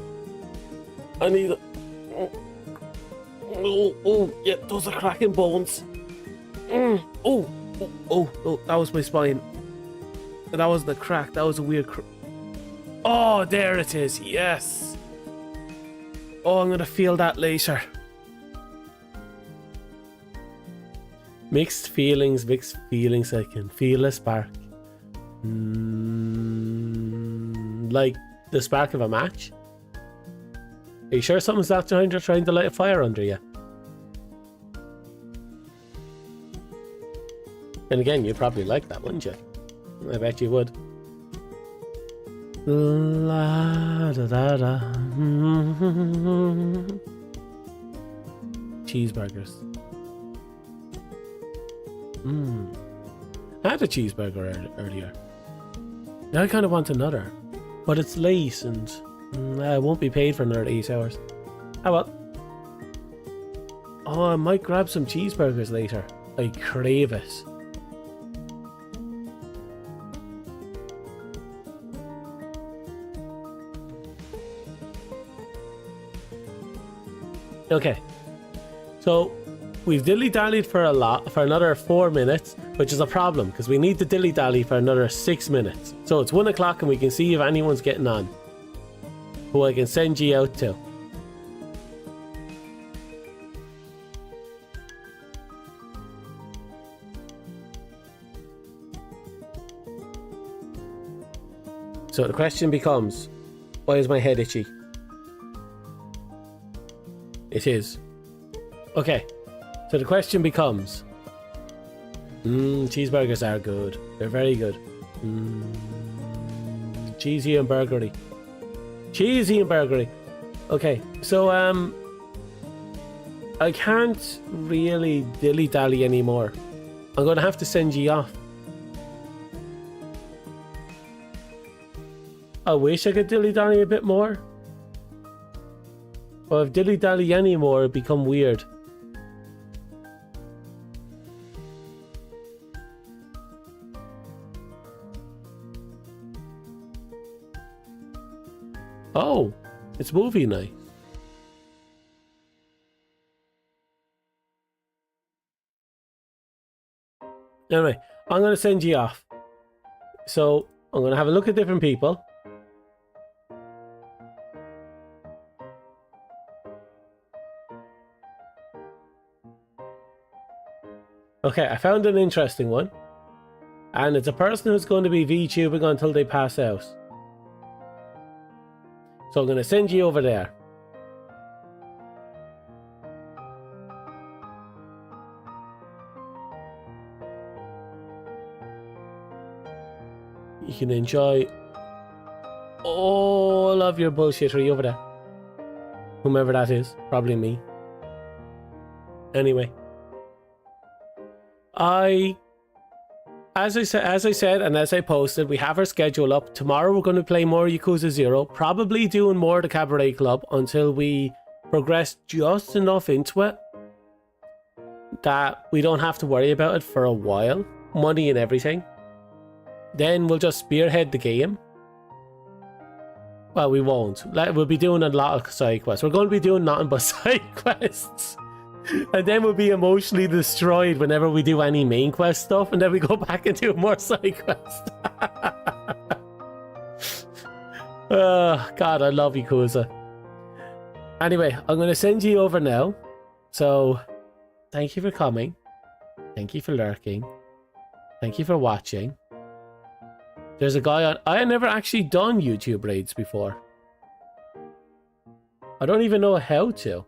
I need it. Oh, yeah, those are cracking bones. Oh, that was my spine. That wasn't a crack. That was a weird oh, there it is. Yes. Oh, I'm gonna feel that later. Mixed feelings. I can feel a spark. Like the spark of a match? Are you sure something's not trying to light a fire under you? And again, you'd probably like that, wouldn't you? I bet you would. La da da da. Cheeseburgers. I had a cheeseburger earlier. Now I kind of want another, but it's late and I won't be paid for another 8 hours. How well? Oh, I might grab some cheeseburgers later. I crave it. Okay, so we've dilly-dallied for another 4 minutes, which is a problem because we need to dilly-dally for another 6 minutes. So it's 1 o'clock and we can see if anyone's getting on, who I can send you out to. So the question becomes, why is my head itchy? It is. Okay, so the question becomes, cheeseburgers are good. They're very good. Cheesy and burgery. Cheesy and burgery. Okay, so I can't really dilly-dally anymore. I'm going to have to send you off. I wish I could dilly-dally a bit more. But if dilly-dally anymore, it'd become weird. Oh, it's movie night. Anyway, I'm going to send you off. So, I'm going to have a look at different people. Okay, I found an interesting one. And it's a person who's going to be VTubing until they pass out. So I'm going to send you over there. You can enjoy all of your bullshittery over there. Whomever that is. Probably me. Anyway. As I said, and as I posted, we have our schedule up. Tomorrow we're going to play more Yakuza 0, probably doing more of the Cabaret Club until we progress just enough into it that we don't have to worry about it for a while. Money and everything. Then we'll just spearhead the game. Well, we won't. We'll be doing a lot of side quests. We're going to be doing nothing but side quests. And then we'll be emotionally destroyed whenever we do any main quest stuff, and then we go back and do more side quests. Oh, God, I love Yakuza. Anyway, I'm going to send you over now. So, thank you for coming. Thank you for lurking. Thank you for watching. There's a guy on... I had never actually done YouTube raids before. I don't even know how to.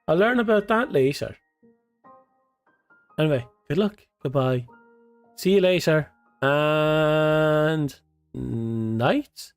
I'll learn about that later. Anyway, good luck. Goodbye. See you later. And... night?